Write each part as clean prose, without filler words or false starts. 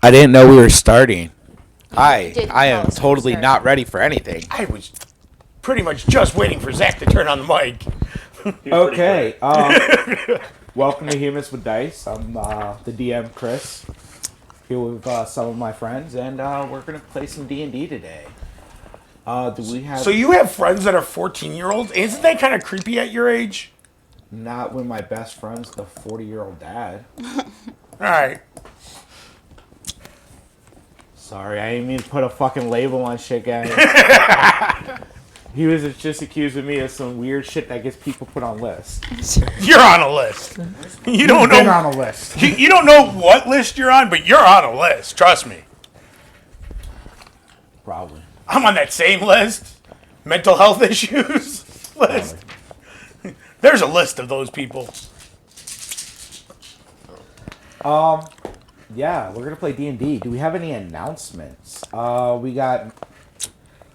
I didn't know we were starting. You didn't I tell am us we were totally starting. not ready for anything. I was pretty much just waiting for Zach to turn on the mic. Okay. Welcome to Humans with Dice. I'm the DM, Chris. Here with some of my friends, and we're gonna play some D&D today. Do we have? So you have friends that are 14-year-olds? Isn't that kind of creepy at your age? Not when my best friend's the 40-year-old dad. All right. Sorry, I didn't mean to put a fucking label on shit, guys. He was just accusing me of some weird shit that gets people put on lists. You're on a list. You don't Been know. on a list. You don't know what list you're on, but you're on a list. Trust me. Probably. I'm on that same list. Mental health issues list. There's a list of those people. Yeah, we're gonna play D&D. Do we have any announcements? We got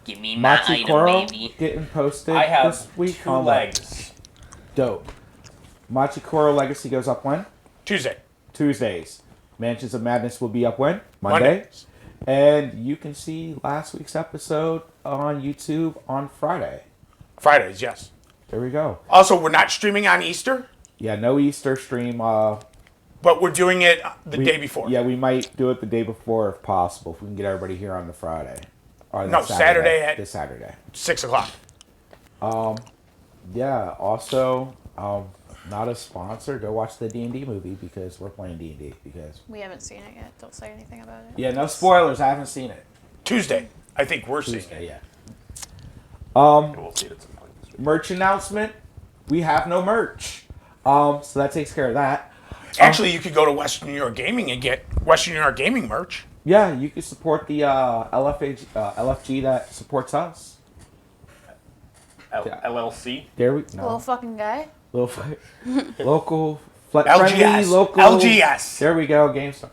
Give me my item, Machikoro baby. getting posted I have this week. two on legs. Dope. Machikoro Legacy goes up when? Tuesday. Tuesdays. Mansions of Madness will be up when? Monday. Monday. And you can see last week's episode on YouTube on Friday. Fridays, yes. There we go. Also, we're not streaming on Easter, Yeah, no Easter stream. but we're doing it the day before. Yeah, we might do it the day before if possible, if we can get everybody here on the Friday. Or the No, Saturday at- this Saturday. 6 o'clock. Yeah, also, not a sponsor. Go watch the D&D movie because we're playing D&D. Because We haven't seen it yet. Don't say anything about it. yeah, no spoilers. I haven't seen it. Tuesday. I think we're seeing Tuesday, it. yeah. We'll see it at some point this week. Merch announcement. We have no merch. So that takes care of that. Actually, you could go to Western New York Gaming and get Western New York Gaming merch. Yeah, you can support the LFG that supports us. LLC. There we Little no fucking guy. little local friendly LGS. local LGS. There we go. GameStar.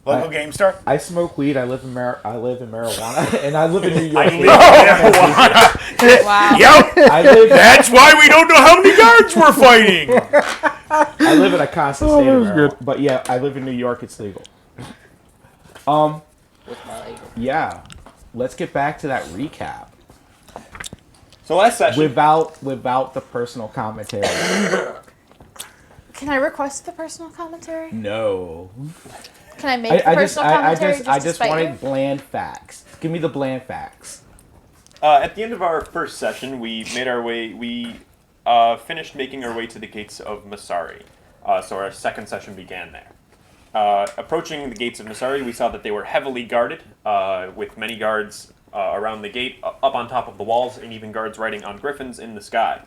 Local Game Store. I smoke weed. I live in marijuana, and I live in New York. Wow. Yep. I live. That's why we don't know how many guards we're fighting. I live in a constant state that of was marijuana. good. But yeah, I live in New York. It's legal. With my item. Yeah. Let's get back to that recap So last session, without the personal commentary. Can I request the personal commentary? No. Can I make the personal commentary I to just spite wanted you? bland facts. Give me the bland facts. at the end of our first session, we made our way. We finished making our way to the gates of Masari. So our second session began there. Approaching the gates of Masari, we saw that they were heavily guarded, with many guards around the gate, up on top of the walls, and even guards riding on griffins in the sky.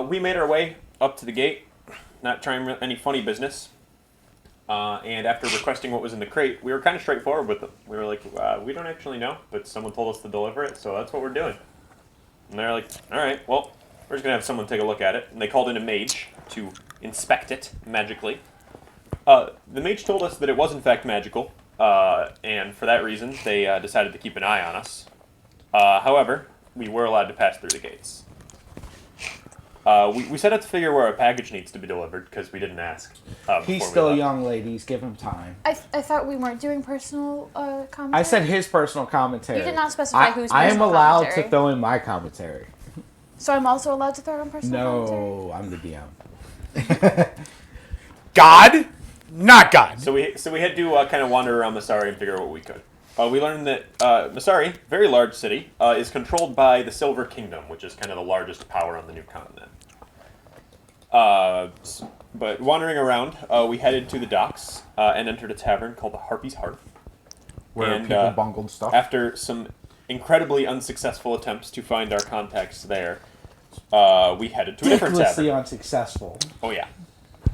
We made our way up to the gate, not trying any funny business. And after requesting what was in the crate, we were kind of straightforward with them. We were like, we don't actually know, but someone told us to deliver it, so that's what we're doing. And they're like, all right, well, we're just going to have someone take a look at it. And they called in a mage to inspect it magically. The mage told us that it was in fact magical, and for that reason, they decided to keep an eye on us. However, we were allowed to pass through the gates. We set out to figure where our package needs to be delivered, because we didn't ask. He's before we still left. young, ladies. Give him time. I thought we weren't doing personal commentary. I said his personal commentary. You did not specify whose I am personal allowed commentary. to throw in my commentary. So I'm also allowed to throw in personal commentary? No, I'm the DM. God, not God. So we had to kind of wander around Masari and figure out what we could. We learned that Masari, very large city, is controlled by the Silver Kingdom, which is kind of the largest power on the new continent. But wandering around, we headed to the docks and entered a tavern called the Harpy's Hearth. Where And, people bungled stuff. After some incredibly unsuccessful attempts to find our contacts there, we headed to a different Ridiculously tavern. unsuccessful. Oh yeah.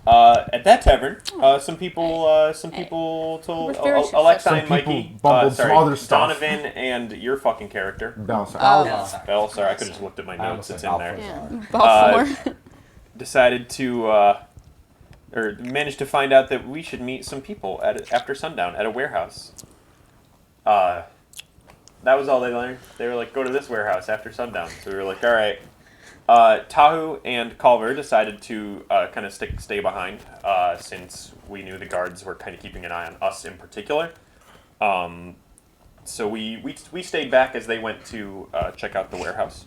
At that tavern, some people told We're very Alexa successful. and Some people Mikey, bungled sorry, some other stuff. Donovan and your fucking character. Oh. Bell, sorry, I could have just looked at my notes. It's in there. Yeah. Baltimore. Decided to, or managed to find out that we should meet some people after sundown at a warehouse. That was all they learned. They were like, go to this warehouse after sundown. So we were like, all right. Tahu and Culver decided to kind of stay behind since we knew the guards were kind of keeping an eye on us in particular. So we stayed back as they went to check out the warehouse.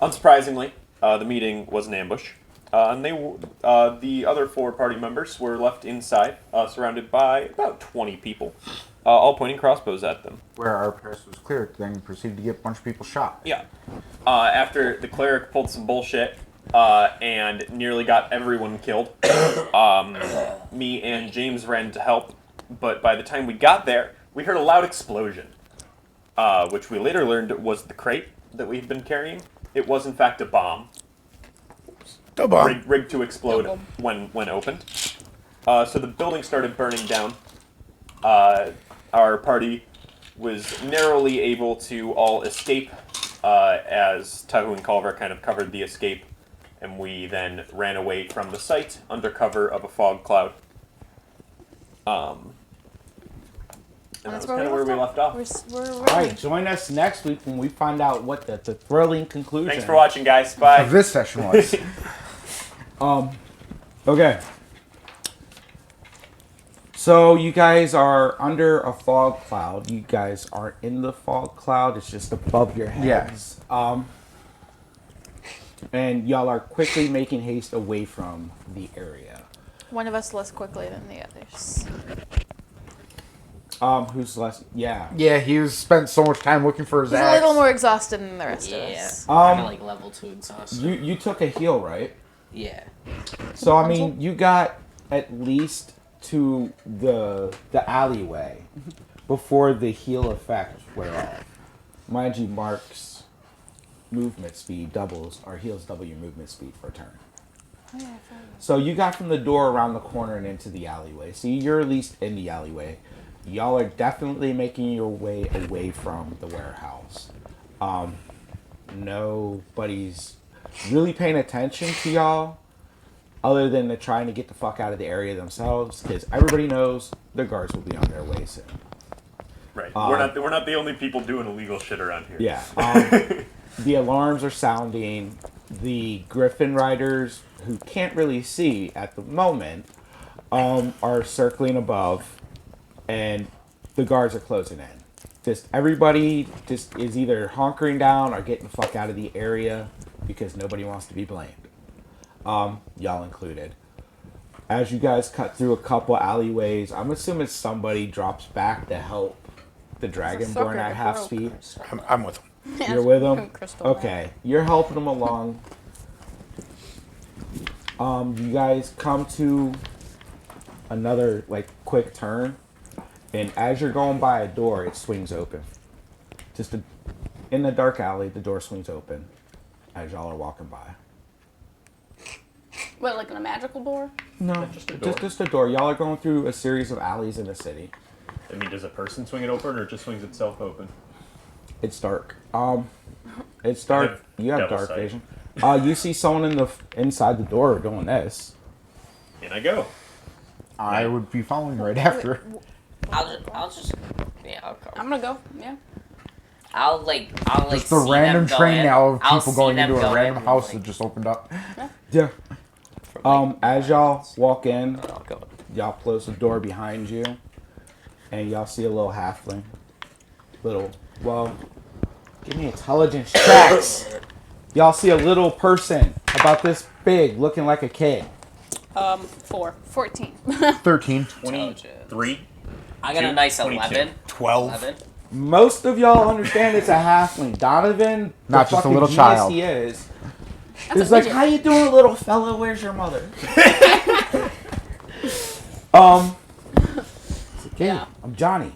Unsurprisingly, the meeting was an ambush, and the other 4 party members were left inside, surrounded by about 20 people, all pointing crossbows at them. Where our press was clear, then proceeded to get a bunch of people shot. Yeah. After the cleric pulled some bullshit and nearly got everyone killed, me and James ran to help, but by the time we got there, we heard a loud explosion, which we later learned was the crate that we had been carrying. It was, in fact, a bomb. Rigged to explode when opened. So the building started burning down. Our party was narrowly able to all escape as Tahu and Culver kind of covered the escape, and we then ran away from the site under cover of a fog cloud. And that's kind of where we left off. We're All right, join us next week when we find out what the thrilling conclusion. Thanks for watching, guys. Bye. Of this session was. Okay. So you guys are under a fog cloud. You guys aren't in the fog cloud. It's just above your heads. And y'all are quickly making haste away from the area. One of us less quickly than the others. Who's less? Yeah. Yeah, he was spent so much time looking for his He's axe. a little more exhausted than the rest of Yeah. us. Kind of like level 2 exhausted. You took a heal, right? Yeah. So I mean, you got at least to the alleyway before the heal effect wear off. Mind you, Mark's movement speed doubles, or heals double your movement speed for a turn. So you got from the door around the corner and into the alleyway. So you're at least in the alleyway. Y'all are definitely making your way away from the warehouse. Nobody's really paying attention to y'all, other than they're trying to get the fuck out of the area themselves, because everybody knows the guards will be on their way soon. Right. We're not the only people doing illegal shit around here. Yeah. The alarms are sounding. The Griffin Riders, who can't really see at the moment, are circling above, and the guards are closing in. Just everybody just is either hunkering down or getting the fuck out of the area because nobody wants to be blamed. Y'all included. As you guys cut through a couple alleyways, I'm assuming somebody drops back to help the Dragonborn at half speed. I'm with him. You're with them? Crystal Okay. You're helping them along. You guys come to another, like, quick turn. And as you're going by a door, it swings open. In the dark alley, the door swings open as y'all are walking by. What, like in a magical door? No, Just a door. just a door. Y'all are going through a series of alleys in the city. I mean, does a person swing it open or it just swings itself open? It's dark. It's dark. You have devil dark sight. vision. You see someone inside the door doing this. In I go. I would be following right after. I'll just, yeah, I'll go. I'm gonna go. Yeah. I'll like Just the see random them train go now in. of I'll people see going them into a go random in, house like, that just opened up. Yeah. As y'all walk in, I'll go. y'all close the door behind you, and y'all see a little halfling. Give me intelligence checks. Y'all see a little person about this big, looking like a kid. 4. 14. 13. 23. I got a Two, nice 22. 11. 12. 11. Most of y'all understand it's a halfling. Donovan, Not the just a fucking little genius child. he is. That's He's a like, midget. "How you doing, little fella? Where's your mother?" Hey, Yeah. I'm Johnny.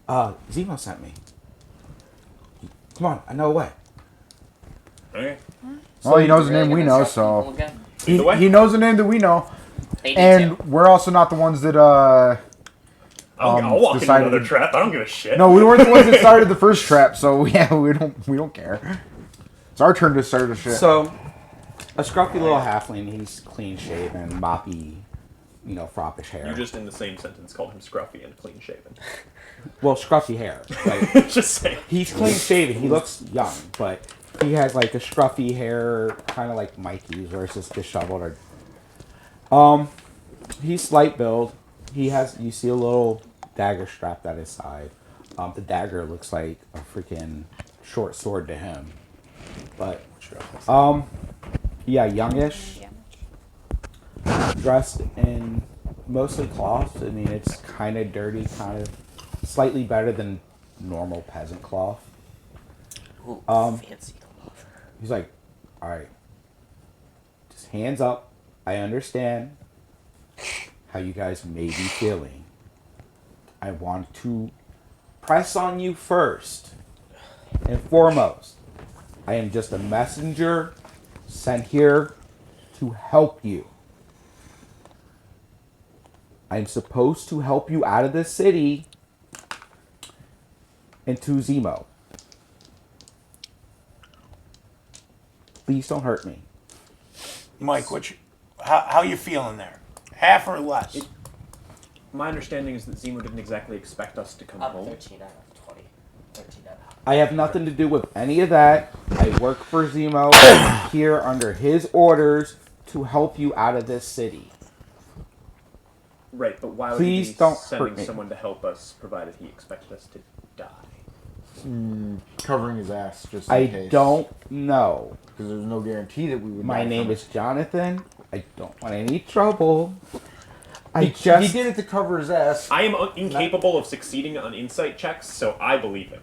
Zemo sent me. Come on, I know a way. Okay. Well, he knows the Really name we gonna know, instruct so people again? Lead the way. he knows the name that we know, They do and too. we're also not the ones that I'll walk into decided- another trap. I don't give a shit. No, we weren't the ones that started the first trap, so yeah, we don't care. It's our turn to start the shit. So, a scruffy little halfling. He's clean shaven, moppy, froppish hair. You just in the same sentence called him scruffy and clean shaven. Well, scruffy hair. Like, Just saying. he's clean shaven. He looks young, but He has like a scruffy hair, kind of like Mikey's, where it's just disheveled. He's slight build. You see a little dagger strapped at his side. The dagger looks like a freaking short sword to him. But, yeah, youngish, dressed in mostly cloth. I mean, it's kind of dirty, kind of slightly better than normal peasant cloth. Ooh, fancy. He's like, all right, just hands up. I understand how you guys may be feeling. I want to press on you first and foremost. I am just a messenger sent here to help you. I'm supposed to help you out of this city into Zemo. Please don't hurt me. Mike, how you feeling there? Half or less? My understanding is that Zemo didn't exactly expect us to come Up home. 13 out of 20. 13 out of I have nothing to do with any of that. I work for Zemo. I'm here under his orders to help you out of this city. Right, but why would Please he be don't hurt sending me. someone to help us, provided he expected us to die? Covering his ass just in I case. don't know. Because there's no guarantee that we would. My die name from is Jonathan. I don't want any trouble. He did it to cover his ass. I am incapable of succeeding on insight checks, so I believe him.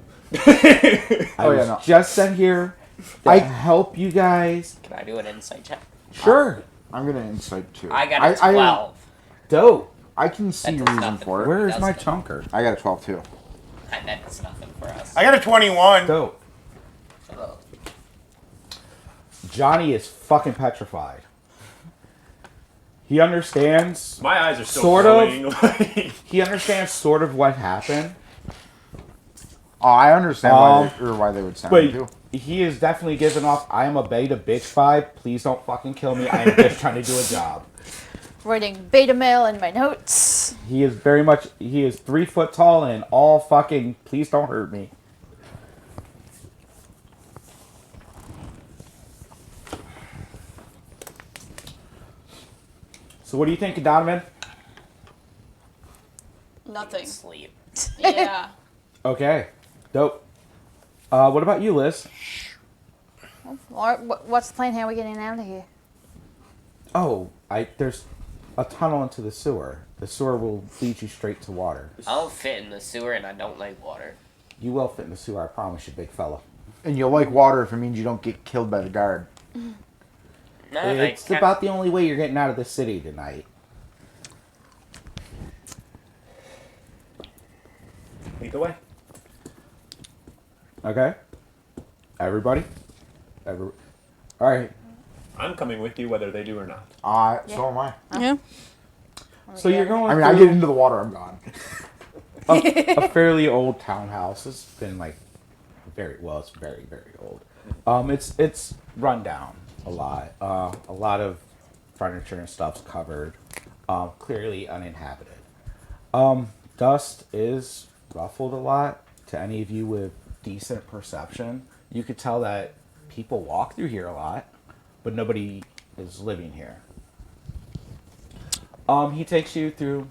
I was just sent here to help you guys. Can I do an insight check? Sure. I'm gonna insight too. I got a 12. Dope. I can see That does reason nothing. for it. Where is my That's chunker? I got a 12 too. That's nothing for us. I got a 21. Dope. Shut up. Johnny is fucking petrified. He understands. My eyes are still Sort of. glowing. He understands sort of what happened, Oh, I understand why they would send him too. but he is definitely giving off "I am a beta bitch" vibe. Please don't fucking kill me. I am just trying to do a job. Writing beta mail in my notes. He is very much. He is 3 foot tall and all fucking. Please don't hurt me. So what do you think, Donovan? Nothing. Sleep. Yeah. Okay, dope. What about you, Liz? What's the plan? How are we getting out of here? Oh, there's a tunnel into the sewer. The sewer will lead you straight to water. I don't fit in the sewer and I don't like water. You will fit in the sewer, I promise you, big fella. And you'll like water if it means you don't get killed by the guard. No, It's about the only way you're getting out of the city tonight. Lead the way. Okay? Everybody? Alright. I'm coming with you, whether they do or not. So am I. Yeah. So you're going I mean, I get into the water, I'm gone. a fairly old townhouse. It's been like it's very, very old. It's run down a lot. A lot of furniture and stuff's covered. Clearly uninhabited. Dust is ruffled a lot. To any of you with decent perception, you could tell that people walk through here a lot, but nobody is living here. He takes you through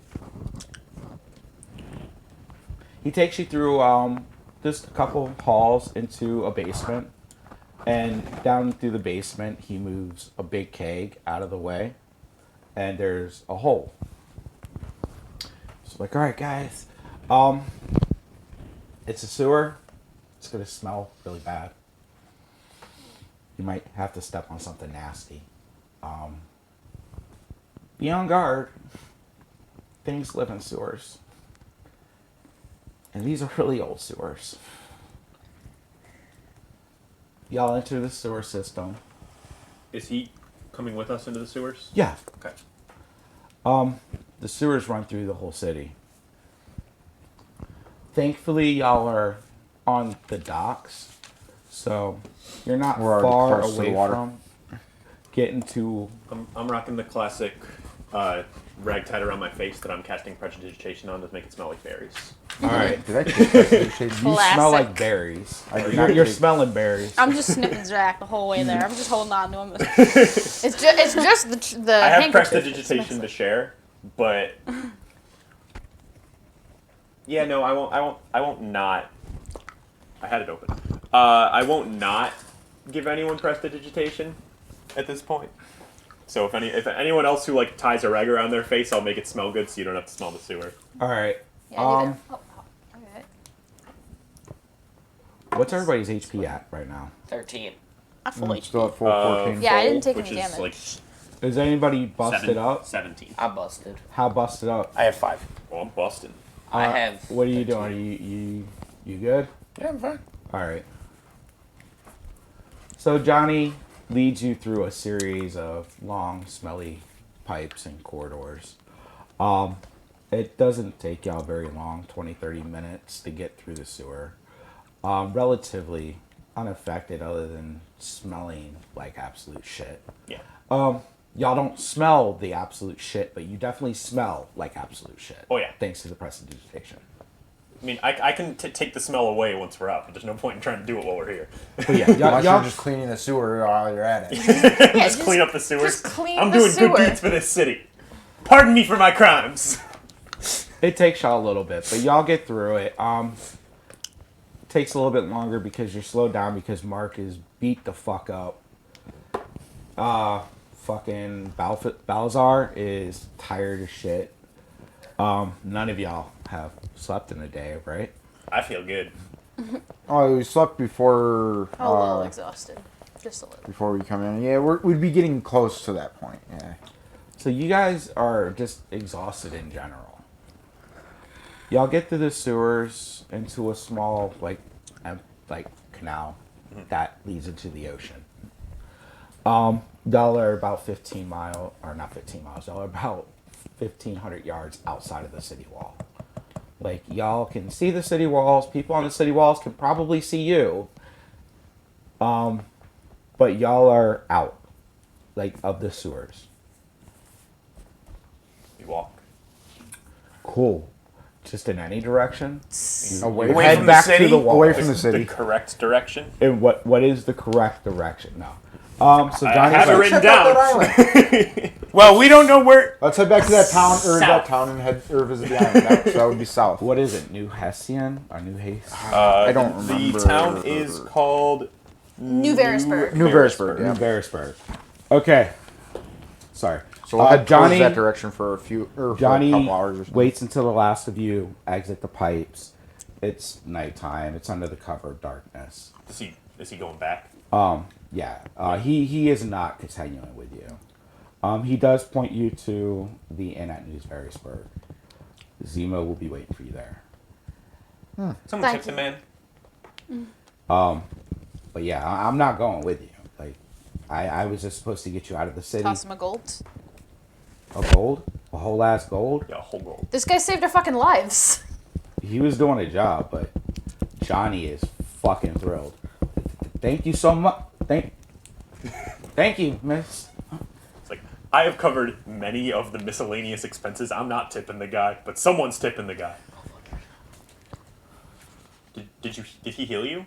just a couple halls into a basement, and down through the basement he moves a big keg out of the way, and there's a hole. So like, all right, guys, it's a sewer. It's gonna smell really bad. You might have to step on something nasty. Be on guard. Things live in sewers. And these are really old sewers. Y'all enter the sewer system. Is he coming with us into the sewers? Yeah. Okay. The sewers run through the whole city. Thankfully, y'all are on the docks, so you're not We're already far close to the away water. from getting to. I'm rocking the classic rag tied around my face that I'm casting prestidigitation on to make it smell like berries. All right. Did I take prestidigitation? You smell Classic. like berries. I did You're, not you're take- smelling berries. I'm just sniffing Jack the whole way there. I'm just holding on to him. It's just the I have handkerchief. prestidigitation to share, but yeah, no, I won't not. I had it open. I won't not give anyone prestidigitation at this point. So if anyone else who like ties a rag around their face, I'll make it smell good, so you don't have to smell the sewer. All right. Yeah, neither. Oh, okay. What's everybody's HP at right now? 13. I full HP. Still at full 14. Yeah, I full, didn't take which any is damage. like Is anybody busted up? 17. I'm busted. How busted up? I have 5. Well, I'm busting. I have. What are you 13. doing? Are you good? Yeah, I'm fine. All right. So Johnny leads you through a series of long, smelly pipes and corridors. It doesn't take y'all very long, 20, 30 minutes to get through the sewer. Relatively unaffected other than smelling like absolute shit. Yeah. Y'all don't smell the absolute shit, but you definitely smell like absolute shit. Oh, yeah. Thanks to the prestidigitation. I mean, I can take the smell away once we're out, but there's no point in trying to do it while we're here. But yeah, y'all, Unless y'all you're just cleaning the sewer while you're at it. Just clean up the sewers. just clean I'm the doing sewer. good deeds for this city. Pardon me for my crimes. it takes y'all a little bit, but y'all get through it. Takes a little bit longer because you're slowed down because Mark is beat the fuck up. Fucking Balzar is tired as shit. None of y'all have slept in a day, right? I feel good. Oh, we slept before I'm a little exhausted. Just a little. before we come in. Yeah, we'd be getting close to that point. Yeah. So you guys are just exhausted in general. Y'all get through the sewers into a small like canal that leads into the ocean. Y'all are about 15 miles, or not 15 miles. Y'all are about 1,500 yards outside of the city wall. Like y'all can see the city walls. People on the city walls can probably see you. But y'all are out, like of the sewers. We walk. Cool. Just in any direction. Away, Away Head from the back city? to the wall. away from the city. The correct direction. And what is the correct direction? No. So I Johnny's have it like, written Check out that down. island. Well, we don't know where. Let's head back to that town, or that South. town, and head or visit the island. That would be south. what is it? New Hessian or New Haste? I don't The remember. town is called New Verisburg. New Verisburg. New Yeah. Beresburg. Okay. Sorry. So we'll head Johnny. towards that direction for a few, or for Johnny a couple hours or something. waits until the last of you exit the pipes. It's nighttime. It's under the cover of darkness. Is he going back? Yeah. He is not continuing with you. He does point you to the inn at New Verisburg. Zemo will be waiting for you there. Someone Thank tip the man. But yeah, I'm not going with you. Like, I was just supposed to get you out of the city. Toss him a gold. A gold? A whole ass gold? Yeah, whole gold. This guy saved our fucking lives. He was doing a job, but Johnny is fucking thrilled. Thank you so much. Thank you, miss. It's like, I have covered many of the miscellaneous expenses. I'm not tipping the guy, but someone's tipping the guy. Did he heal you?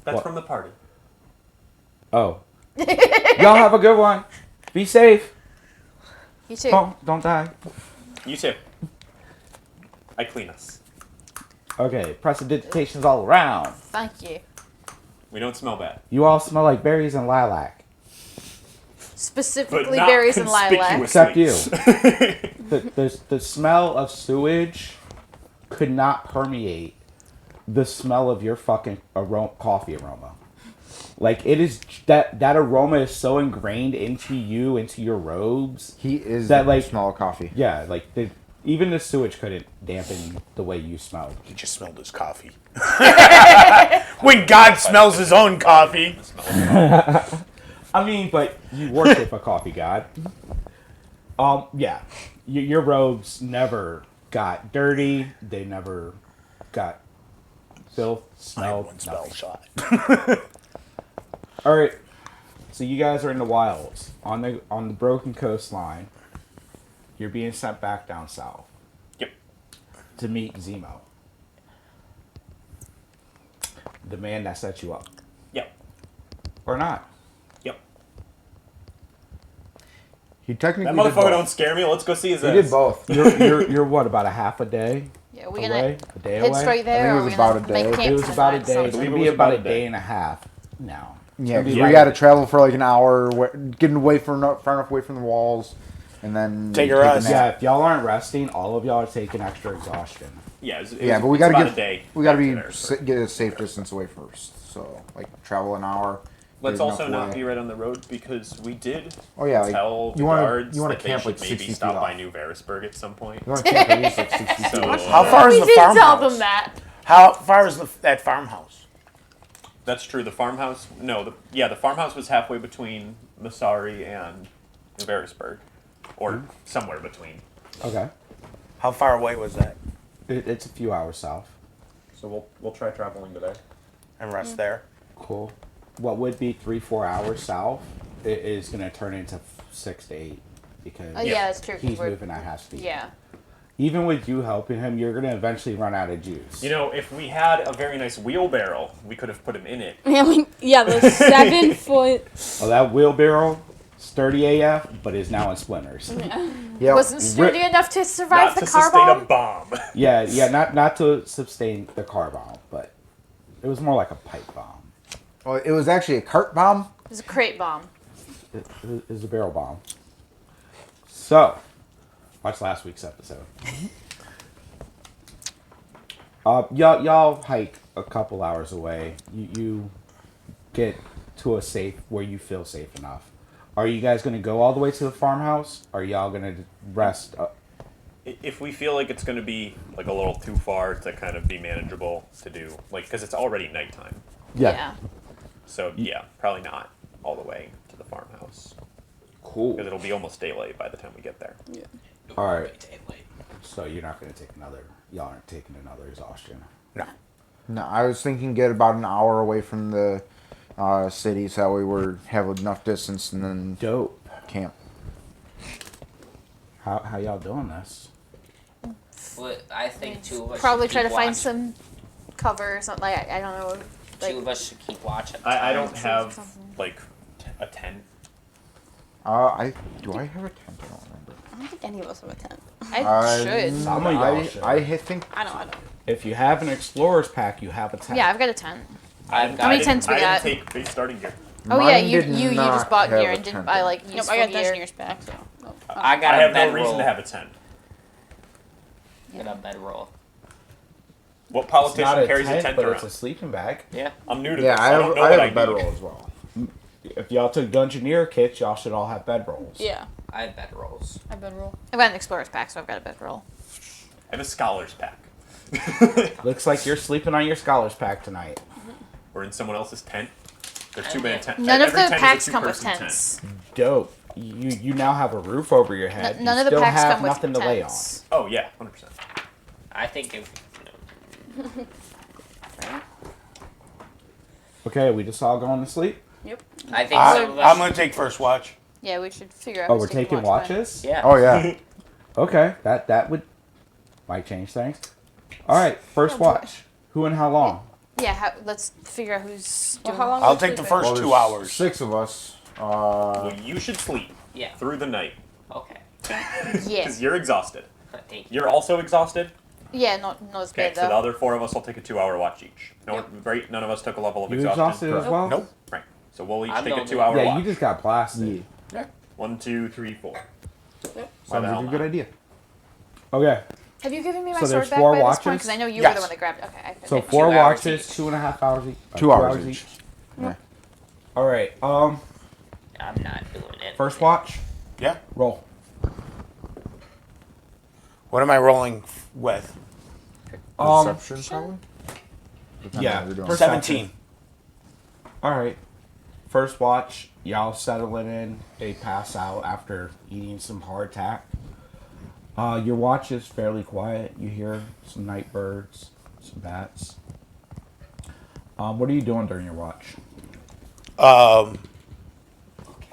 That's What? from the party. Oh. Y'all have a good one. Be safe. You too. Don't die. You too. I clean us. Okay, prestidigitation's all around. Thank you. We don't smell bad. You all smell like berries and lilac. But Specifically not berries and lilac. Except you. conspicuously. The smell of sewage could not permeate the smell of your fucking coffee aroma. Like, it is that aroma is so ingrained into you, into your robes. He is That, that like- smell of coffee. Yeah, like even the sewage couldn't dampen the way you smelled. He just smelled his coffee. When God smells his own coffee. I mean, but you worship a coffee god. Yeah, your robes never got dirty. They never got filth, I had smelled. one spell nothing. shot. All right, so you guys are in the wilds on the broken coastline. You're being sent back down south. Yep. to meet Zemo. The man that set you up. Yep. Or not. Yep. He technically That did motherfucker both. don't scare me. Let's go see his He ass. did both. You're what, about a half a day Yeah, we away? gonna A day head away? straight there. I think it or was we gonna about a make day. camp It was for the about a night, day. so- It's believe gonna it be was about a about a day day. and a half. No. Yeah, 'cause Yeah. we got to travel for like an hour, getting away from far enough away from the walls, and then Take a a rest. Yeah, nap. if y'all aren't resting, all of y'all are taking extra exhaustion. Yeah, it Yeah, was, but we it's got to about get a day. we got to back be there, so. get a safe distance away first. So like travel an hour. Let's There's also enough not way. be right on the road because we did Oh yeah, like, tell the you wanna- guards you wanna that camp they like should 60 maybe stop feet by off. New Verisburg at some point. You want to camp at least like 60 feet. So, off. How far is We the did tell farmhouse? them that. How far is that farmhouse? That's true. The farmhouse, no, the farmhouse was halfway between Masari and New Verisburg, or somewhere between. Okay. How far away was that? It's a few hours south. So we'll try traveling to there. And rest there. Cool. What would be 3-4 hours south is going to turn into 6 to 8 because Oh yeah, that's true. 'cause he's we're- moving at half speed. Yeah. Even with you helping him, you're going to eventually run out of juice. You know, if we had a very nice wheelbarrow, we could have put him in it. Yeah, the 7-foot. Oh, that wheelbarrow, sturdy AF, but is now in splinters. Yeah, Wasn't sturdy enough to survive Not the to car sustain a bomb. bomb. yeah, not to sustain the car bomb, but it was more like a pipe bomb. well, it was actually a cart bomb. It was a crate bomb. It was a barrel bomb. So, watch last week's episode. Y'all hike a couple hours away. You get to a safe where you feel safe enough. Are you guys gonna go all the way to the farmhouse? Or are y'all gonna rest? If we feel like it's going to be like a little too far to kind of be manageable to do, like because it's already nighttime, Yeah. so yeah, probably not all the way to the farmhouse Cool. because it'll be almost daylight by the time we get there. All right. So you're not gonna take another. Y'all aren't taking another exhaustion. No, I was thinking get about an hour away from the city, so that way we have enough distance and then Dope. camp. How y'all doing this? But I think two of us Probably should try to keep find watch. some cover or something. Like, I don't know. Like, Two of us should keep watching. I don't Sounds have something. like a tent. I have a tent? I don't remember. I don't think any of us have a tent. I should. Some of y'all should. I think I don't. If you have an explorer's pack, you have a tent. Yeah, I've got a tent. I've How got many it. tents we I got? didn't take base starting gear. Oh yeah, mine you did just not bought have gear a and didn't tent buy in it. like Nope, useful I got gear. Designer's back. So. Nope. I got I a have no bedroll. reason to have a tent. Got a bedroll. What It's politician not a carries tent, a tent but around? it's a sleeping bag. Yeah. I'm new to yeah, this. I I don't have know I what have I a need. bedroll as well. If y'all took Dungeoneer kits, y'all should all have bedrolls. Yeah, I have bedrolls. I bedroll. I've got an explorer's pack, so I've got a bedroll. I have a scholar's pack. Looks like you're sleeping on your scholar's pack tonight. We're in someone else's tent. There's too many tents. None of Every the tent is a packs come with two-person tents. Dope. You now have a roof over your head. None you of the still packs have come with nothing to lay on. tents. Oh yeah, 100%. I think if Okay, we just all going to sleep? Yep. I think some of us. I'm gonna take first watch. Yeah, we should figure out. Oh, who's we're taking watch by. watches? Yeah. Oh yeah. Okay, that would might change things. All right, first watch. Who and how long? Yeah, let's figure out who's Well, doing. how long I'll are we take the sleeping? first Well, 2 there's hours. 6 of us. Well, you should sleep Yeah. through the night Okay. Yeah, because you're exhausted. Thank you. You're also exhausted. yeah, not as Okay, bad so the though. other 4 of us will take a 2-hour watch each. No, right? None of us took a level of You exhaustion. exhausted as well? Nope. Right. So we'll each I'm take a going 2-hour Yeah, watch. you just got blasted. Yeah. 1, 2, 3, 4. Sounds the like hell a not? good idea. Okay, Have you given me my So there's sword back 4 by this watches? point? Because I know you were Yes. the one that grabbed it. Okay. so okay. 4 2 hours watches, each. 2.5 hours each. 2 hours each. Yeah. All right. I'm not doing it. First watch. Yeah. Roll. What am I rolling with? Perception, probably. Depends on yeah, what you're doing. perception. 17. All right. First watch. Y'all settling in. They pass out after eating some hardtack. Your watch is fairly quiet. You hear some night birds, some bats. What are you doing during your watch?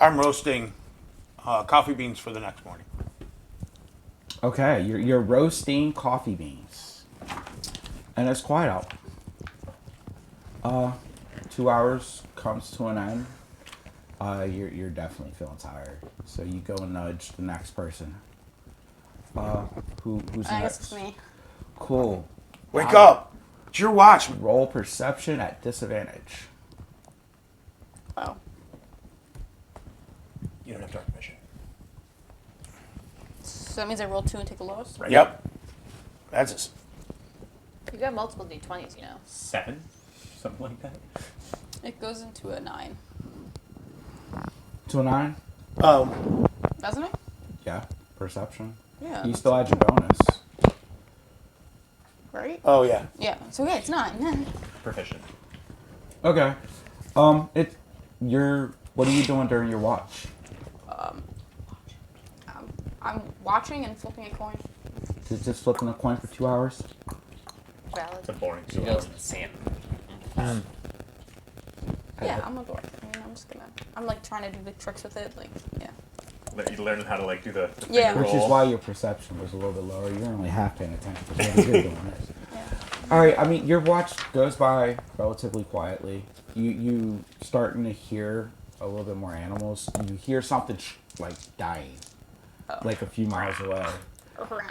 I'm roasting coffee beans for the next morning. Okay, you're roasting coffee beans. and it's quiet out. 2 hours comes to an end. You're definitely feeling tired, so you go and nudge the next person. Who's I next? guess it's me. Cool. Wake up! It's your watch. Roll perception at disadvantage. Oh. You don't have dark vision. So that means I roll 2 and take the lowest? Right. Yep. That's just. You got multiple d20s, you know. 7? Something like that. It goes into a 9. To a 9? Doesn't it? Yeah. Perception. Yeah. You still had your bonus. Right? Oh yeah. Yeah. So yeah, it's 9. Proficient. Okay. What are you doing during your watch? I'm watching and flipping a coin. Just flipping a coin for 2 hours? Valid. It's a boring She goes insane. Yeah, I'm a dwarf. I mean, I'm like trying to do the tricks with it. Like, yeah. You learn how to like do the Yeah. finger Which is roll. why your perception was a little bit lower. You're only half paying attention to what you're doing. Yeah. All right. I mean, your watch goes by relatively quietly. You starting to hear a little bit more animals. You hear something like dying, like a few miles away.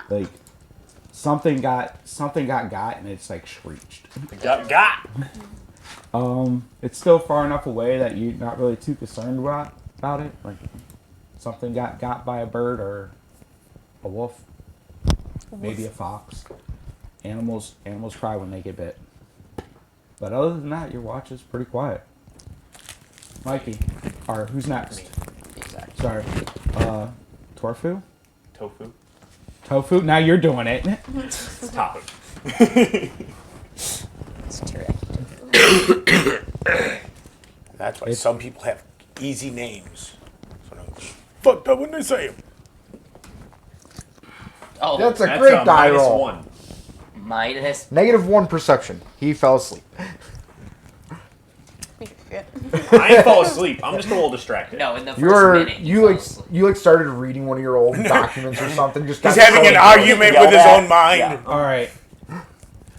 Like something got and it's like shrieked. Got. It's still far enough away that you're not really too concerned about it. Like something got by a bird or a wolf, maybe a fox. Animals cry when they get bit. But other than that, your watch is pretty quiet. Mikey, or who's next? Exactly. Sorry, Tofu. Tofu. Now you're doing it. It's Tapu. It's terrific. That's why some people have easy names. So fucked up when they say them. Oh, That's a That's great a die minus roll. 1. minus. -1 perception. He fell asleep. Yeah. I ain't fall asleep. I'm just a little distracted. No, in the 1st minute. You started reading one of your old documents or something. Just He's got having an so- argument with his own mind. All right.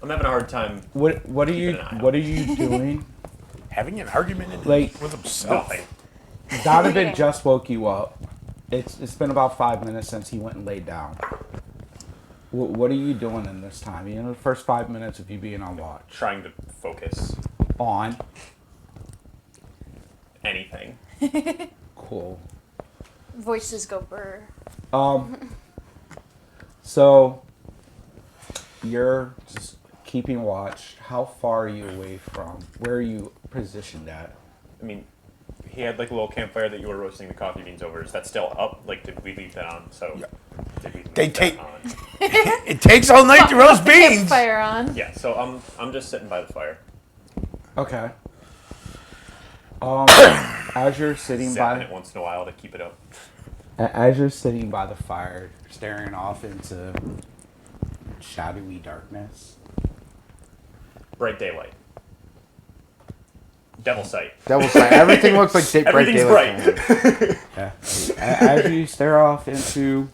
I'm having a hard time. What are you Keep an eye out. what are you doing? Having an argument Like with himself. Nothing. Donovan just woke you up. It's been about 5 minutes since he went and laid down. What are you doing in this time? You know, the first 5 minutes of you being on watch. Trying to focus. On. Anything. Cool. Voices go burr. So you're just keeping watch. How far are you away from where are you positioned at? I mean, he had like a little campfire that you were roasting the coffee beans over. Is that still up? Like, did we leave that on? So, did we leave They that take- on? It takes all night to roast beans. Fire on. Yeah. So I'm just sitting by the fire, Okay. As you're sitting zapping by it once in a while to keep it up. as you're sitting by the fire, staring off into shadowy darkness. Bright daylight. Devil sight. Devil's Sight. Everything looks like bright Everything's daylight. bright. Yeah. As you stare off into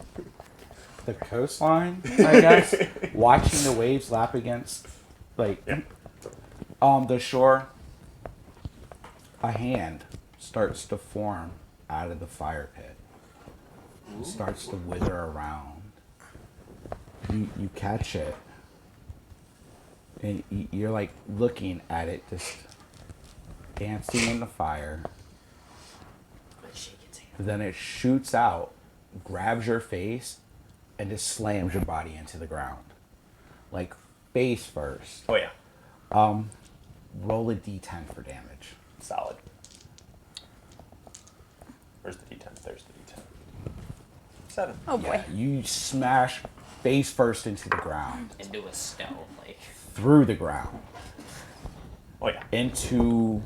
the coastline, I guess, watching the waves lap against, like, Yeah. the shore, a hand starts to form out of the fire pit. It starts to wither around. You catch it, and you're like looking at it just dancing in the fire. Then it shoots out, grabs your face, and just slams your body into the ground. Like, face first. Oh yeah. Roll a d10 for damage. Solid. Where's the D10? There's the D10. 7. Oh boy. Yeah, you smash face first into the ground. Into a stone, like. Through the ground. Oh yeah. Into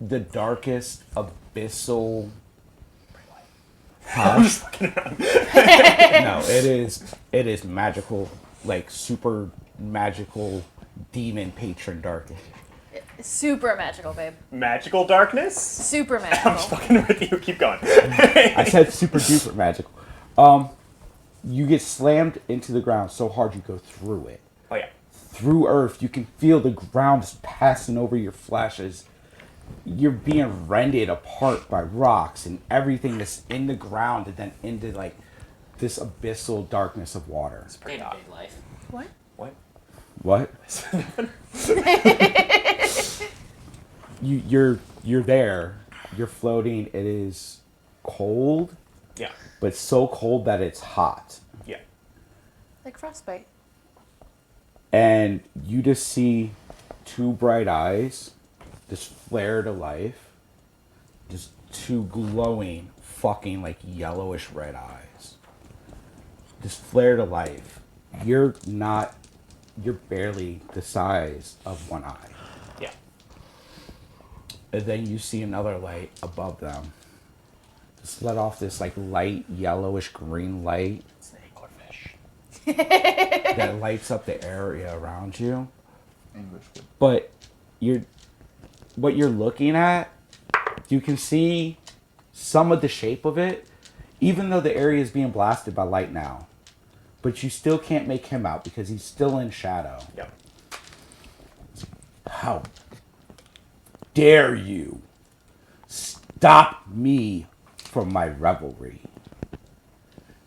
the darkest abyssal. Huh? No, it is magical, like super magical demon patron darkness. Super magical, babe. Magical darkness. Super I'm magical. fucking with you. Keep going. I said super duper magical. You get slammed into the ground so hard you go through it. Oh yeah. through earth. You can feel the ground just passing over your flesh as you're being rended apart by rocks and everything that's in the ground and then into like this abyssal darkness of water. It's pretty big life. What? What? What? You're there. You're floating. It is cold, Yeah. but so cold that it's hot. Yeah. Like frostbite. And you just see two bright eyes just flare to life. Just two glowing, fucking like yellowish red eyes. Just flare to life. You're barely the size of one eye. Yeah. And then you see another light above them. Just let off this like light yellowish green light Snake or fish. that lights up the area around you. English. But what you're looking at, you can see some of the shape of it, even though the area is being blasted by light now. But you still can't make him out because he's still in shadow. Yeah. How dare you stop me from my revelry?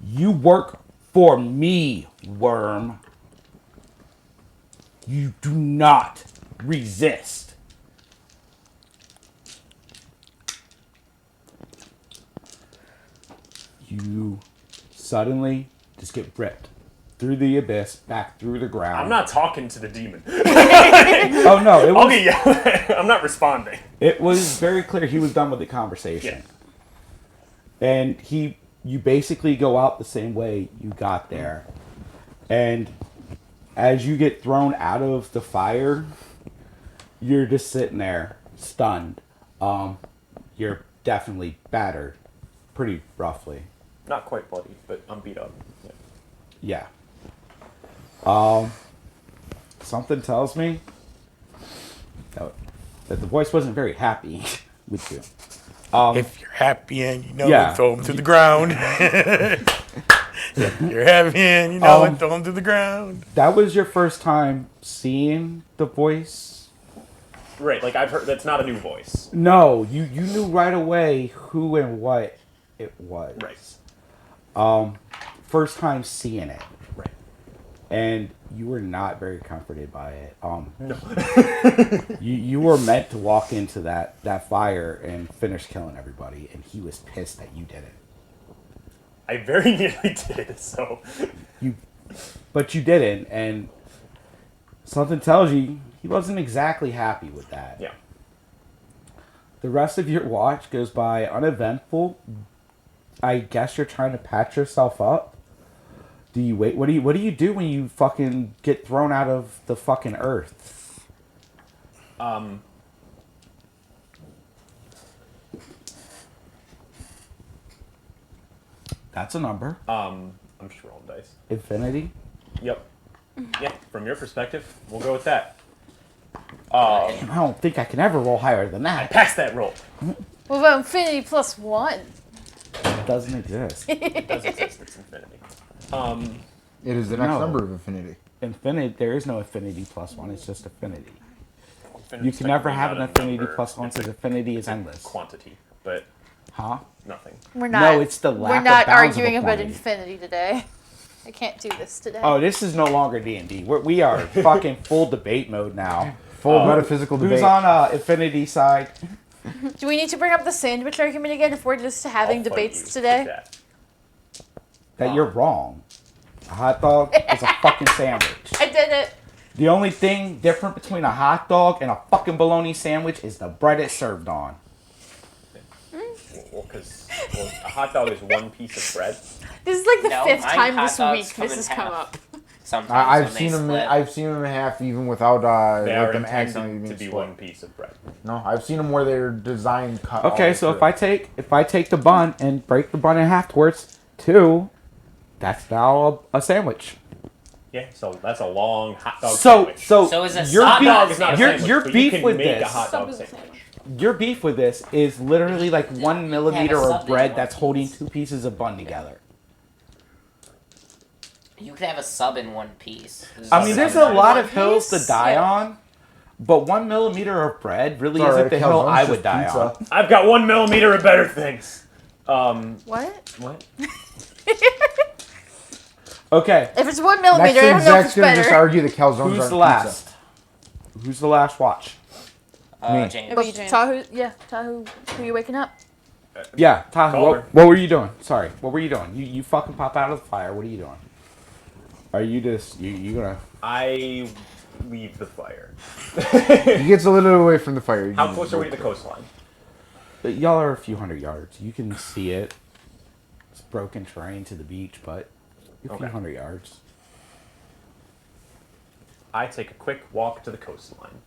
You work for me, worm. You do not resist. You suddenly just get ripped through the abyss, back through the ground. I'm not talking to the demon. Oh no, it I'll was. get yelled at. I'm not responding. It was very clear he was done with the conversation. And you basically go out the same way you got there. And as you get thrown out of the fire, you're just sitting there, stunned. You're definitely battered, pretty roughly. Not quite bloody, but I'm beat up. Yeah. Yeah. Something tells me that the voice wasn't very happy with you. If you're happy and you know Yeah. it, throw him to the ground. If you're happy and you know it, throw him to the ground. That was your first time seeing the voice? Right, like I've heard. That's not a new voice. No, you knew right away who and what it was. Right. First time seeing it. Right. And you were not very comforted by it. No. You were meant to walk into that fire and finish killing everybody, and he was pissed that you did it. I very nearly did. So. But you didn't, and something tells you he wasn't exactly happy with that. Yeah. The rest of your watch goes by uneventful. I guess you're trying to patch yourself up. Do you wait? What do you do when you fucking get thrown out of the fucking earth? That's a number. I'm just rolling dice. Infinity. Yep. Yeah. From your perspective, we'll go with that. I don't think I can ever roll higher than that. Pass that roll. What about infinity plus 1? It doesn't exist. It does exist. It's infinity. It is the next No. number of infinity. Infinity. There is no infinity plus 1. It's just affinity. You Infinity's can never technically have an not a infinity number. plus 1 It's because a infinity is endless. quantity, but Huh? nothing. We're not. No, it's the lack We're of not bounds of arguing about quantity. infinity today. I can't do this today. Oh, this is no longer D&D. We are fucking full debate mode now. Full metaphysical debate. Who's on infinity side? Do we need to bring up the sandwich argument again if we're just having I'll fight debates you today? with that. That you're wrong. A hot dog is a fucking sandwich. I did it. The only thing different between a hot dog and a fucking bologna sandwich is the bread it's served on. Well, because a hot dog is one piece of bread. This is like the No, 5th my time hot this dogs week come this in has come half. up. Sometimes I've when seen they them. split. I've seen them in half, even without They are them accidentally intended being to be split. one piece of bread. No, I've seen them where they're designed cut. all Okay, the so way if I take the bun and break the bun in half towards 2, that's now a sandwich. Yeah, so that's a long hot dog So sandwich. So is a your hot beef, dog is not a your, sandwich, your but you beef can with make a this. hot Sub dog is a sandwich. sandwich. Your beef with this is literally like 1 millimeter Yeah, of something bread in that's one holding piece. 2 pieces of bun together. You could have a sub in One Piece. I mean, there's a lot of One hills to Piece? die Yeah. on, but 1 millimeter of bread really Sorry, isn't the hill calzone's I just would die pizza. on. I've got 1 millimeter of better things. What? What? Okay, If it's 1 Next millimeter, I thing don't know if Zach's it's gonna just better. argue the calzones who's aren't the last? pizza. Who's the last watch? Me. James. It'd be James. Tahu, yeah, Tahu, who you waking up? Yeah, Tahoe. Caller. What were you doing? Sorry, what were you doing? You fucking pop out of the fire. What are you doing? Are you just you gonna? I leave the fire. He gets a little away from the fire. How close are we to the coastline? Y'all are a few hundred yards. You can see it. It's broken terrain to the beach, but you're a few Okay. hundred yards. I take a quick walk to the coastline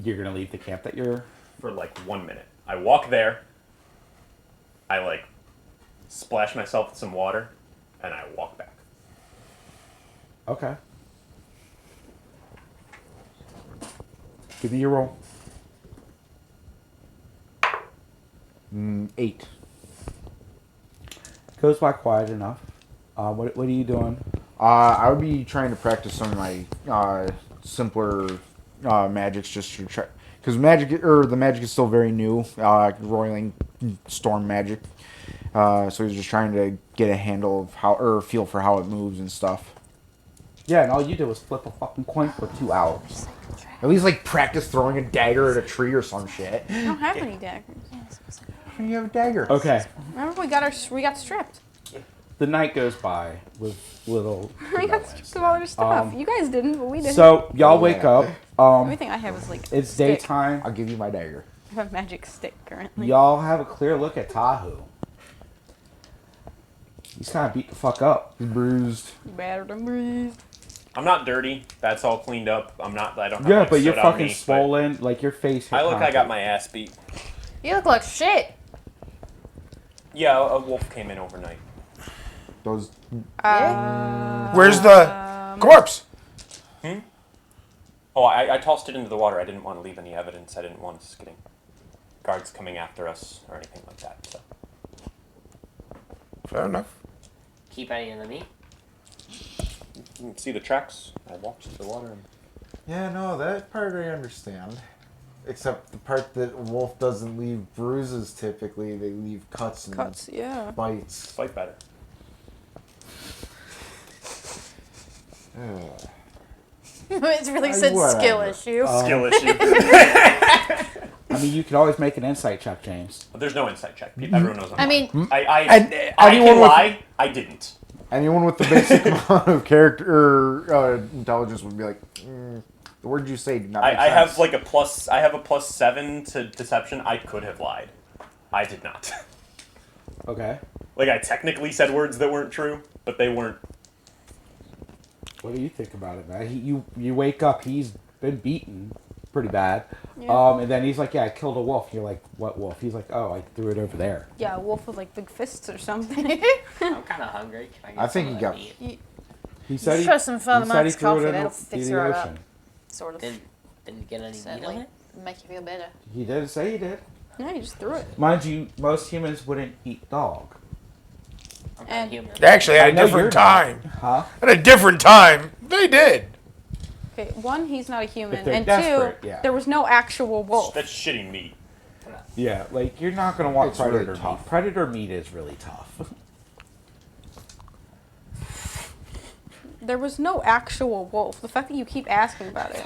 You're gonna leave the camp that you're. for like 1 minute. I walk there. I like splash myself with some water, and I walk back. Okay. Give me your roll. 8. Goes by quiet enough. What are you doing? I would be trying to practice some of my simpler magics just to try, because the magic is still very new. Roiling storm magic. So he's just trying to get a handle of how, or feel for how it moves and stuff. Yeah, and all you did was flip a fucking coin for 2 hours. At least like practice throwing a dagger at a tree or some shit. I don't have any daggers. You have a dagger. Okay. Remember we got stripped. The night goes by with little. We got stripped of all our stuff. You guys didn't, but we did. So y'all Oh, wake yeah. up. Everything I have is like It's stick. daytime. I'll give you my dagger. I have a magic stick currently. Y'all have a clear look at Tahoe. He's kind of beat the fuck up. He's bruised. Battered and bruised. I'm not dirty. That's all cleaned up. I don't have Yeah, like, but you're soot on fucking me, but swollen. Like your face. hit I look. I got contact. my ass beat. You look like shit. Yeah, a wolf came in overnight. Those. Where's the corpse? Oh, I tossed it into the water. I didn't want to leave any evidence. I didn't want us getting guards coming after us or anything like that. So Fair enough. Keep any of the meat. you can see the tracks. I walked to the water. And Yeah, no, that part I understand. Except the part that wolf doesn't leave bruises typically, they leave cuts and Cuts, yeah. bites. fight better. Ugh. It's really said whatever. skill issue. Skill issue. I mean, you could always make an insight check, James. There's no insight check. Everyone knows. I'm I lying. mean, And I anyone can with lie. I didn't. anyone with the basic amount of character or intelligence would be like, the word you say did not make I have sense." like a plus. I have a +7 to deception. I could have lied. I did not. Okay. Like I technically said words that weren't true, but they weren't. What do you think about it, man? You wake up. He's been beaten pretty bad. Yeah. And then he's like, "Yeah, I killed a wolf." You're like, "What wolf?" He's like, "Oh, I threw it over there." Yeah, a wolf with like big fists or something. I'm kind of hungry. Can I get I think some he of got- that meat? He said he, Trust him, fill he him said out he his threw it coffee. in That'll the, fix the you right up. ocean. Sort of. Didn't get any meat on Sadly. it. Make you feel better. He did say he did. No, you just threw it. Mind you, most humans wouldn't eat dog. I'm And- not human. Actually, I at a know you're different not. time. Huh? At a different time, they did. Okay, one, he's not a human, If they're and desperate, two, yeah. there was no actual wolf. That's shitty meat. Yeah, like you're not gonna want It's really predator tough. meat. Predator meat is really tough. There was no actual wolf. The fact that you keep asking about it.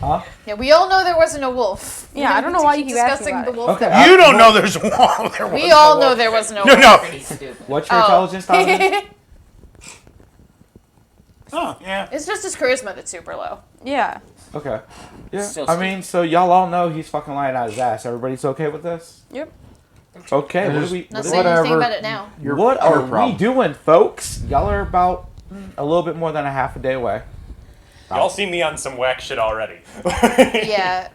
Huh? Yeah, we all know there wasn't a wolf. Yeah, I don't know why you keep asking discussing about the it. wolf. Okay. that- You don't know there's a wall. There We was all no know wall. there was no No, wolf. no. Pretty stupid. What's your Oh. intelligence, Donovan? Oh, yeah. It's just his charisma that's super low. Yeah. Okay. Yeah. Still I mean, so y'all all know he's fucking lying out his ass. Everybody's okay with this? Yep. Okay. What Just- are we? Not What, saying anything Whatever. about it now. what are your we problem. doing, folks? Y'all are about a little bit more than a half a day away. Y'all see me on some whack shit already. Yeah.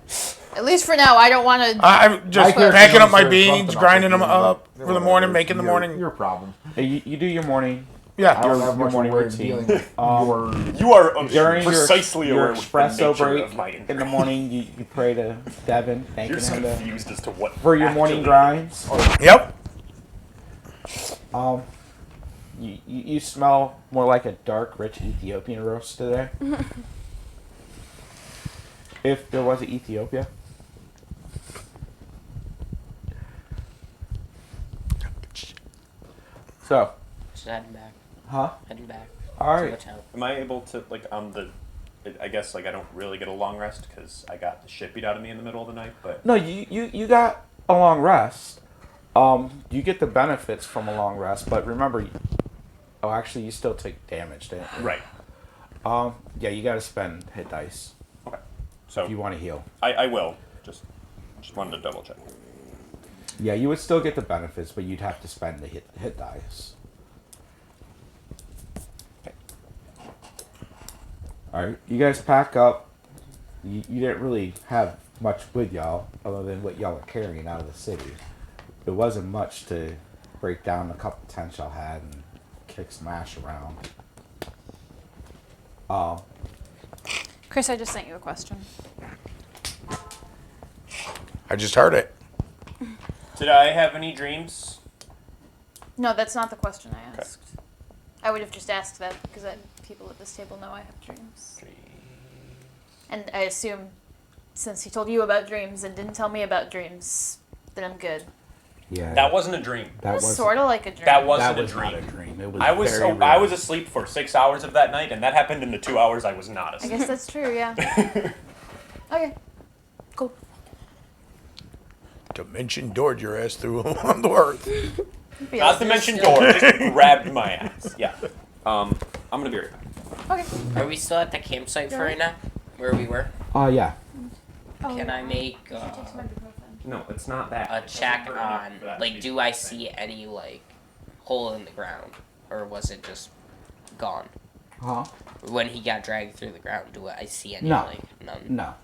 At least for now, I don't want to. I'm just My packing up my character beans, bumping grinding them beans, up but for the morning, whatever. making the Your- morning. Your problem. You do your morning. I Yeah. don't Your- have your much morning way of routine. dealing with your. You are During precisely your aware with the espresso nature break of my in the morning, you pray to Devin, thanking You're just him confused as to what for your morning actually- grinds. Yep. You smell more like a dark, rich Ethiopian roast today. If there was an Ethiopia. So, Just heading back. huh? Heading back. All To right. the town. Am I able to like on the? I guess like I don't really get a long rest because I got the shit beat out of me in the middle of the night. But No, you got a long rest. You get the benefits from a long rest, but remember, oh, actually, you still take damage, didn't you? right. Yeah, you got to spend hit dice Okay. So if you want to heal. I will just wanted to double check. Yeah, you would still get the benefits, but you'd have to spend the hit dice. All right, you guys pack up. You didn't really have much with y'all other than what y'all are carrying out of the city. It wasn't much to break down a couple tents y'all had and kick smash around. Chris, I just sent you a question. I just heard it. Did I have any dreams? No, that's not the question I asked. I would have just asked that because people at this table know I have dreams. And I assume, since he told you about dreams and didn't tell me about dreams, that I'm good. Yeah, That wasn't a dream. that It was was sort of like a dream. That wasn't that was a dream. not a dream. It was I was very I real. was asleep for 6 hours of that night, and that happened in the 2 hours I was not I asleep. guess that's true, yeah. Okay. Cool. Dimension doored your ass through on the earth. Be Not like, to "You're mention still-" door, just grabbed my ass. Yeah. I'm gonna be right back. Okay. Are we still at the campsite for right now? Where we were? Yeah. Oh, Can yeah. I make Take some ibuprofen. No, it's not that. a check on, like, do I see any, like, hole in the ground? Or was it just gone? Huh? When he got dragged through the ground, do I see any, No. like, none? No.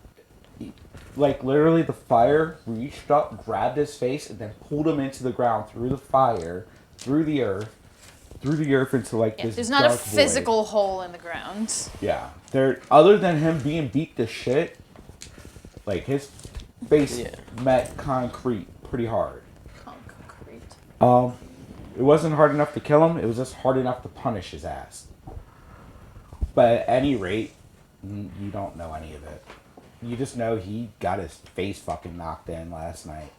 Like, literally, the fire reached up, grabbed his face, and then pulled him into the ground through the fire, through the earth into, like, Yeah, this there's not a dark void. physical hole in the ground. Yeah. There, other than him being beat to shit, like, his face Yeah. met concrete pretty hard. Concrete. It wasn't hard enough to kill him, it was just hard enough to punish his ass. But at any rate, you don't know any of it. You just know he got his face fucking knocked in last night.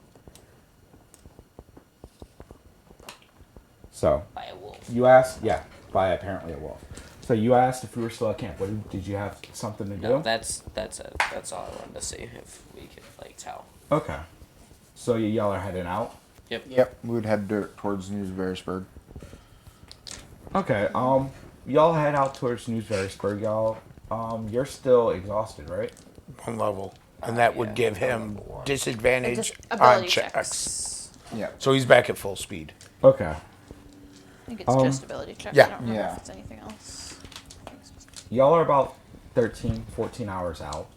So, By a wolf. you asked, yeah, by apparently a wolf. So you asked if we were still at camp. Did you have something to do? No, that's it. That's all I wanted to see if we could, like, tell. Okay. So y'all are heading out? Yep, we would head towards New Verisburg. Okay, y'all head out towards New Verisburg, y'all. You're still exhausted, right? One level. And that would give him disadvantage Just on ability checks. checks. Yeah. So he's back at full speed. Okay. I think it's just ability checks. yeah. I don't remember Yeah. if it's anything else. Y'all are about 13, 14 hours out.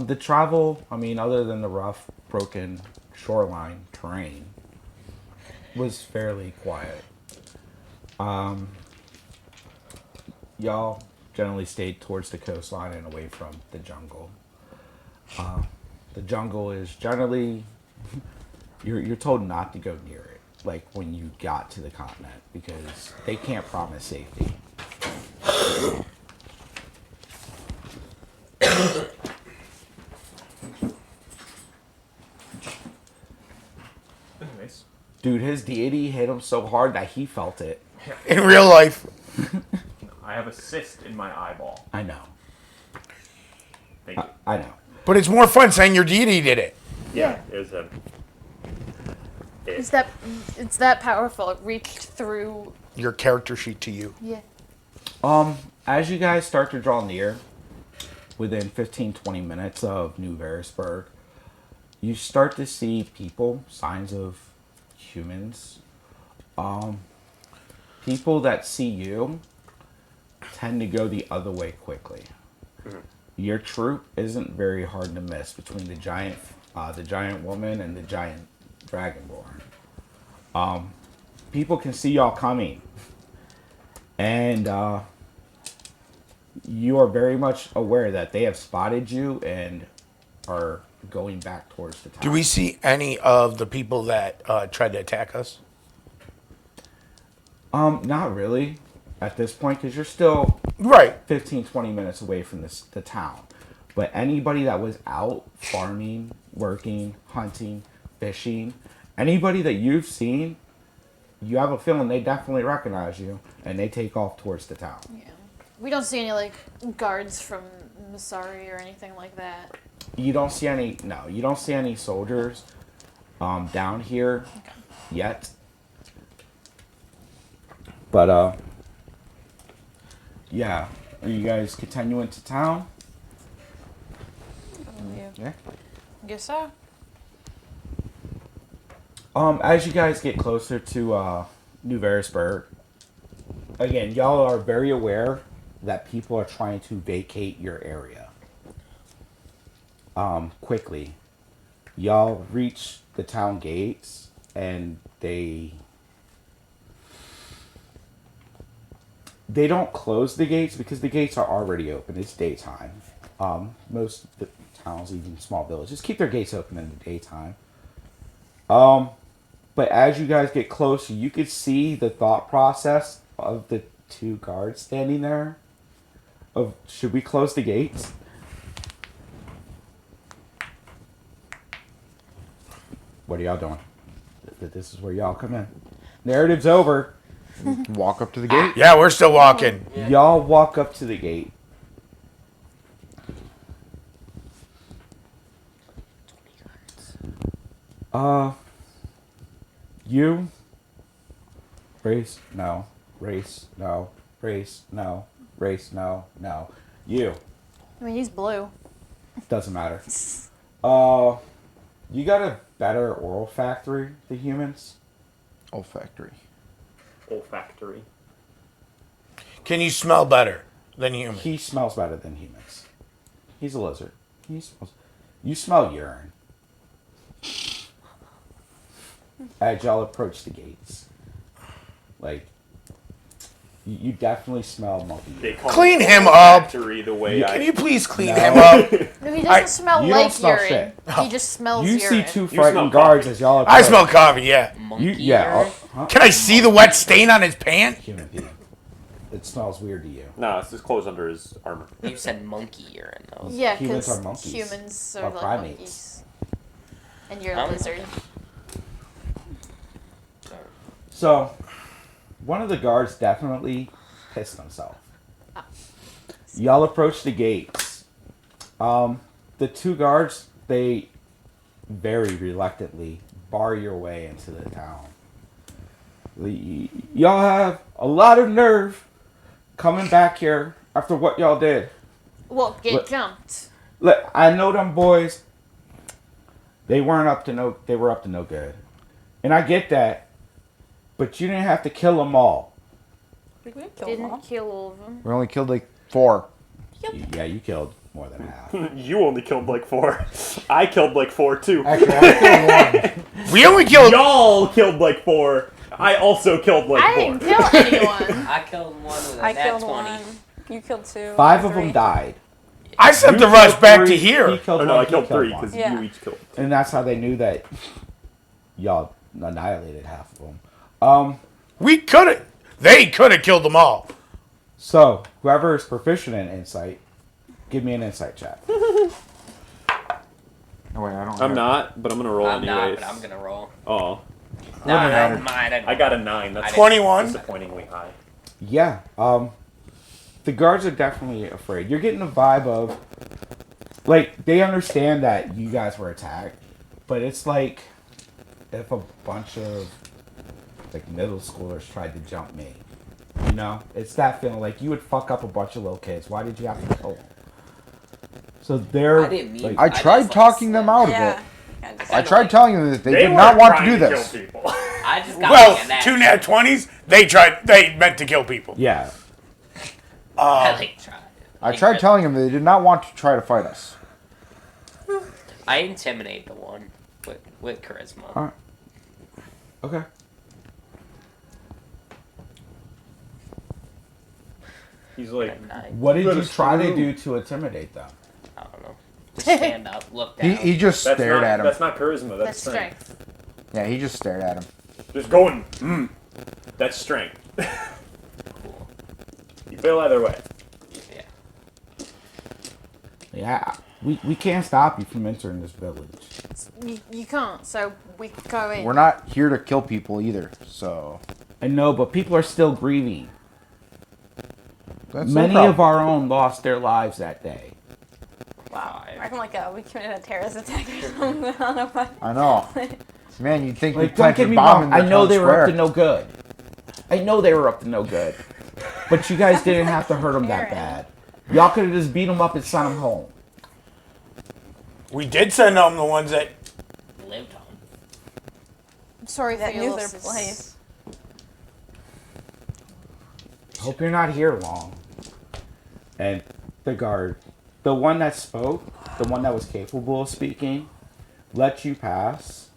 The travel, I mean, other than the rough, broken shoreline terrain, was fairly quiet. Y'all generally stayed towards the coastline and away from the jungle. The jungle is generally, you're told not to go near it, like when you got to the continent, because they can't promise safety. Anyways. Dude, his deity hit him so hard that he felt it. In real life. I have a cyst in my eyeball. I know. Thank you. I know. But it's more fun saying your deity did it. Yeah, it was a. It's that powerful. It reached through. Your character sheet to you. Yeah. As you guys start to draw near, within 15-20 minutes of New Verisburg, you start to see people, signs of humans. People that see you tend to go the other way quickly. Your troop isn't very hard to miss between the giant woman and the giant dragonborn. People can see y'all coming, and you are very much aware that they have spotted you and are going back towards the town. Do we see any of the people that tried to attack us? Not really at this point, because you're still Right. 15, 20 minutes away from the town. But anybody that was out farming, working, hunting, fishing, anybody that you've seen, you have a feeling they definitely recognize you, and they take off towards the town. Yeah. We don't see any like guards from Masari or anything like that. You don't see any. No, you don't see any soldiers down here yet. But yeah. Are you guys continuing to town? Yeah. Guess so. As you guys get closer to New Verisburg, again, y'all are very aware that people are trying to vacate your area. Quickly. Y'all reach the town gates, and they don't close the gates because the gates are already open. It's daytime. Most of the towns, even small villages, keep their gates open in the daytime. But as you guys get closer, you could see the thought process of the two guards standing there. Of, should we close the gates? What are y'all doing? This is where y'all come in. Narrative's over. Walk up to the gate. Yeah, we're still walking. Y'all walk up to the gate. You? Race? No. Race? No. Race? No. Race? No. No. You. I mean, he's blue. Doesn't matter. You got a better oral factory than humans? Olfactory. Olfactory. Can you smell better than humans? He smells better than humans. He's a lizard. He smells. You smell urine. As y'all approach the gates, like you definitely smell monkey. They call Clean it him up. Factory the way Can I. you please clean No. him up? No, he doesn't I- smell you like don't smell urine. shit. He just smells You see urine. two smell frightened guards coffee. as y'all approach. I smell coffee, yeah. Monkey Yeah. urine? Huh? Can I see the wet stain on his pant? Human being. It smells weird to you. No, it's just clothes under his armor. You said monkey urine though. Yeah, Humans because are monkeys. humans Are are like primates. monkeys. And you're a I'm- lizard. So, one of the guards definitely pissed himself. Y'all approach the gates. The two guards, they very reluctantly bar your way into the town. Y'all have a lot of nerve coming back here after what y'all did. Well, get What- jumped. Look, I know them boys. They were up to no good, and I get that. But you didn't have to kill them all. We didn't kill them Didn't all. kill all of them. We only killed like 4. Yeah, you killed more than half. You only killed like 4. I killed like 4 too. Actually, I killed 1. We only killed. Y'all killed like 4. I also killed like I 4. didn't kill anyone. I killed one with a I nat killed 20. one. You killed 2. 5 of 3. them died. I sent You the rush killed back 3, to He here. killed Oh, one, no, I he killed 3 one. because Yeah. you each killed. And that's how they knew that y'all annihilated half of them. We could have. They could have killed them all. So, whoever is proficient in insight, give me an insight check. Oh, wait, I don't I'm have- not, but I'm gonna roll I'm not, anyways. but I'm gonna roll. Oh, Nah, matter. never mind. I got a 9. That's 21. disappointingly high. Yeah, the guards are definitely afraid. You're getting a vibe of, like, they understand that you guys were attacked, but it's like if a bunch of, like, middle schoolers tried to jump me. You know? It's that feeling like you would fuck up a bunch of little kids. Why did you have to kill them? So they're. I didn't mean like, I just, tried like, talking them out of Yeah. it. Yeah, just- I tried telling them that they did weren't not want to trying do this. kill people. I just got Well, like a nat 2 nat 20s. They meant to kill people. yeah. I like tried. I tried telling them they did not want to try to fight us. I intimidate the one with charisma. Alright. Okay. He's like, At 9. What did Let you us try to through. do to intimidate them? I don't know. Just stand up, look down. He just that's stared not, at him. That's not charisma. That's That's strength. strength. Yeah, he just stared at him. Just going. That's strength. Cool. You fail either way. Yeah. Yeah, we can't stop you from entering this village. You can't, so we go in. We're not here to kill people either, so I know, but people are still grieving. that's Many no of our own lost their lives that day. Wow. Five. I reckon like we committed a terrorist attack or something. I don't know what. I know. Man, you'd think we Like, don't get planted me a bomb wrong. in I their know town they were up square. to no good. I know they were up to no good. But you guys didn't have to hurt them that bad. Y'all could have just beat them up and sent them home. We did send them the ones that. Lived home. I'm sorry That for your knew their losses. place. Hope you're not here long. And the guard, the one that spoke, the one that was capable of speaking, let you pass.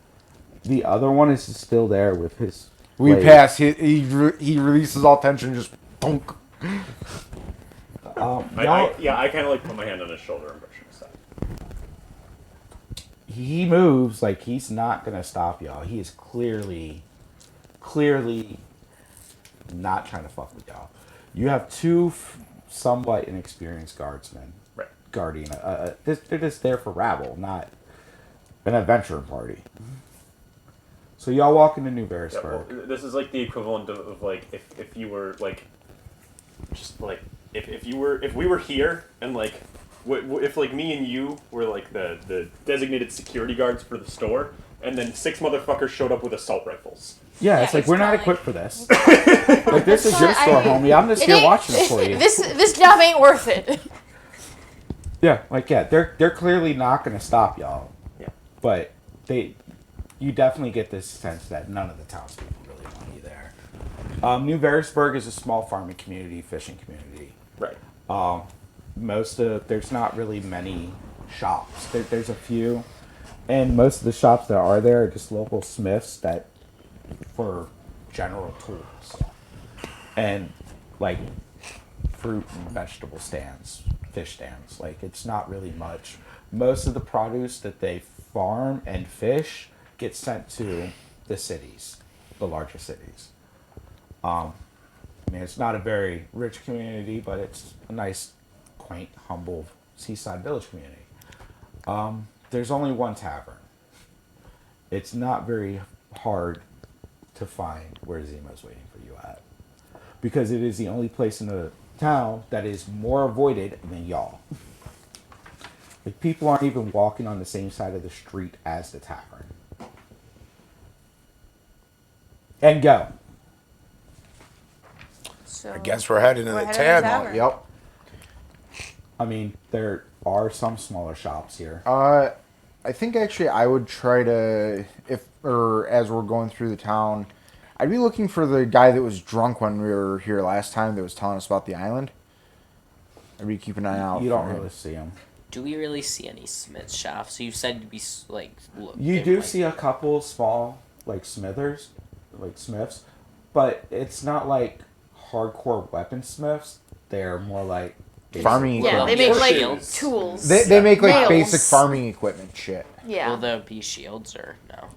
The other one is still there with his. We blade. pass. He releases all tension, just bonk. Y'all, I kind of like put my hand on his shoulder and brush him aside. he moves like he's not gonna stop y'all. He is clearly not trying to fuck with y'all. You have two somewhat inexperienced guardsmen Right. guarding. They're just there for rabble, not an adventuring party. So y'all walk into New Yeah, well, Verisburg. this is like the equivalent of like if you were like just like If we were here and like if like me and you were like the designated security guards for the store, and then 6 motherfuckers showed up with assault rifles. Yeah, it's Yeah, like it's we're not kinda equipped for this. Like this is your store, homie. I'm just It here ain't- watching it for you. This job ain't worth it. Yeah, they're clearly not gonna stop y'all. Yeah. But you definitely get this sense that none of the townspeople really want you there. New Verisburg is a small farming community, fishing community. Right. There's not really many shops. There's a few, and most of the shops that are there are just local smiths that for general tools and like fruit and vegetable stands, fish stands. Like it's not really much. Most of the produce that they farm and fish gets sent to the cities, the larger cities. I mean, it's not a very rich community, but it's a nice, quaint, humble seaside village community. There's only one tavern. It's not very hard to find where Zemo's waiting for you at, because it is the only place in the town that is more avoided than y'all. Like, people aren't even walking on the same side of the street as the tavern. And go. So I guess we're heading to We're the heading to the tavern. tavern. Yep. I mean, there are some smaller shops here. I think actually I would try to, as we're going through the town, I'd be looking for the guy that was drunk when we were here last time that was telling us about the island. I'd be keeping an eye out You for don't him. really see them. Do we really see any smith shops? You said to be like. Look, You they're, do like- see a couple small, like smithers, like smiths, but it's not like hardcore weaponsmiths. They're more like Farming Yeah, they equipment. make like Shields. tools. They make like Nails. basic farming equipment shit. Yeah. Will there be shields or no?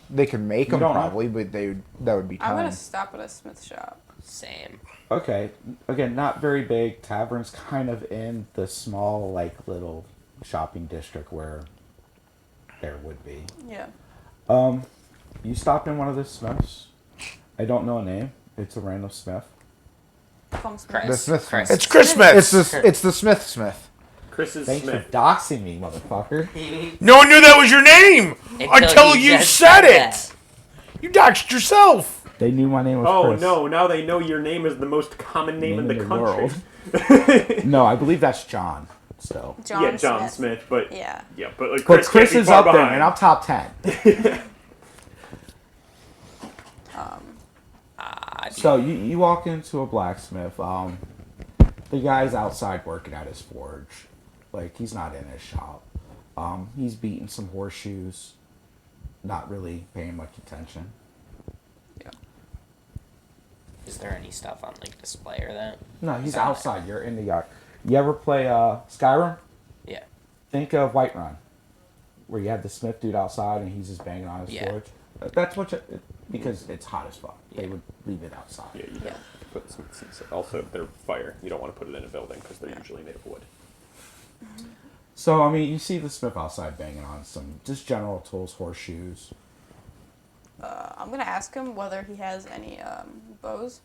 They could make You them don't know. probably, but that would be I'm time. gonna stop at a smith shop. Same. Okay, again, not very big. Taverns kind of in the small, like little shopping district where there would be. Yeah. You stopped in one of the smiths. I don't know a name. It's a random smith. Plum smith. Chris. The Smith Chris. It's Christmas. It's the Smith. Chris's Thanks Smith. for doxing me, motherfucker. No one knew that was your name until you just said it. that. You doxed yourself. They knew my name was Oh Chris. no! Now they know your name is the most common name in the country. world. No, I believe that's John. Still, John Yeah, John Smith. Smith, but Yeah. but like but Chris can't be is far up there, behind. and I'm top 10. So you walk into a blacksmith. The guy's outside working at his forge. Like, he's not in his shop. He's beating some horseshoes. Not really paying much attention. Is there any stuff on like display or that? No, he's Sound outside. You're in the yard. You ever play Skyrim? Yeah. Think of Whiterun, where you had the smith dude outside and he's just banging on his Yeah. forge. That's what because it's hot as fuck. They would leave it outside. Yeah, you don't put some. Also, if they're fire, you don't want to put it in a building because they're usually made of wood. So I mean, you see the smith outside banging on some just general tools, horseshoes. I'm gonna ask him whether he has any bows.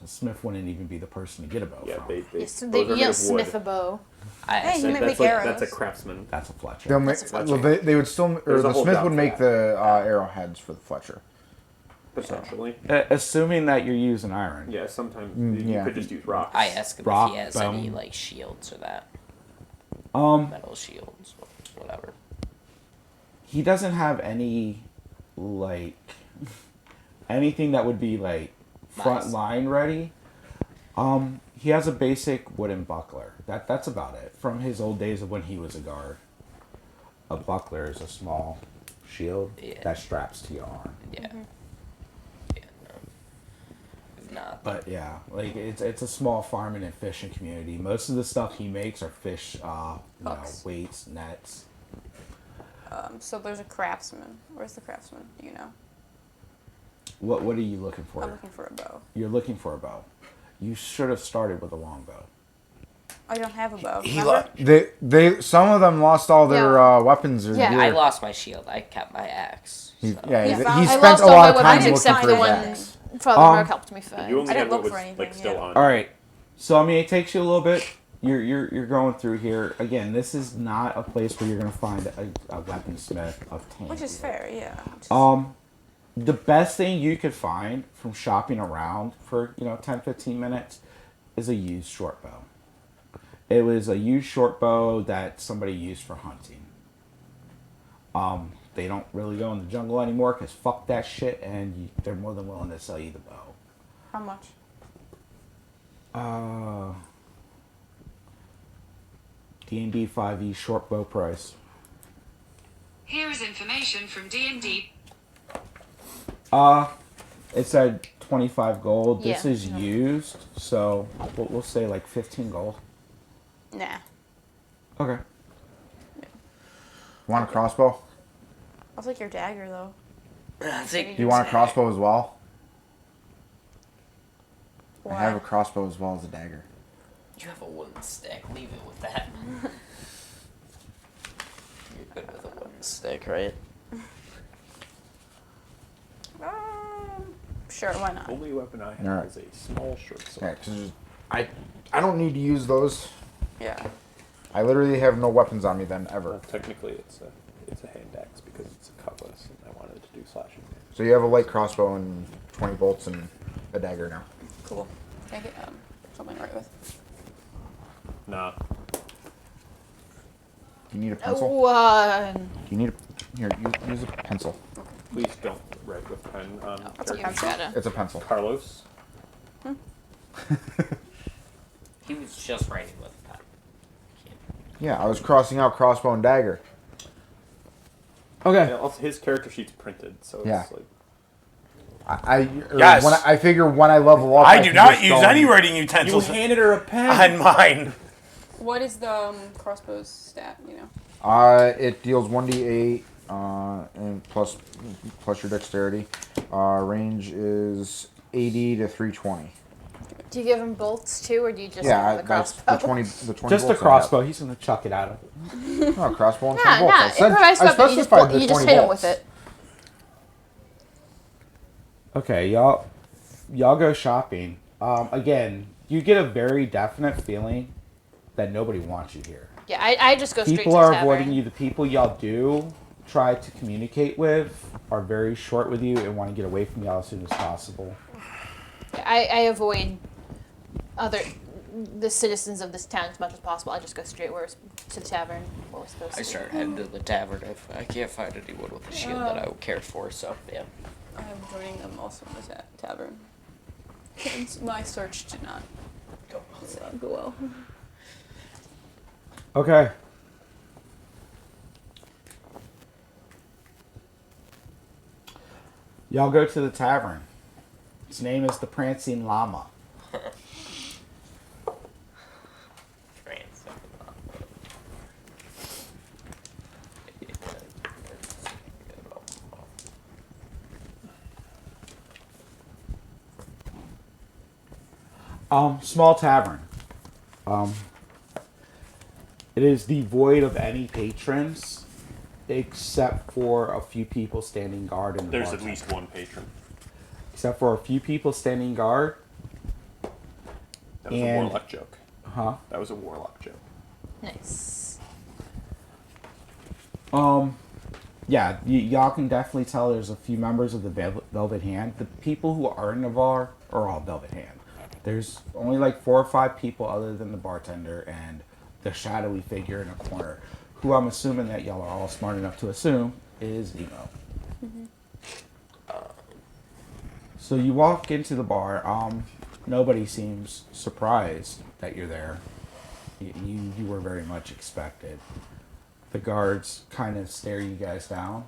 The smith wouldn't even be the person to get a bow Yeah, from. they Yes, those they, are you made don't of smith a wood. bow. Hey, you might That's make like that's a arrows. craftsman. That's a Fletcher. They'll That's make, a well, Fletcher. they would still, or There's a the whole smith job would for make that. the arrowheads for the Fletcher. Potentially. Assuming that you're using iron. Yeah, sometimes yeah. you could just use rocks. I ask him Rock, if he has bone. any like shields or that Um, metal shields, or whatever. he doesn't have any like anything that would be like front Nice. line ready. He has a basic wooden buckler. That's about it. From his old days of when he was a guard. A buckler is a small shield Yeah. that straps to your arm. Yeah. Yeah. No. If not, But yeah, like it's a small farming and fishing community. Most of the stuff he makes are fish, Hooks. weights, nets. So there's a craftsman. Where's the craftsman? Do you know? What are you looking for? I'm looking for a bow. You're looking for a bow. You should have started with a longbow. I don't have a bow. He remember? They some of them lost all their Yeah. weapons or Yeah, gear. I lost my shield. I kept my axe. He, so- yeah, He he, found- he I spent lost a all lot my of time weapons looking except for the his one- axe. Father Um, Mark helped me find. You only I didn't had what look was for anything, like still yeah. on. All right. So I mean, it takes you a little bit. You're going through here again. This is not a place where you're gonna find a weaponsmith of tank. Which is fair, yeah. Just- The best thing you could find from shopping around for 10-15 minutes is a used short bow. It was a used short bow that somebody used for hunting. They don't really go in the jungle anymore because fuck that shit, and they're more than willing to sell you the bow. How much? D&D 5e short bow price. Here is information from D&D. It said 25 gold. This Yeah. is used, so we'll say like 15 gold. Nah. Okay. Want a crossbow? I'll take your dagger, though. I think Do you want a crossbow as well? Why? I have a crossbow as well as a dagger. you have a wooden stick. Leave it with that. You're good with a wooden stick, right? Sure, why not? Only weapon I have Alright. is a small short sword. Yeah, because I don't need to use those. Yeah. I literally have no weapons on me then ever. Well, technically, it's a hand axe because it's a cutlass, and I wanted to do slashing damage. So you have a light crossbow and 20 bolts and a dagger now. Cool. Can I get something to write with? Nah. Do you need a pencil? One. Do you need here? Use a pencil. Please don't write with pen. That's a You pencil. gotta. It's a pencil. Carlos. He was just writing with a pen. Yeah, I was crossing out crossbow and dagger. Okay. Yeah, also, his character sheet's printed, so it's Yeah. like Yes. When I figure when I level up, I do can not just use go any and- writing You utensils handed her a pen. on mine. What is the crossbow's stat, you know? It deals 1d8 and plus your dexterity. Range is 80 to 320. Do you give him bolts too, or do you just Yeah, give him the that's crossbow? the 20. The 20 Just a bolts I have. crossbow. He's gonna chuck it at him. No, crossbow and 20 Nah, bolts. nah. I said, Improvised I weapon. You just, specified the you just 20 hit him bolts. with it. Okay, y'all go shopping. Again, you get a very definite feeling that nobody wants you here. Yeah, I just go straight People to are the tavern. avoiding you. The people y'all do try to communicate with are very short with you and want to get away from y'all as soon as possible. I avoid the citizens of this town as much as possible. I just go straight to the tavern where we're supposed to. I start heading to the tavern if I can't find anyone with a shield that I care for, so yeah. I'm joining them also in the tavern. Since my search did not go well. Okay. Y'all go to the tavern. Its name is the Prancing Llama. Small tavern. It is devoid of any patrons, except for a few people standing guard in the There's bar at least one patron. Except for a few people standing guard. That was a And- warlock joke. Huh? That was a warlock joke. Nice. Yeah, y'all can definitely tell there's a few members of the Velvet Hand. The people who are in the bar are all Velvet Hand. There's only like 4 or 5 people other than the bartender and the shadowy figure in a corner, who I'm assuming that y'all are all smart enough to assume is Emo. So you walk into the bar. Nobody seems surprised that you're there. You were very much expected. The guards kind of stare you guys down.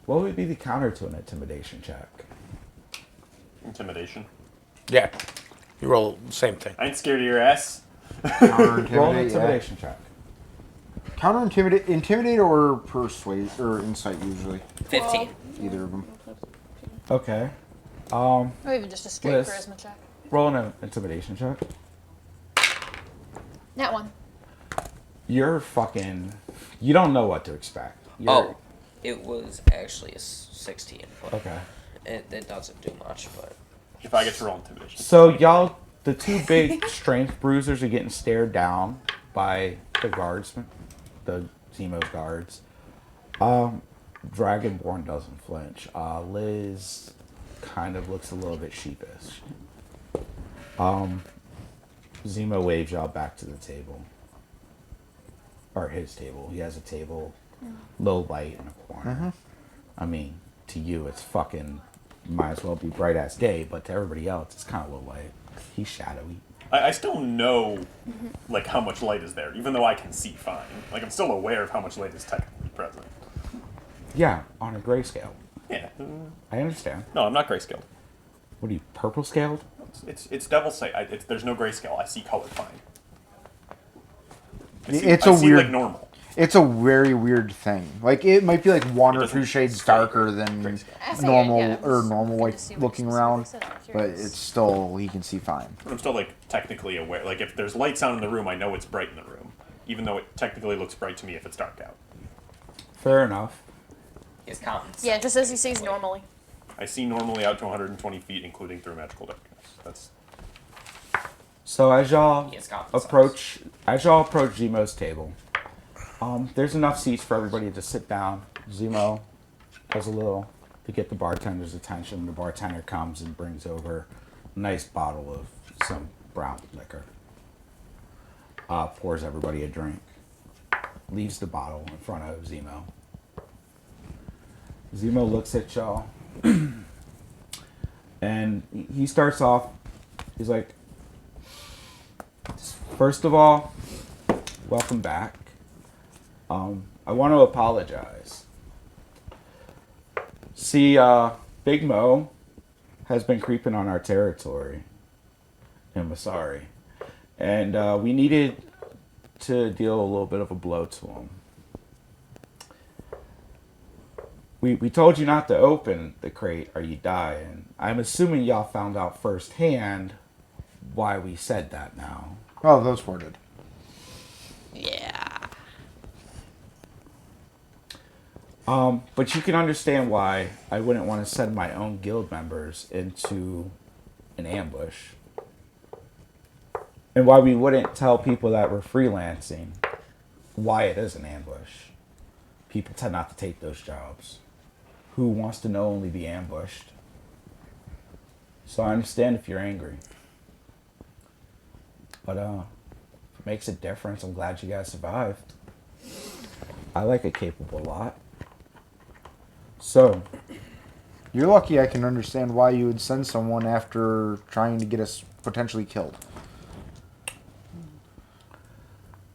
What would be the counter to an intimidation check? Intimidation. Yeah. You roll the same thing. I ain't scared of your ass. Counter Roll an intimidate. intimidation check. Counter intimidate or persuade or insight usually. 15. Either of them. Okay. Or even just a straight Liz. charisma check. Roll an intimidation check. That one. You're fucking. You don't know what to expect. You're, Oh, it was actually a 16, but Okay. it doesn't do much, but... If I get to roll intimidation. So y'all, the 2 big strength bruisers are getting stared down by the guardsmen, the Zemo's guards. Dragonborn doesn't flinch. Liz kind of looks a little bit sheepish. Zemo waves y'all back to the table. Or his table. He has a table, low light in a corner. I mean, to you it's fucking, might as well be bright ass day, but to everybody else it's kind of low light. He's shadowy. I still know, like, how much light is there, even though I can see fine. Like, I'm still aware of how much light is technically present. Yeah, on a grayscale. Yeah. I understand. No, I'm not grayscale. What are you, purple scaled? It's devil's sight. There's no grayscale. I see color fine. It's I a see weird. like normal. It's a very weird thing. Like it might be like 1 or doesn't 2 shades stay darker than grayscale. I see, normal yeah, I or was normal looking like to see what looking you around, specifically said, I'm but curious. it's still he can see fine. But I'm still like technically aware. Like if there's lights on in the room, I know it's bright in the room, even though it technically looks bright to me if it's dark out. Fair enough. His common Yeah, sense just as he is sees like- normally. I see normally out to 120 feet, including through magical darkness. That's So as y'all He has common sense. approach Zemo's table, there's enough seats for everybody to sit down. Zemo does a little to get the bartender's attention. The bartender comes and brings over a nice bottle of some brown liquor. Pours everybody a drink. Leaves the bottle in front of Zemo. Zemo looks at y'all. And he starts off, he's like, first of all, welcome back. I want to apologize. See, Big Mo has been creeping on our territory in Masari. And we needed to deal a little bit of a blow to him. We told you not to open the crate or you die, and I'm assuming y'all found out firsthand why we said that now. Oh, those 4 did. Yeah. But you can understand why I wouldn't want to send my own guild members into an ambush. And why we wouldn't tell people that we're freelancing why it is an ambush. People tend not to take those jobs. Who wants to know only be ambushed? So I understand if you're angry. But if it makes a difference, I'm glad you guys survived. I like a capable lot. So, You're lucky I can understand why you would send someone after trying to get us potentially killed.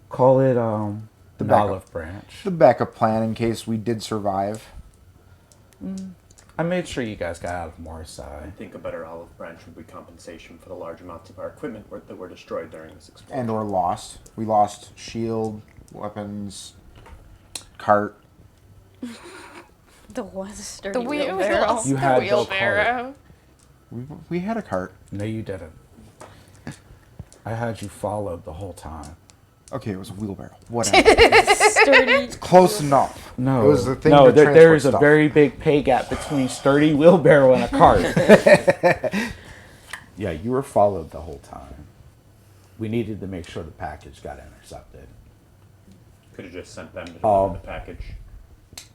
call it an backup. olive branch. The backup plan in case we did survive. I made sure you guys got out of Morsai. I think a better olive branch would be compensation for the large amounts of our equipment that were destroyed during this explosion. And or lost. We lost shield, weapons, cart. The one sturdy The wheel wheelbarrow. You had no wheelbarrow. We had a cart. No, you didn't. I had you followed the whole time. Okay, it was a wheelbarrow. Whatever. Sturdy. Close enough. No, It was the thing no. to There transport is a stuff. very big pay gap between sturdy wheelbarrow and a cart. Yeah, you were followed the whole time. We needed to make sure the package got intercepted. Could have just sent them to deliver the package.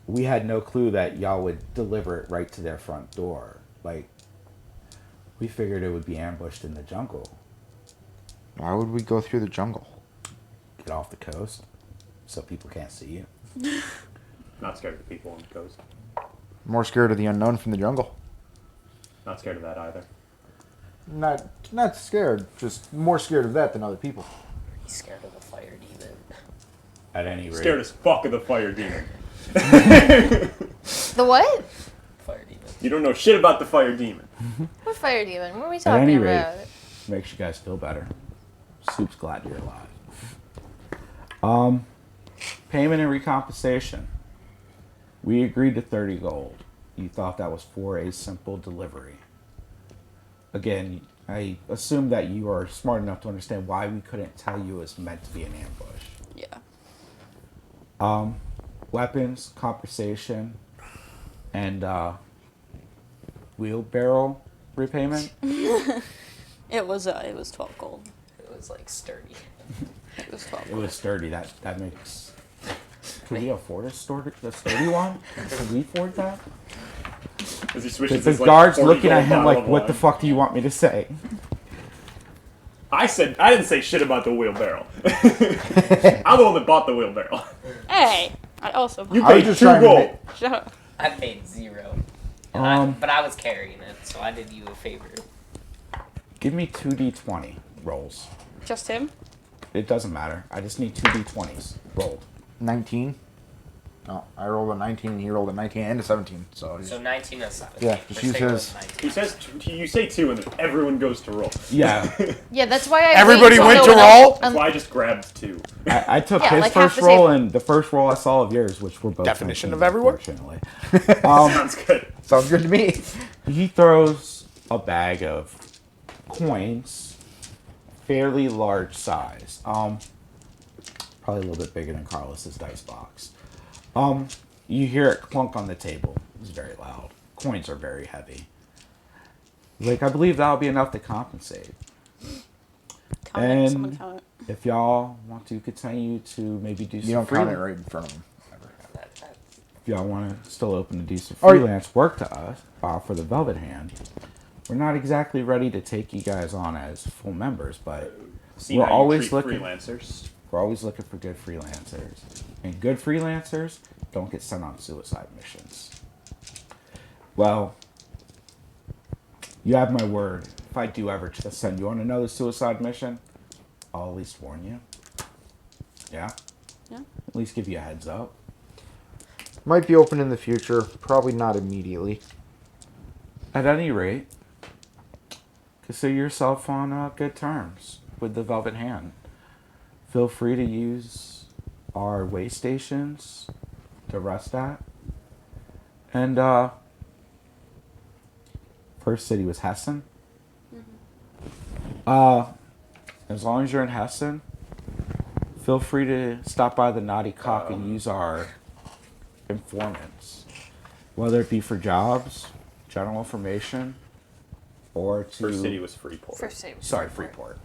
We had no clue that y'all would deliver it right to their front door. Like, we figured it would be ambushed in the jungle. Why would we go through the jungle? Get off the coast so people can't see you. Not scared of the people on the coast. More scared of the unknown from the jungle. Not scared of that either. Not scared. Just more scared of that than other people. He's scared of the fire demon. At any rate, Scared as fuck of the fire demon. The what? Fire demon. You don't know shit about the fire demon. What fire demon? What are we At talking any rate, about? makes you guys feel better. Soup's glad you're alive. Payment and recompensation. We agreed to 30 gold. You thought that was for a simple delivery. Again, I assume that you are smart enough to understand why we couldn't tell you it was meant to be an ambush. Yeah. Weapons, compensation, and wheelbarrow repayment. It was 12 gold. It was like sturdy. It was 12 It gold. was sturdy. That makes. Can we afford the sturdy one? Can we afford that? As he switches The his, like, guard's 40 looking at gold him bottle like, of "What the wine. fuck do you want me to say?" I didn't say shit about the wheelbarrow. I'm the one that bought the wheelbarrow. Hey! I also You I was paid just 2 trying to gold. make- Shut up. I paid 0. But I was carrying it, so I did you a favor. Give me 2d20 rolls. Just him? It doesn't matter. I just need 2d20s rolled. 19. No, I rolled a 19. He rolled a 19 and a 17. So, So 19 and 7. Yeah, just use his- He says you say 2 and then everyone goes to roll. Yeah, Yeah, that's why I. Everybody wait went until to no one roll? else- That's why I just grabbed 2. I took Yeah, his like half first the roll table. and the first roll I saw of yours, which were both Definition 19s, of everyone? Unfortunately, Sounds good. sounds good to me. he throws a bag of coins, fairly large size. Probably a little bit bigger than Carlos's dice box. You hear it clunk on the table. It's very loud. Coins are very heavy. Like, I believe that'll be enough to compensate. Count it. Someone And count it. if y'all want to continue to maybe do some You don't count it freelance, right in front of him. if y'all want to still open to do some All right. freelance work to us for the Velvet Hand, we're not exactly ready to take you guys on as full members, but See We're how you always treat looking- freelancers. we're always looking for good freelancers. And good freelancers don't get sent on suicide missions. Well, you have my word. If I do ever send you on another suicide mission, I'll at least warn you. Yeah? Yeah. At least give you a heads up. Might be open in the future. Probably not immediately. At any rate, consider yourself on good terms with the Velvet Hand. Feel free to use our way stations to rest at. And first city was Hessen. As long as you're in Hessen, feel free to stop by the Naughty Cock and use our informants, whether it be for jobs, general information, or to First city was Freeport. First save. sorry, Freeport.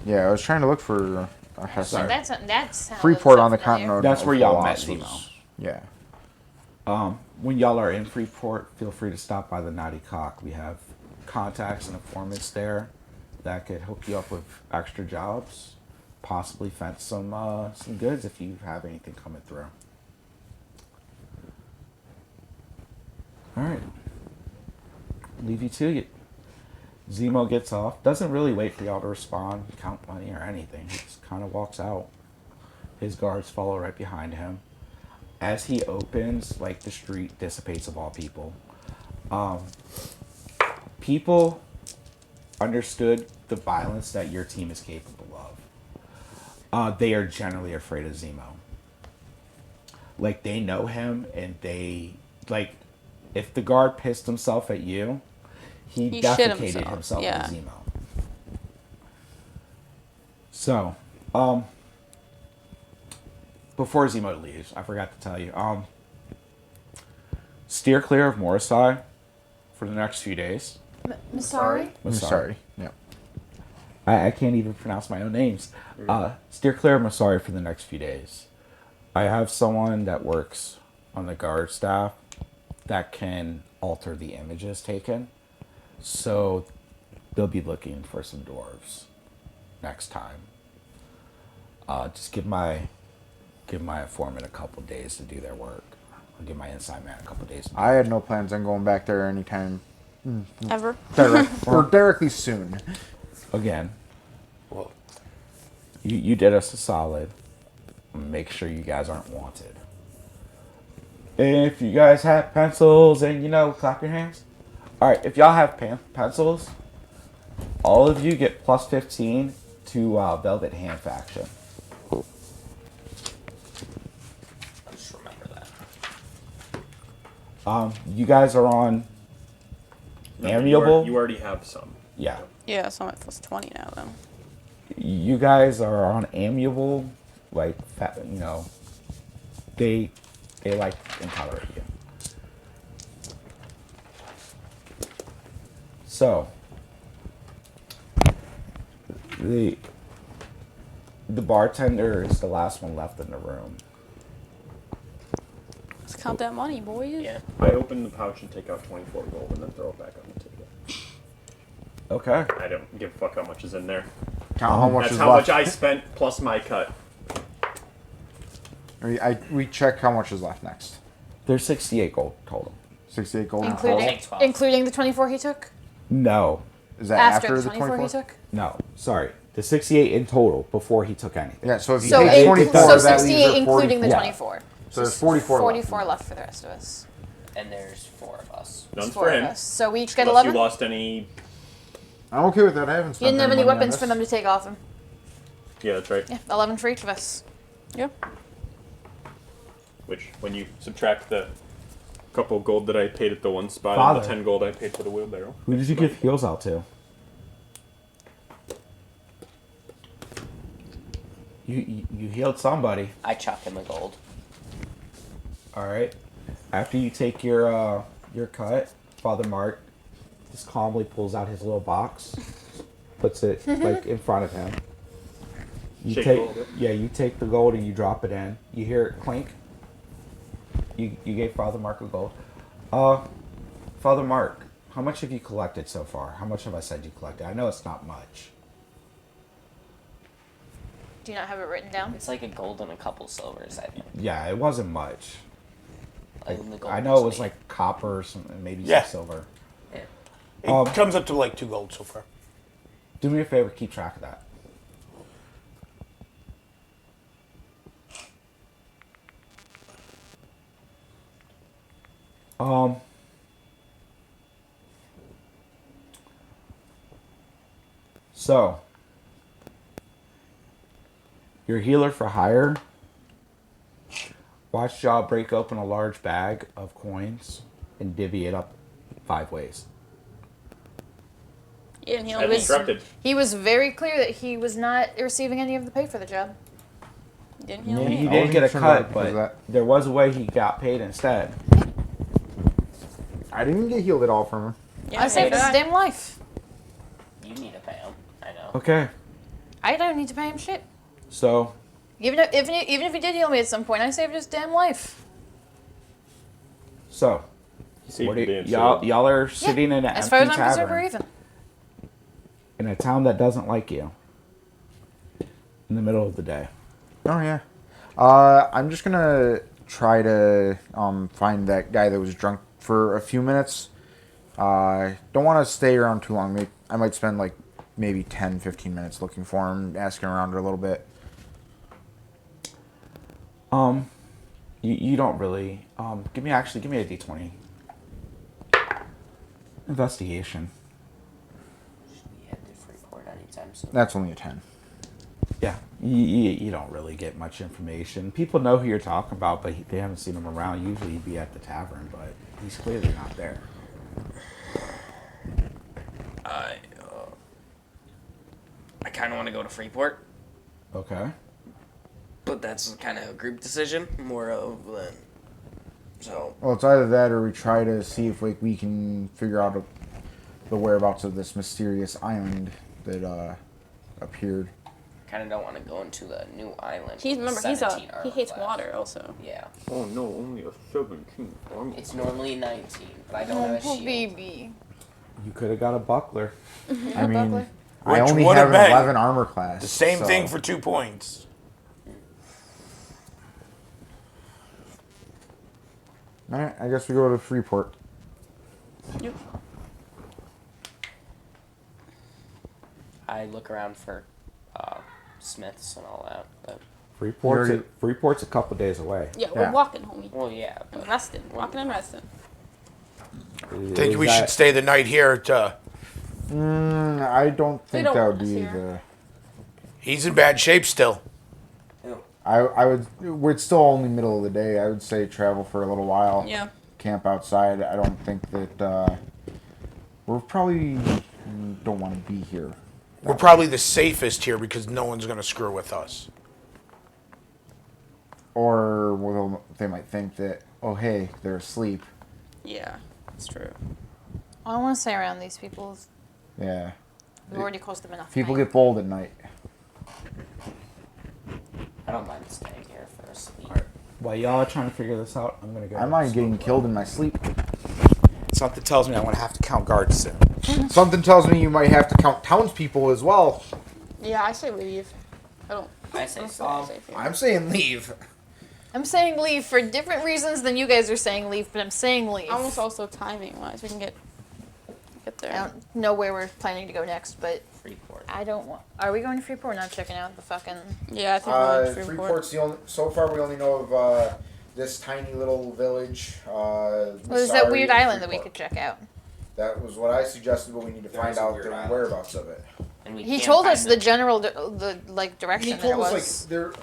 Yeah, I was trying to look for a Hesser. Sorry. That sounds Freeport on the familiar. continent. That's of where y'all Colossus met was- Zemo. Yeah. When y'all are in Freeport, feel free to stop by the Naughty Cock. We have contacts and informants there that could hook you up with extra jobs, possibly fence some goods if you have anything coming through. All right, leave you to it. Zemo gets off. Doesn't really wait for y'all to respond, count money or anything. He just kind of walks out. His guards follow right behind him. As he opens, like, the street dissipates of all people. People understood the violence that your team is capable of. They are generally afraid of Zemo. Like, they know him, and they, like, if the guard pissed himself at you, he He shit defecated himself yeah. in Zemo. So, before Zemo leaves, I forgot to tell you, steer clear of Morrisai for the next few days. Sorry. Sorry. Yep. I can't even pronounce my own names. Steer clear of Masari for the next few days. I have someone that works on the guard staff that can alter the images taken. So they'll be looking for some dwarves next time. Just give my informant a couple days to do their work. I'll give my inside man a couple days. To do I had no plans on going back there anytime Ever. directly soon. Again, you did us a solid. Make sure you guys aren't wanted. If you guys have pencils and, clap your hands. Alright, if y'all have pencils, all of you get plus 15 to Velvet Hand Faction. I'll just remember that. You guys are on Amiable. You already have some. Yeah. Yeah, so I'm at plus 20 now, though. You guys are on Amiable. Like, they like and tolerate you. So, the bartender is the last one left in the room. Let's count that money, boys. Yeah. I open the pouch and take out 24 gold and then throw it back on the table. Okay. I don't give a fuck how much is in there. Count how much That's is how left. much I spent plus my cut. We check how much is left next. There's 68 gold total. 68 gold. Including, Take 12. including the 24 he took? No. Is that After, after the 24 he took? No. Sorry. The 68 in total before he took anything. Yeah, so if you So, take 24, so that 68 leaves her including the 44. 24. So there's 44 left. 44 left for the rest of us. And there's 4 of us. None Four for of him. us. So we each get Unless 11? you lost any. I'm okay with that. I haven't You spent didn't have any money on weapons this. for them to take off him. Yeah, that's right. Yeah, 11 for each of us. Yep. Which, when you subtract the couple gold that I paid at the one spot Father. and the 10 gold I paid for the wheelbarrow. Who did you give heals out to? You healed somebody. I chuck him the gold. All right. After you take your cut, Father Mark just calmly pulls out his little box, puts it like in front of him. You Shake take gold, you take the gold and you drop it in. You hear it clink. You gave Father Mark a gold. Father Mark, how much have you collected so far? How much have I said you collected? I know it's not much. Do you not have it written down? It's like a gold and a couple silvers, I think. Yeah, it wasn't much. Like, the gold I know it was me. like copper, and maybe Yeah. some silver. Yeah. It comes up to like 2 gold so far. Do me a favor, keep track of that. So, your healer for hire. Watch Jaw break open a large bag of coins and divvy it up 5 ways. Yeah, and he As only instructed. He was very clear that he was not receiving any of the pay for the job. didn't he He only didn't get a sure cut, about but that. there was a way he got paid instead. I didn't get healed at all from him. Yeah, I saved his that. damn life. You need to pay him. I know. Okay, I don't need to pay him shit. so Even if he did heal me at some point, I saved his damn life. So, See, what do being y'all are sitting in an As far as empty I'm concerned, we're tavern even. in a town that doesn't like you. In the middle of the day. Oh yeah. I'm just gonna try to find that guy that was drunk for a few minutes. Don't want to stay around too long. I might spend like maybe 10, 15 minutes looking for him, asking around a little bit. You don't really. Give me a D20. Investigation. We had to report anytime soon. That's only a 10. Yeah, you don't really get much information. People know who you're talking about, but they haven't seen him around. Usually he'd be at the tavern, but he's clearly not there. I kind of want to go to Freeport, Okay. but that's kind of a group decision, more of than. So Well, it's either that or we try to see if we can figure out the whereabouts of this mysterious island that appeared. kind of don't want to go into the new island. He's with remember 17 he armor hates class. water also. Yeah, Oh no, only a 17. it's normally 19, but I don't have a Oh, shield. baby. You could have got a buckler. I mean, Buckler. I Which only would have have an been 11 armor class. The same so- thing for 2 points. Alright, I guess we go to Freeport. Yep. I look around for smiths and all that, but Freeport's a couple days away. Yeah, we're Yeah. walking, homie. well, yeah, And but resting. Walking and resting. Think we should stay the night here to. I don't think don't that want would us be here. the. He's in bad shape still. I would. We're still only middle of the day. I would say travel for a little while. Yeah. Camp outside. I don't think that. We're probably don't want to be here. We're probably the safest here because no one's gonna screw with us. Or well, they might think that, oh hey, they're asleep. Yeah, it's true. I don't want to stay around these people. Yeah. We've already caused them enough People pain. get bold at night. I don't mind staying here for a sleep. While y'all are trying to figure this out, I'm gonna go. I mind getting killed in my sleep. Something tells me I'm gonna have to count guards soon. Something tells me you might have to count townspeople as well. Yeah, I say leave. I don't. I say don't so. feel safe here. I'm saying leave. I'm saying leave for different reasons than you guys are saying leave, but I'm saying leave. Almost also timing wise, we can get there. I don't know where we're planning to go next, but Freeport. I don't want. Are we going to Freeport? We're not checking out the fucking. Yeah, I think we're in Freeport. Freeport's the only. So far, we only know of this tiny little village. Well, there's that weird island that we could check out. That was what I suggested, but we need to There find is a out weird the island. whereabouts of it. And we He can't told find us the general, the like direction He there told us was. like they're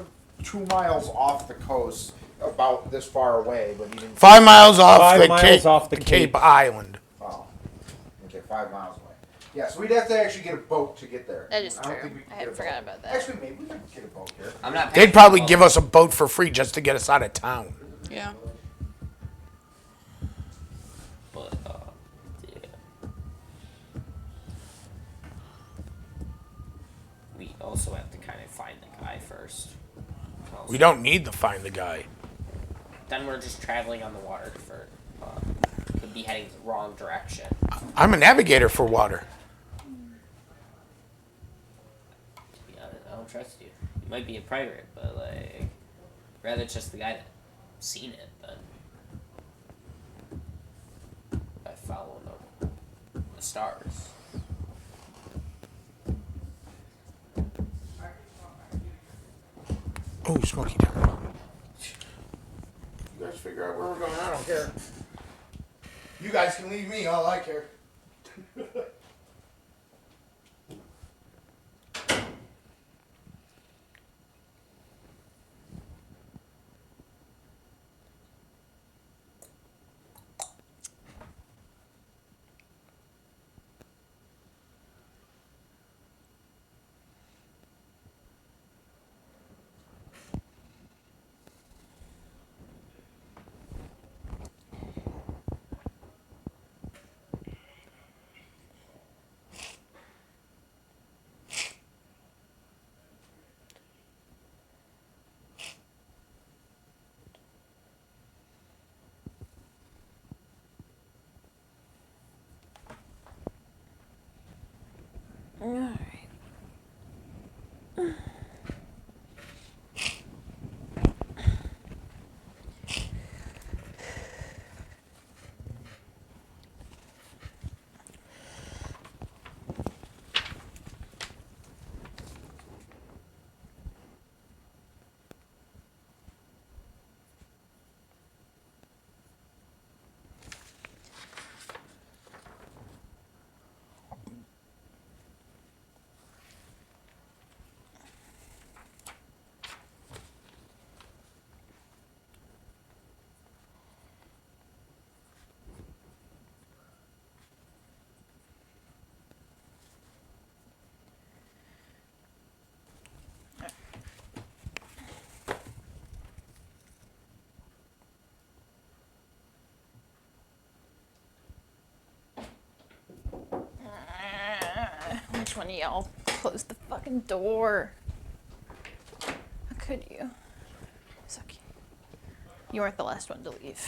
2 miles off the coast, about this far away, but he didn't. 5 miles off 5 the miles Cape, off the Cape Island. Oh, okay, 5 miles away. Yeah, so we'd have to actually get a boat to get there. That is I don't true. think we could I get had a forgot boat. about that. Actually, maybe we could get a boat here. I'm not. They'd probably give us a boat for free just to get us out of town. Yeah. But yeah. We also have to kind of find the guy first. We don't need to find the guy. Then we're just traveling on the water for. Could be heading the wrong direction. I'm a navigator for water. To be honest, I don't trust you. You might be a pirate, but like, rather just the guy that seen it than I follow the stars. Oh, Smoky Town. You guys figure out where we're going. I don't care. You guys can leave me. All I care. wish one of y'all closed the fucking door. How could you? It's okay. You weren't the last one to leave.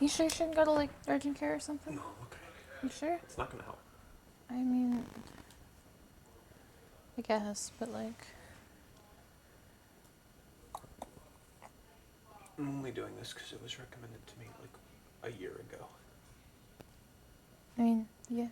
You sure you shouldn't go to like urgent care or something? No, okay. You sure? It's not gonna help. I mean, I guess, but like, I'm only doing this because it was recommended to me like a year ago. I mean, yeah.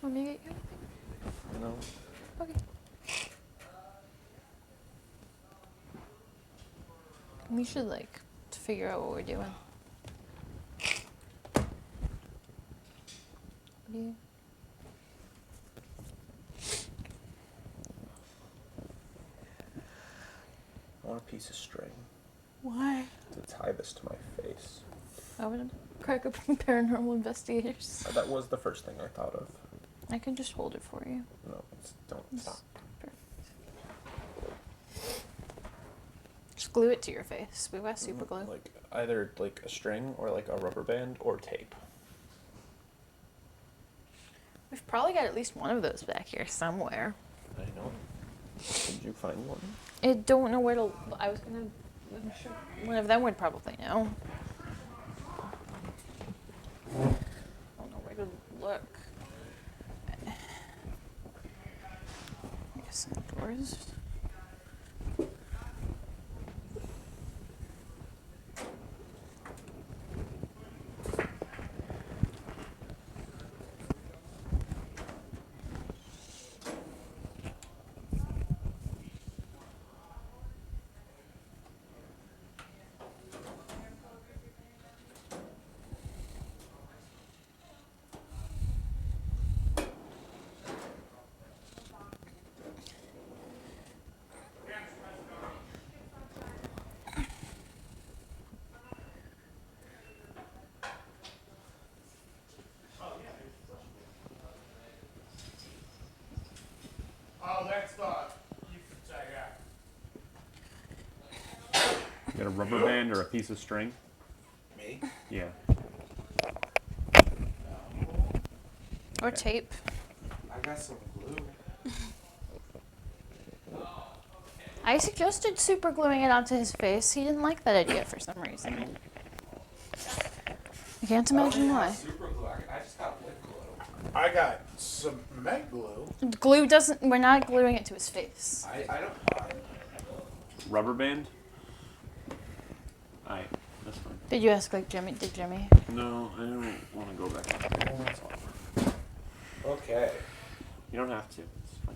Want me to get you anything? No. Okay. We should like figure out what we're doing. What do you? I want a piece of string Why? to tie this to my face. I would crack open paranormal investigators. That was the first thing I thought of. I can just hold it for you. No, don't stop. Just glue it to your face. We've got super glue. Like either like a string or like a rubber band or tape. We've probably got at least one of those back here somewhere. I know. Did you find one? I don't know where to. I'm sure one of them would probably know. I don't know where to look. I guess indoors. You got a rubber band or a piece of string? Me? Yeah. Or tape. I got some glue. I suggested super gluing it onto his face. He didn't like that idea for some reason. I can't imagine why. Super glue. I just got wood glue. I got cement glue. Glue doesn't. We're not gluing it to his face. I don't mind. Rubber band? Alright, that's fine. Did you ask like Jimmy? Did Jimmy? No, I don't want to go back. That's all. Okay. You don't have to. It's fine.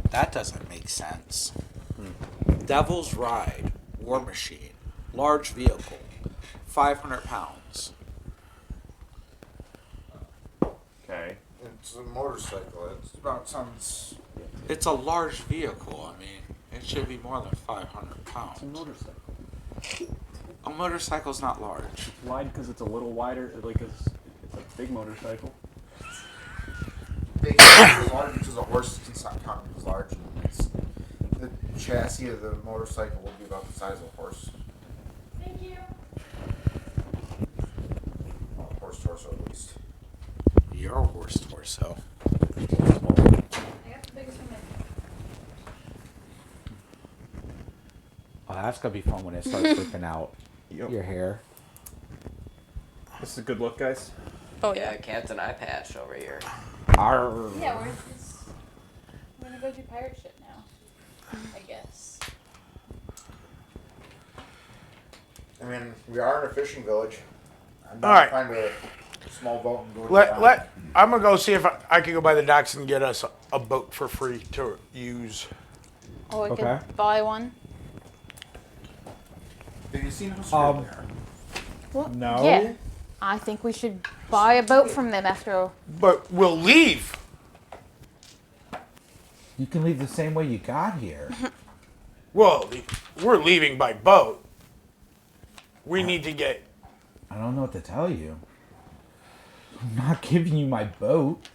That doesn't make sense. Devil's Ride, War Machine, large vehicle, 500 pounds. Okay. It's a motorcycle. It's about sounds. It's a large vehicle. I mean, it should be more than 500 pounds. It's a motorcycle. A motorcycle's not large. It's wide because it's a little wider. Like it's a big motorcycle. Big is large because a horse can stop counting as large. The chassis of the motorcycle will be about the size of a horse. Thank you. Well, horse torso at least. You're a horse torso. I got the biggest one. Oh, that's gonna be fun when it starts flipping out Yep. your hair. This is a good look, guys. Oh Yeah, yeah. Captain Eye Patch over here. Arr. Yeah, we're gonna go do pirate shit now. I guess. I mean, we are in a fishing village. I'm All right. Find a small boat and go. I'm gonna go see if I can go by the docks and get us a boat for free to use. Or we Okay. could buy one. Have you seen how Um, they are? Well, No. Yeah. I think we should buy a boat from them after. But we'll leave. You can leave the same way you got here. Well, we're leaving by boat. We need to get. I don't know what to tell you. I'm not giving you my boat.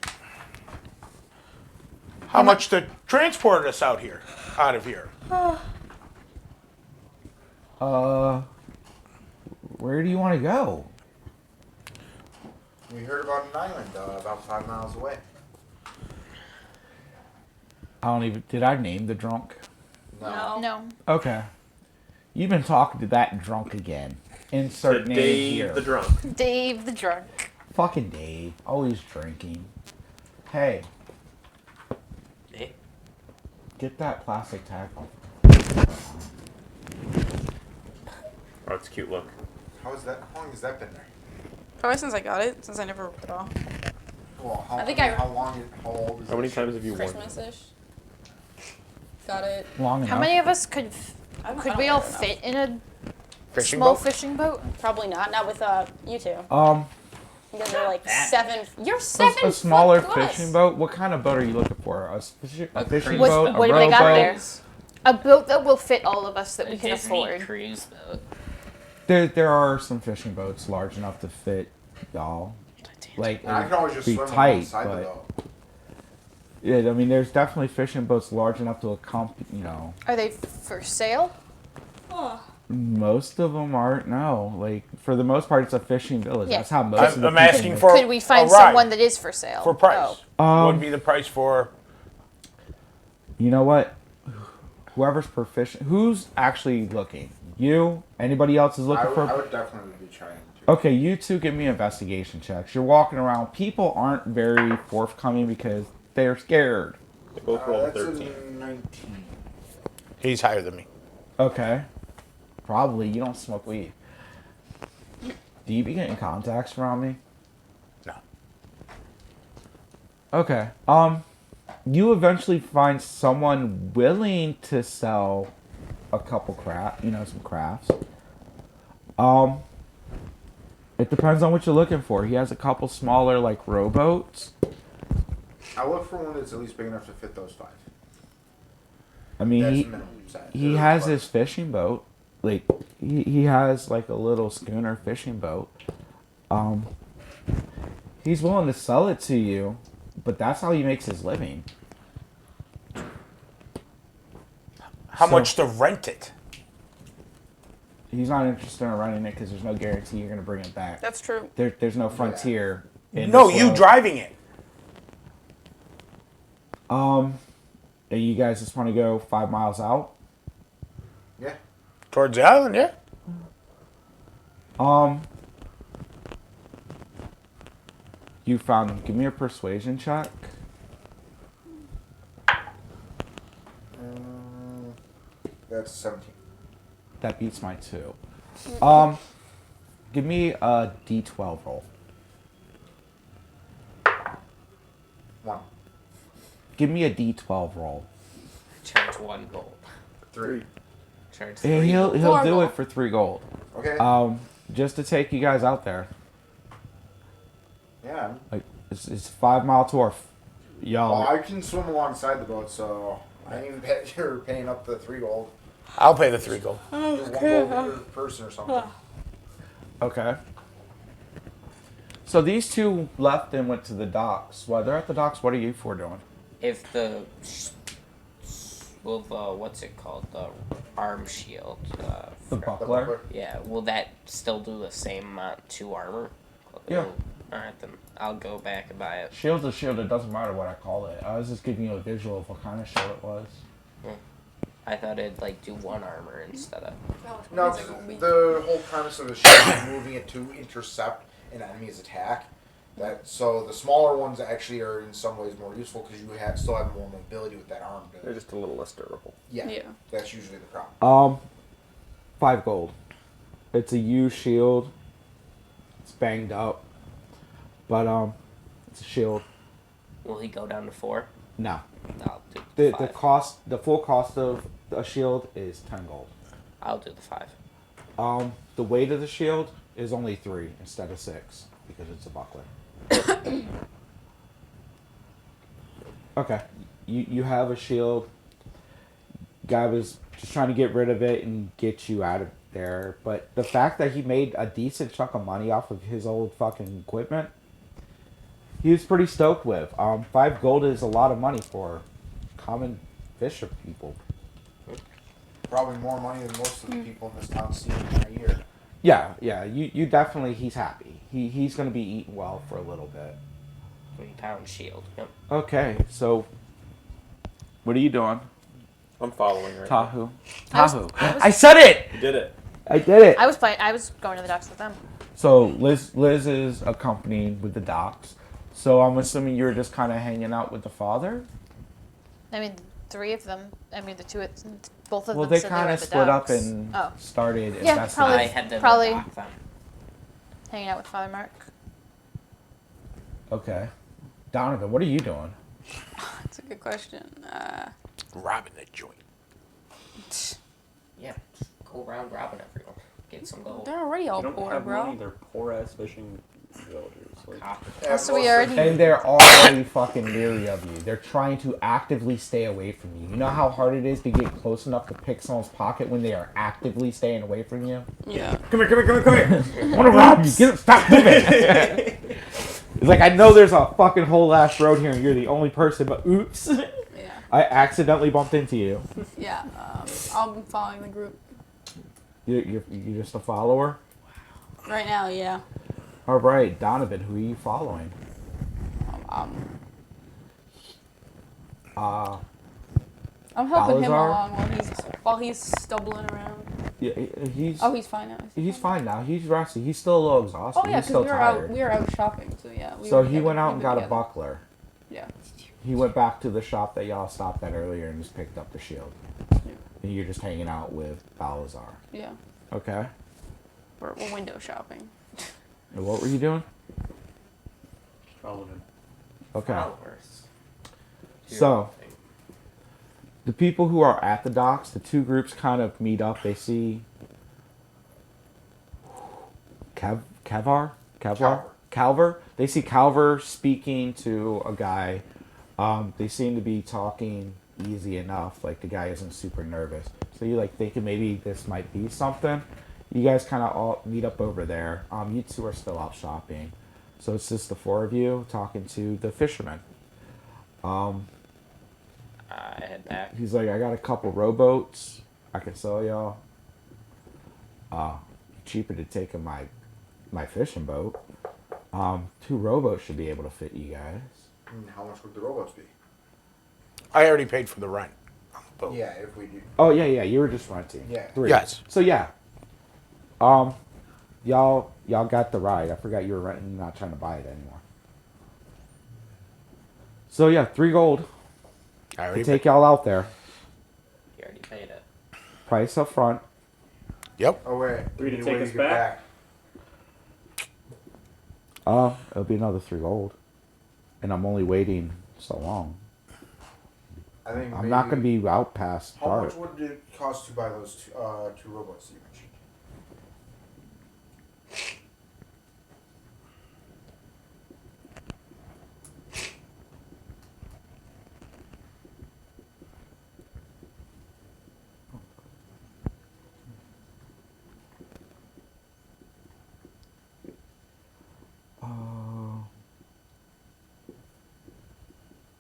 How much to transport us out of here? Where do you want to go? We heard about an island about 5 miles away. I don't even. Did I name the drunk? No. No. Okay. You've been talking to that drunk again. Insert name here. Dave the drunk. Dave the drunk. Fucking Dave. Always drinking. Hey, Eh? get that plastic tag off. Oh, it's a cute look. How long has that been there? Probably since I got it, since I never ripped it off. Well, I think how old is How many it? times have you worn? Christmas-ish. Got it. Long enough. How many of us could I could don't we all know. fit in a Fishing small boat? fishing boat? Probably not. Not with you two. You guys are like That. 7. You're 7 a smaller foot plus. fishing boat. What kind of boat are you looking for? A fishing A fishing cruise boat? boat. A What have they got rowboat? there? A boat that will fit all of us that A we can Disney afford. cruise boat. There are some fishing boats large enough to fit y'all. Like I can always just be swim tight, alongside the but boat. yeah, I mean, there's definitely fishing boats large enough to accompany. You know, Are they for sale? most of them aren't. No, like for the most part, it's a fishing village. Yeah. That's how most of the I'm people asking make- for Could we find a ride someone that is for sale? for price. Oh. What would be the price for? You know what? Whoever's proficient, who's actually looking? You? Anybody else is looking I for? would definitely be trying to. Okay, you two give me investigation checks. You're walking around. People aren't very forthcoming because they're scared. They both rolled That's 13. a 19. He's higher than me. Okay. Probably. You don't smoke weed. Do you be getting contacts from me? No. Okay. You eventually find someone willing to sell a couple some crafts. It depends on what you're looking for. He has a couple smaller, like, rowboats. I look for one that's at least big enough to fit those 5. I mean, That's he minimum size. he has his fishing boat. Like, he has, like, a little schooner fishing boat. He's willing to sell it to you, but that's how he makes his living. How So- much to rent it? He's not interested in renting it because there's no guarantee you're going to bring it back. That's true. There's no frontier. In No, this you world. driving it. And you guys just want to go 5 miles out? Yeah. Towards the island, yeah. You found him. Give me a persuasion check. That's 17. That beats my 2. Give me a D12 roll. 1. Give me a D12 roll. Charge 1 gold. 3. Charge And 3 he'll gold. do Four it for 3 gold. Okay. Just to take you guys out there. Yeah. Like it's 5 mile tour. Y'all. Well, I can swim alongside the boat, so I ain't even you're paying up the 3 gold. I'll pay the 3 gold. Just 1 gold per person or something. Okay. So these two left and went to the docks. While they're at the docks, what are you four doing? If the what's it called, the arm shield, The buckler? yeah, will that still do the same amount to armor? Yeah. Alright, then I'll go back and buy it. Shield's a shield. It doesn't matter what I call it. I was just giving you a visual of what kind of shield it was. I thought it'd like do 1 armor instead of. No, the whole premise of the shield is moving it to intercept an enemy's attack. So the smaller ones actually are in some ways more useful because you still have more mobility with that arm. They're just a little less durable. Yeah, Yeah. that's usually the problem. 5 gold. It's a U shield. It's banged up, but it's a shield. Will he go down to 4? No, I'll do the the 5. cost, the full cost of a shield is 10 gold. I'll do the 5. The weight of the shield is only 3 instead of 6 because it's a buckler. Okay, you have a shield. Guy was just trying to get rid of it and get you out of there, but the fact that he made a decent chunk of money off of his old fucking equipment, he was pretty stoked with. 5 gold is a lot of money for common fisher people. Probably more money than most of the people in this town see in a year. Yeah, you definitely, he's happy. He's gonna be eating well for a little bit. 3-pound shield. Yep. Okay, so what are you doing? I'm following right now. Tahu. I was- Tahu. I was- I said it! You did it. I did it! I was going to the docks with them. So Liz is accompanying with the docs. So I'm assuming you're just kind of hanging out with the father? I mean, 3 of them. I mean, both of Well, them they said kind were of at the split up docks. and Oh. started Yeah, investigating. probably- I had to probably- dock them. Hanging out with Father Mark. Okay. Donovan, what are you doing? That's a good question. Robbing the joint. Yeah. Go around robbing everyone. Get some gold. They're already all They don't poor, have bro. money. They're poor ass fishing villagers. Like, Copper. So we already. And they're already fucking leery of you. They're trying to actively stay away from you. You know how hard it is to get close enough to pick someone's pocket when they are actively staying away from you? Yeah. Come here. I want to rob you. Stop moving. It's like, I know there's a fucking whole ass road here and you're the only person, but oops. Yeah. I accidentally bumped into you. Yeah. I'm following the group You're just a follower? right now. Yeah. All right, Donovan, who are you following? I'm helping him Balazar? along while he's stumbling around. Yeah, he's Oh, he's fine now. he's fine now. He's rusty. He's still a little exhausted. Oh yeah, he's because still tired. we were out shopping, so yeah. So he together. went out We've and been got a together. buckler. Yeah. He went back to the shop that y'all stopped at earlier and just picked up the shield. And you're just hanging out with Balazar. Yeah. Okay. We're window shopping. And what were you doing? followed him. Okay. Followers. So, the people who are at the docks, the two groups kind of meet up. They see Calver. They see Calver speaking to a guy. They seem to be talking easy enough. Like the guy isn't super nervous. So you like thinking maybe this might be something. You guys kind of all meet up over there. You two are still out shopping. So it's just the 4 of you talking to the fisherman. I head back. He's like, I got a couple rowboats I can sell y'all. Cheaper to take in my fishing boat. 2 rowboats should be able to fit you guys. How much would the robots be? I already paid for the rent on the boat. Yeah, if we do. Oh yeah, you were just renting. Yeah. 3. Yes. So yeah. Y'all got the ride. I forgot you were renting, not trying to buy it anymore. So yeah, 3 gold I to already take paid. y'all out there. You already paid it. Price up front. Yep. Oh wait. 3 to Any take way us to get back? It'll be another 3 gold. And I'm only waiting so long. I think I'm not gonna be out past How dark. much would it cost to buy those 2 robots that you mentioned?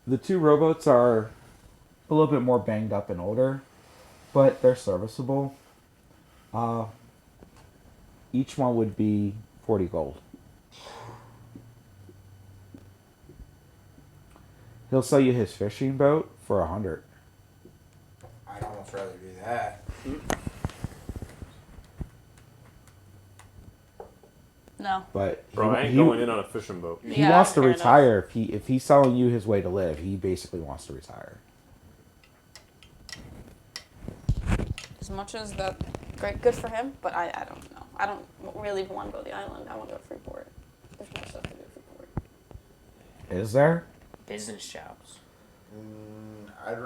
The 2 rowboats are a little bit more banged up and older, but they're serviceable. Each one would be 40 gold. He'll sell you his fishing boat for 100. I'd almost rather do that. No. But Bro, I ain't he, going in on a fishing boat. he Yeah, wants to fair enough. retire. If he's selling you his way to live, he basically wants to retire. As much as that, great, good for him. But I don't know. I don't really want to go to the island. I want to go to Freeport. Is there? Business jobs. I'd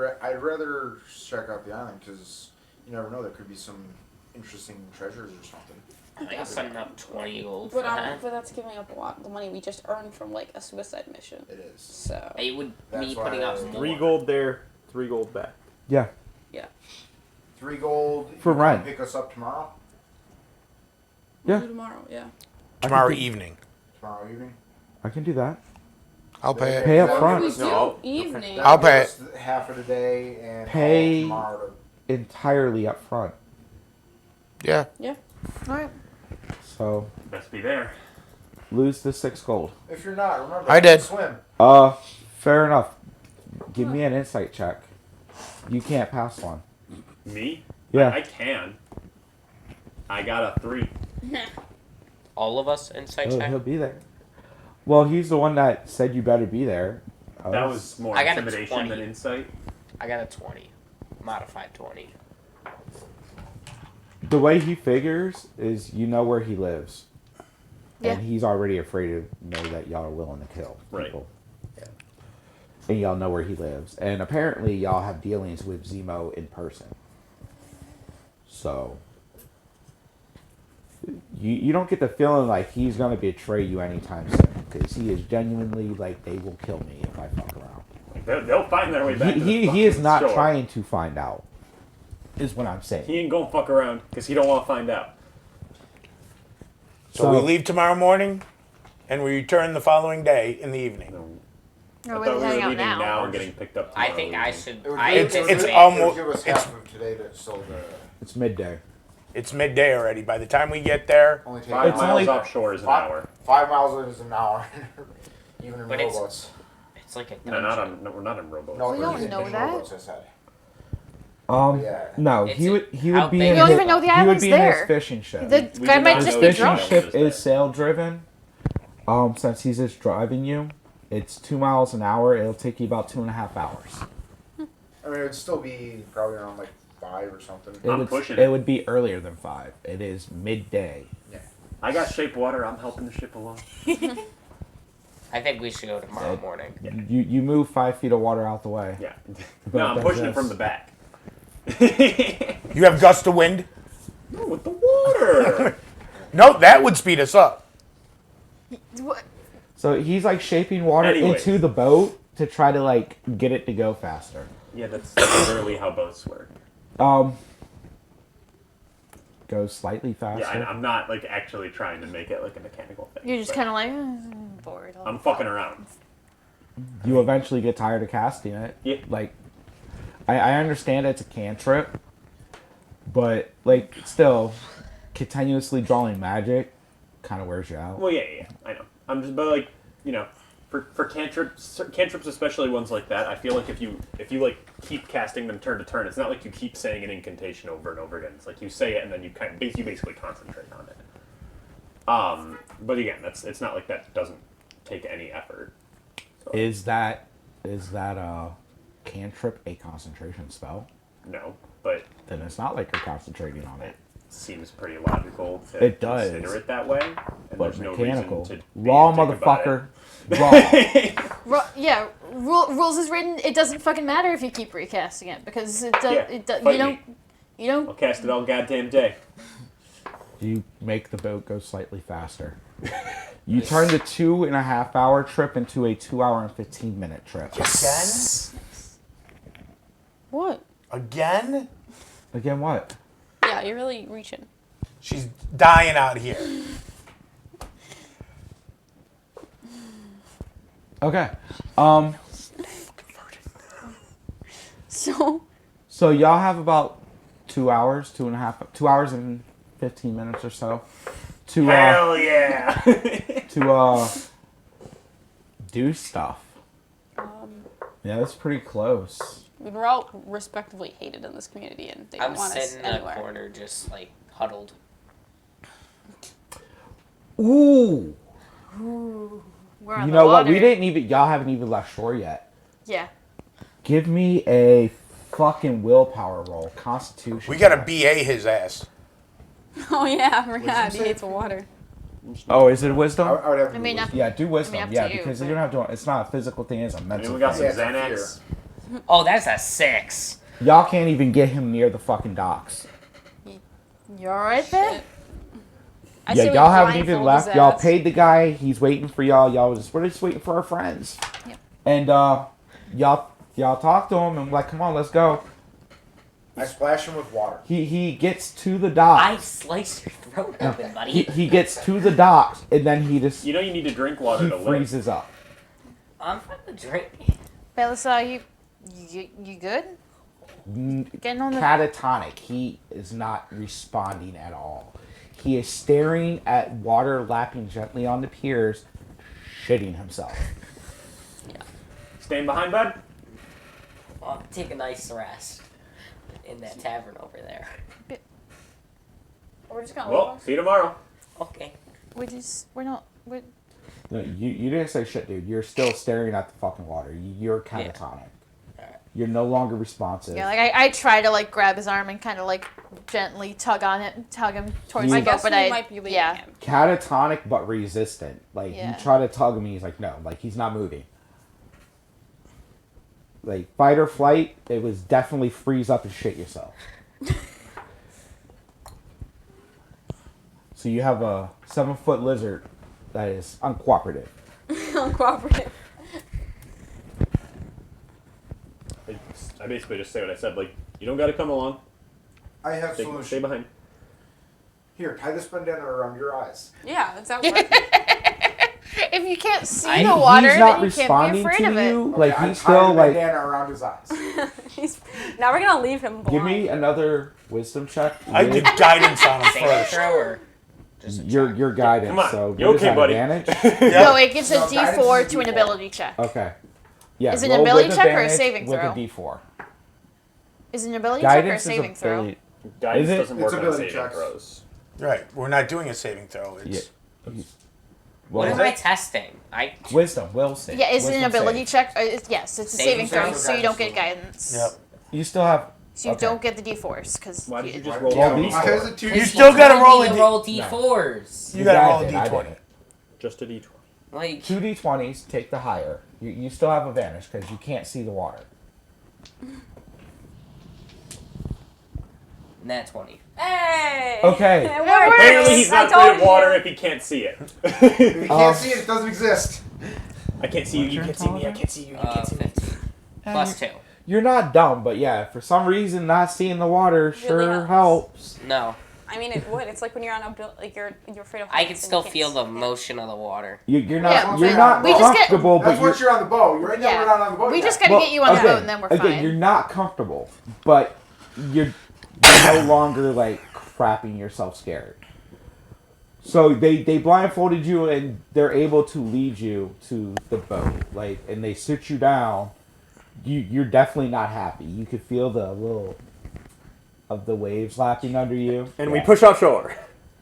rather check out the island because you never know. There could be some interesting treasures or something. I guess I'm up 20 gold for But, that. but that's giving up a lot of the money we just earned from like a suicide mission. It is. So It would That's be why putting up I- more. 3 gold there, 3 gold back. Yeah. 3 gold. For you can rent. Pick us up tomorrow. Yeah. We'll do tomorrow. Yeah. Tomorrow evening. Tomorrow evening. I can do that. I'll pay it. Pay up That'll front. give We us- do No. evening. that'll I'll give pay us half of the day and Pay- all tomorrow. Entirely up front. Yeah. All right. So Best be there. lose the 6 gold. If you're not, remember I you did. can swim. Fair enough. Give me an insight check. You can't pass one. Me? Yeah. I can. I got a 3. All of us inside check? He'll be there. Well, he's the one that said you better be there. That was more I got a intimidation 20. than insight. I got a 20. Modified 20. The way he figures is you know where he lives. Yeah. And he's already afraid to know that y'all are willing to kill Right. people. And y'all know where he lives. And apparently y'all have dealings with Zemo in person. So you don't get the feeling like he's going to betray you anytime soon. Because he is genuinely like, they will kill me if I fuck around. Like, they'll find their way back to the He is fucking not store. trying to find out. Is what I'm saying. He ain't gonna fuck around because he don't want to find out. So we leave tomorrow morning, and we return the following day in the evening. No, I we're thought we were heading out leaving now. now and getting picked up tomorrow. I think I evening. should. It would I give- it's anticipate- almost- It would give us half of today to so the It's midday. It's midday already. By the time we get there, only take 5 It's miles only- offshore is an hour. 5 miles is an hour. Even in But it's- rowboats. It's like a No, not dungeon. on. No, we're not in rowboats. No, We don't even know in that. rowboats, I said. Yeah. No, It's he a- would how be big in is his, it? We don't even know the he would island's be in there. his fishing ship. The We guy do might not just know be the fishing drunk. island ship there. is sail driven. Since he's just driving you, it's 2 miles an hour. It'll take you about 2.5 hours. I mean, it would still be probably around like 5 or something. I'm would, pushing it it. would be earlier than 5. It is midday. I got shape water. I'm helping the ship along. I think we should go tomorrow morning. You move 5 feet of water out the way. Yeah. But No, I'm that's pushing it this. from the back. you have gust of wind. No, with the water. No, that would speed us up. What? So he's like shaping water Anyways. into the boat to try to like get it to go faster. Yeah, that's literally how boats work. Goes slightly faster. Yeah, I'm not like actually trying to make it like a mechanical thing. You're just but kind of like I'm bored. I'm fucking around. You eventually get tired of casting it. Yeah. Like, I understand it's a cantrip, but like still, continuously drawing magic kind of wears you out. Well, yeah, I know. I'm just, but like, you know, for cantrips, especially ones like that, I feel like if you like keep casting them turn to turn, it's not like you keep saying an incantation over and over again. It's like you say it and then you basically concentrate on it. But again, it's not like that doesn't take any effort. So, Is that cantrip a concentration spell? no, but Then it's not like you're concentrating on it. seems pretty logical to It does. consider it that way. And But there's no mechanical. reason to be Raw a dick about motherfucker. it. Raw. Yeah, rules is written. It doesn't fucking matter if you keep recasting it because it does. Yeah, You fight don't. You I'll don't. cast it all goddamn day. You make the boat go slightly faster. You turn the 2.5 hour trip into a 2 hour and 15-minute trip. Again? What? Again? Again, what? Yeah, you're really reaching. She's dying out here. Okay. So. So y'all have about 2 hours, 2 hours and 15 minutes or so to Hell yeah! to do stuff. Yeah, that's pretty close. We're all respectively hated in this community, and they don't I'm want us sitting in a anywhere. corner, just like huddled. Ooh. We're on You the know what? water. We didn't even. Y'all haven't even left shore yet. Yeah. Give me a fucking willpower roll, Constitution. We gotta check. BA his ass. Oh yeah, I forgot. you He say? hates water. Oh, is it wisdom? I would have to I mean, do up- Yeah, do wisdom. up to yeah, you, because but- you don't have to. It's not a physical thing; it's a And mental. we got some thing. Xanax. Oh, that's a 6. Y'all can't even get him near the fucking docks. You alright there? I Yeah, say we y'all haven't even blindfold left. his Y'all ass. paid the guy. He's waiting for y'all. We're just waiting for our friends. Yep. And y'all talk to him and like, come on, let's go. I splash him with water. He gets to the I docks. sliced your throat open, buddy. He gets to the docks and then he just You know you need to drink water he to live. freezes up. I'm fine with drink. Belisar, you good? Getting on the... Catatonic. He is not responding at all. He is staring at water lapping gently on the piers, shitting himself. Staying behind, bud? I'll take a nice rest in that tavern over there. We're just gonna Well, leave see you tomorrow. Okay. We're not... We're, No, you didn't say shit, dude. You're still staring at the fucking water. You're catatonic. You're no longer responsive. yeah, like I try to like grab his arm and kind of like gently tug him towards You- the I boat, guess but we I might be leaving yeah. him. Catatonic but resistant. Like Yeah. you try to tug him, he's like no, like he's not moving. Like fight or flight, it was definitely freeze up and shit yourself. So you have a 7-foot lizard that is uncooperative. Uncooperative. I basically just say what I said. Like, you don't got to come along. I have Stay solution. behind. Here, tie this bandana around your eyes. Yeah, that's how it works. If you can't see I- the water, He's not then you can't be responding afraid to of it. you. Like I he's tie still the like. bandana around his eyes. Now we're gonna leave him blind. Give me another wisdom check. I with did guidance on him Saving first. throw or just a your guidance. Come on. So You what is okay, that, buddy? advantage? No, it gives a No, guidance D4 is a to an D4. ability check. Okay. Yeah. Is it an roll ability with check or a advantage saving with throw? a D4. Is it an ability check or a Guidance is saving throw? ability. Guidance Is it? doesn't It's work on ability saving checks. throws. Right. We're not doing a saving throw. Yeah. It's What Well, am I testing? wisdom will save. Yeah, is it an Wisdom ability save. check? Yes, it's a saving Saving throw, throw. so you don't get guidance. Yep. You still have. So you Okay. don't get the D4s because Why did you just Why- roll Yeah, all these- these? Because of two. You still gotta roll a D- roll D4s. You gotta roll a guys did, I D20. didn't. Just a D20. Like, 2 D20s, take the higher. You still have advantage because you can't see the water. nat 20. Hey! Okay. It works. Apparently he's not I afraid told of water you. if he can't see it. If you can't Um, see it, it doesn't exist. I can't see you, What's you your can't see me, I intelligence? can't see you, you can't see me. 15. Plus 2. You're not dumb, but yeah, for some reason, not seeing the water sure Really helps. No. I mean, it would. It's like when you're on a like you're afraid of. I heights can and still you can't feel see the it. motion of the water. You're not. Yeah, you're but not we just get- comfortable, That's but you're. once you're on the boat. Right now, Yeah. we're not on the boat We yet. just gotta well, get you on the boat and then we're again, fine. you're not comfortable, but you're no longer like crapping yourself scared. So they blindfolded you and they're able to lead you to the boat, like, and they sit you down. You're definitely not happy. You could feel the little of the waves lapping under you. And Yeah. we push offshore.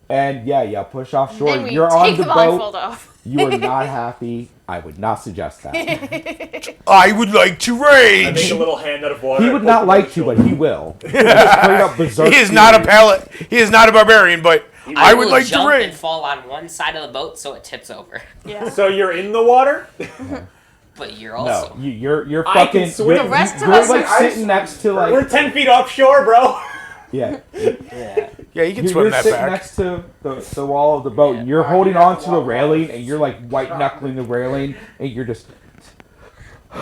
And yeah, push offshore. Then we You're take on the the blindfold boat. off. You are not happy. I would not suggest that. I would like to I make rage. a little hand out of water. He I would poke not him like on to, the but he will. Straight up berserk. He is not a fury. pallet. He is not a barbarian, but I would will like to jump and rage. fall on one side of the boat so it tips over. Yeah. So you're in the water? But you're No, also. you're I can fucking. swim. You're, The rest of you're us like are- sitting next to We're like 10 feet offshore, bro. yeah. Yeah. Yeah, you can You're, swim you're that sitting back. next to the wall of the boat. Yeah. You're Alright, holding you have on to to the walk railing, off. and you're like white knuckling the railing, and you're just.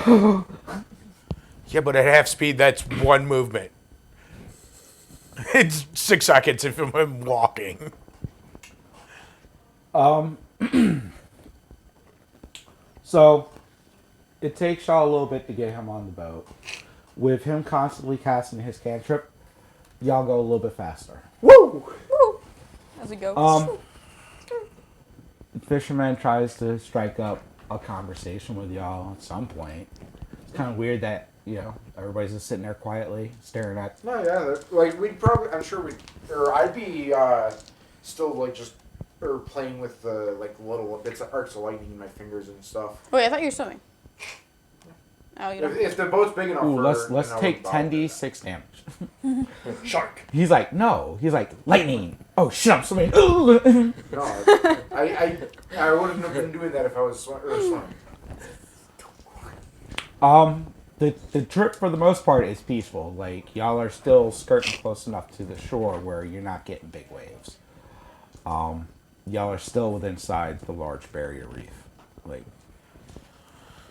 Yeah, but at half speed, that's one movement. It's 6 seconds if I'm walking. So, it takes y'all a little bit to get him on the boat. With him constantly casting his cantrip, y'all go a little bit faster. Woo! As it goes. The fisherman tries to strike up a conversation with y'all at some point. It's kind of weird that, everybody's just sitting there quietly staring at. No, yeah, like we'd probably. I'm sure we'd, or I'd be still like just or playing with the like little bits of arcs of lightning in my fingers and stuff. Wait, I thought you were swimming. Oh, you don't. If the boat's big enough, Ooh, for, let's then I take would buy 10d6 damage. Shark. He's like, no. He's like, lightning. Oh shit, I'm swimming. No, I wouldn't have been doing that if I was swimming. The trip for the most part is peaceful. Like y'all are still skirting close enough to the shore where you're not getting big waves. Y'all are still within inside the large barrier reef. Like,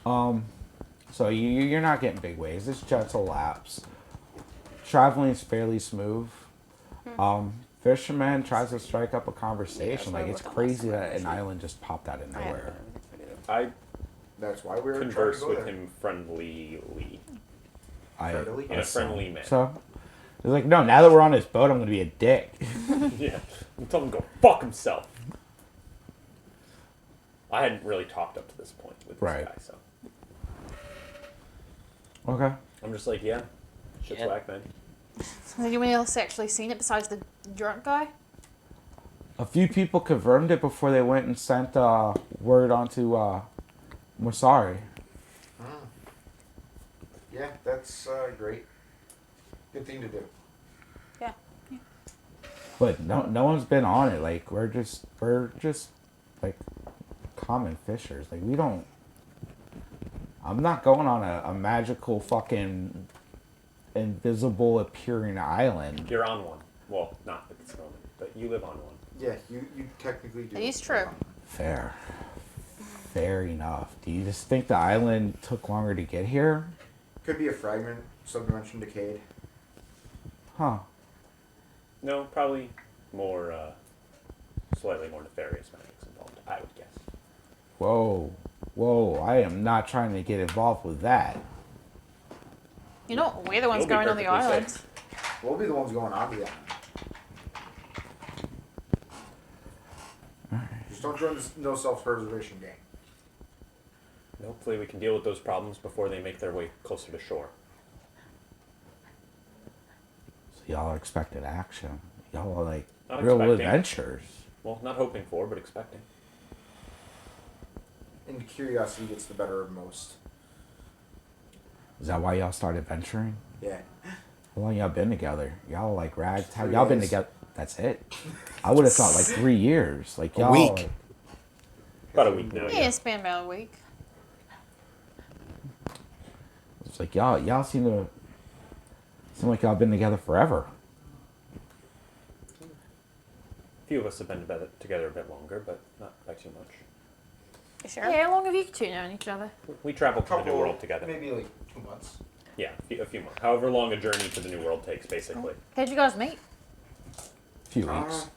so you're not getting big waves. It's gentle laps. Traveling is fairly smooth. Fisherman tries to strike up a conversation. Like, it's crazy that an island just popped out of nowhere. I That's why we were converse trying to with go there. him friendlyly. Friendly? In a friendly manner. So, it's like, no, now that we're on this boat, I'm going to be a dick. Yeah. I'm telling him to go fuck himself. I hadn't really talked up to this point with this Right. guy, so. Okay. I'm just like, yeah, shit's Yeah. whack, man. Has anyone else actually seen it besides the drunk guy? A few people confirmed it before they went and sent word onto Masari. Yeah, that's great. Good thing to do. Yeah. But no one's been on it. Like, we're just like common fishers. Like, we don't. I'm not going on a magical fucking invisible appearing island. You're on one. Well, not at this moment, but you live on one. Yeah, you technically do. It is true. Fair. Fair enough. Do you just think the island took longer to get here? Could be a fragment, subdimension decayed. Huh. No, probably more, slightly more nefarious magics involved, I would guess. Whoa, I am not trying to get involved with that. You know, we're the ones You'll be going on the perfectly island. safe. We'll be the ones going on to the island. Just don't join this no self-preservation game. And hopefully we can deal with those problems before they make their way closer to shore. So y'all are expecting action. Y'all are like Not real expecting. adventures. Well, not hoping for, but expecting. And curiosity gets the better of most. Is that why y'all started venturing? Yeah. How long y'all been together? Y'all like ragtag. 3 Y'all been days. together. That's it. I would have thought like 3 years. Like y'all. week. Like, About a week now, Yeah, yeah. it's been about a week. it's like y'all seem like y'all been together forever. A few of us have been together a bit longer, but not by too much. You sure? Yeah, how long have you two known each other? We traveled to the New World together. Maybe like 2 months. Yeah, a few months. However long a journey to the New World takes, basically. How'd you guys meet? Few weeks.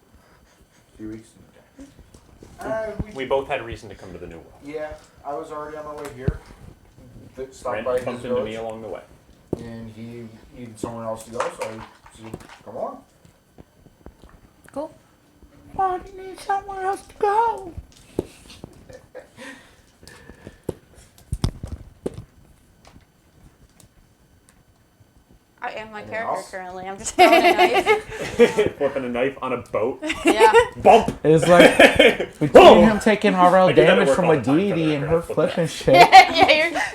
A few weeks. We both had reason to come to the New World. Yeah, I was already on my way here. Stopped by his Bumped into me village, along the way. and he needed someone else to go, so I said, come on. Cool. Why do you need somewhere else to go? I am my Anyone character else? currently. I'm just throwing a knife. Flipping a knife on a boat. Yeah. Bump! It's like between him taking RL I do that at damage work from all a the time, deity Trevor. and I her flip it flipping up. shit.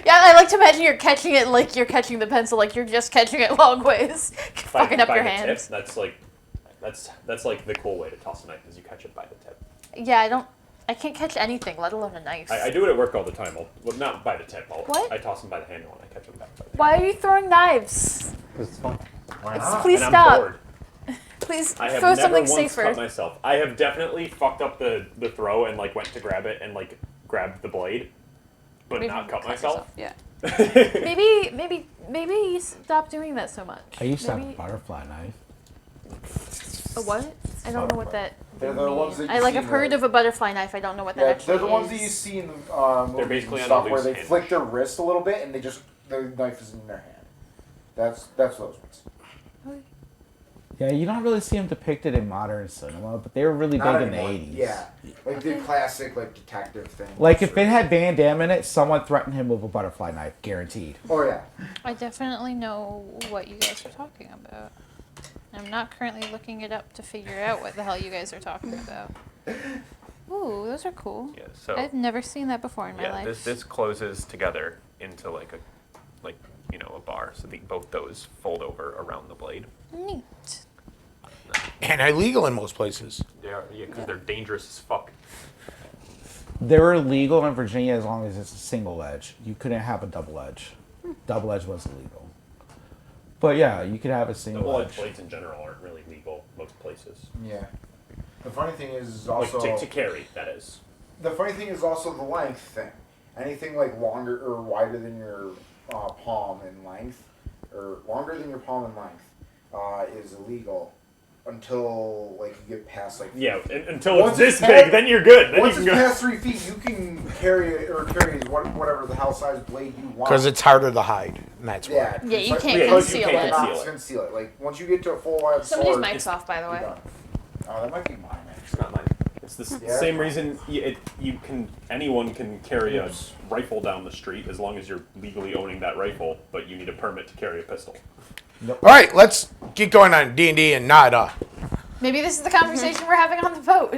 Yeah, I like to imagine you're catching it like you're catching the pencil, like you're just catching it long ways, fucking up by your the hands. Tip, that's like the cool way to toss a knife is you catch it by the tip. Yeah, I can't catch anything, let alone a knife. I do it at work all the time. Well, not by the tip. What? I toss them by the handle and I catch them back by the Why are you throwing knives? It's fun. Why not? Please And stop. I'm bored. Please I have throw never something once safer. cut myself. I have definitely fucked up the throw and like went to grab it and like grabbed the blade, but Maybe not cut cut myself. Yeah. Maybe you stop doing that so much. I used to have a Maybe- butterfly knife. A what? I don't know what that. They're the ones that you I like see I've in heard the- of a butterfly knife. I don't know what that Yeah, actually they're the ones is. that you see in the movies basically and on a stuff where loose they hinge. flick their wrist a little bit and the knife is in their hand. That's those ones. Yeah, you don't really see them depicted in modern cinema, but they were really Not big in the anymore. 80s. Yeah, like the classic like detective thing. Like if it had Van Damme in it, someone threatened him with a butterfly knife, guaranteed. Oh yeah. I definitely know what you guys are talking about. I'm not currently looking it up to figure out what the hell you guys are talking about. Ooh, those are cool. Yeah, so I've never seen that before in my yeah, life. this closes together into like like a bar. So both those fold over around the blade. Neat. And illegal in most places. Yeah, because they're dangerous as fuck. They're illegal in Virginia as long as it's a single edge. You couldn't have a double edge. Double edge was illegal. But yeah, you could have a single Double-edged edge. blades in general aren't really legal most places. Yeah. The funny thing is Like also to carry, that is. the funny thing is also the length thing. Anything like longer or wider than your palm in length, or longer than your palm in length, is illegal until like you get past like. Yeah, until Once it's this it's past- big, then you're good. Then Once you it's can go. past 3 feet, you can carry whatever the hell size blade you want. Because it's harder to hide, and that's why. Yeah, Yeah, you it's can't Yeah, you conceal can't it. conceal it. Conceal it. Like once you get to a full wide Somebody's sword, mic's off, by the way. you're done. Oh, that might be mine. It's not mine. It's the Yeah. same reason anyone can carry a rifle down the street as long as you're legally owning that rifle, but you need a permit to carry a pistol. All right, let's get going on D&D and not. Maybe this is the conversation we're having on the boat.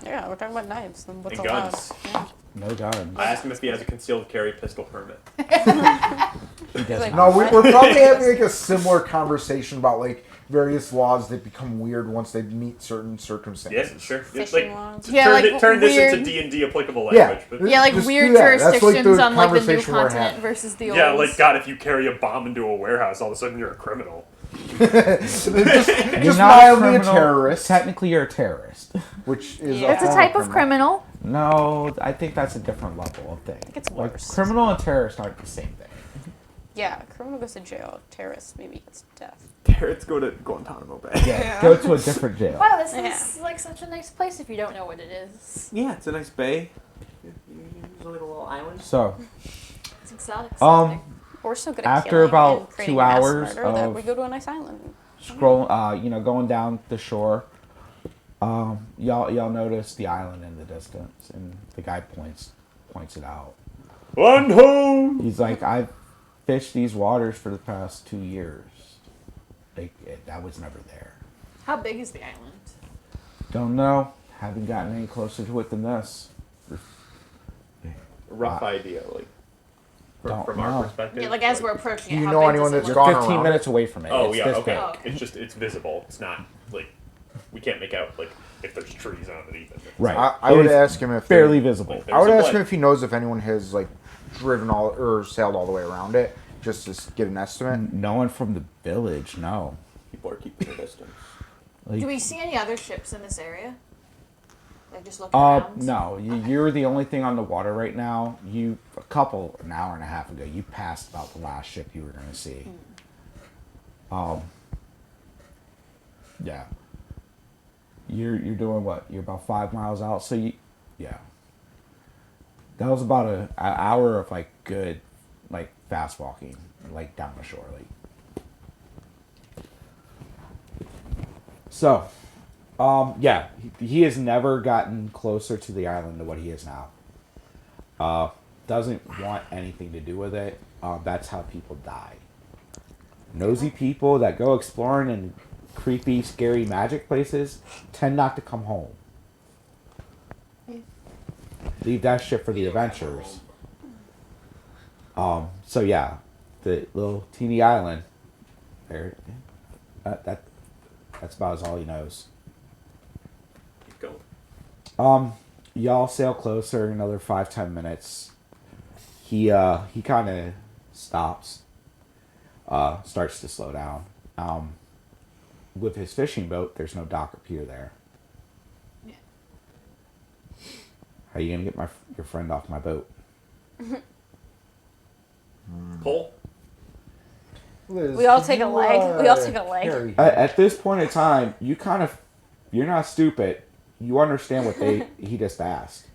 Yeah, we're talking about knives and what's And allowed. guns. Yeah. No guns. I asked him if he has a concealed carry pistol permit. He doesn't. No, we're probably having like a similar conversation about like various laws that become weird once they meet certain circumstances. Yeah, sure. It's Fishing like, laws. Yeah, turn this weird- into D&D applicable Yeah. language. But Yeah, like Just weird do that. That's like the jurisdictions on like the new conversation we're continent having. versus the old. yeah, like God, if you carry a bomb into a warehouse, all of a sudden you're a criminal. just You're just not a mildly a criminal. terrorist, Technically, you're a terrorist. which is It's a form type of criminal. No, I think that's a different level of thing. I think it's like, worse. criminal and terrorist aren't the same thing. Yeah, criminal goes to jail. Terrorist maybe gets death. Terrorists go to Guantanamo Bay. Yeah, go to a different jail. Wow, this Yeah. is like such a nice place if you don't know what it is. Yeah, it's a nice bay. There's like a little island. So, It's exotic. We're so good at After killing about and creating 2 mass hours murder that of- we go to a nice island. scroll, going down the shore, y'all notice the island in the distance, and the guy points it out. One home. He's like, I've fished these waters for the past 2 years. I was never there. How big is the island? Don't know. Haven't gotten any closer to it than this. Rough idea, like Don't from know. our perspective. Yeah, like as we're approaching Do it. you how know big anyone does it that's look? You're gone 15 around minutes away from it. Oh It's yeah, this okay. big. Oh, okay. It's visible. It's not like we can't make out like if there's trees on it even. Right. I It would is ask him if Barely visible. I would There's a ask him blade. if he knows if anyone has like driven all or sailed all the way around it, just to get an estimate. No one from the village, no. People are keeping their distance. Like, Do we see any other ships in this area? Like just looking around? no. You're the only thing on the water right now. An hour and a half ago, you passed about the last ship you were going to see. Yeah. You're doing what? You're about 5 miles out, so yeah. That was about an hour of like good, like fast walking, like down the shore, like. So, yeah, he has never gotten closer to the island than what he is now. Doesn't want anything to do with it. That's how people die. Nosy people that go exploring in creepy, scary magic places tend not to come home. Leave that shit for the adventurers. So yeah, the little teeny island. There, that's about all he knows. Keep going. Y'all sail closer. Another 5-10 minutes. He kind of stops. Starts to slow down. With his fishing boat, there's no dock or pier there. Yeah. How are you gonna get your friend off my boat? Pull. We all take a leg. We all take a leg. At this point in time, you're not stupid. You understand what he just asked.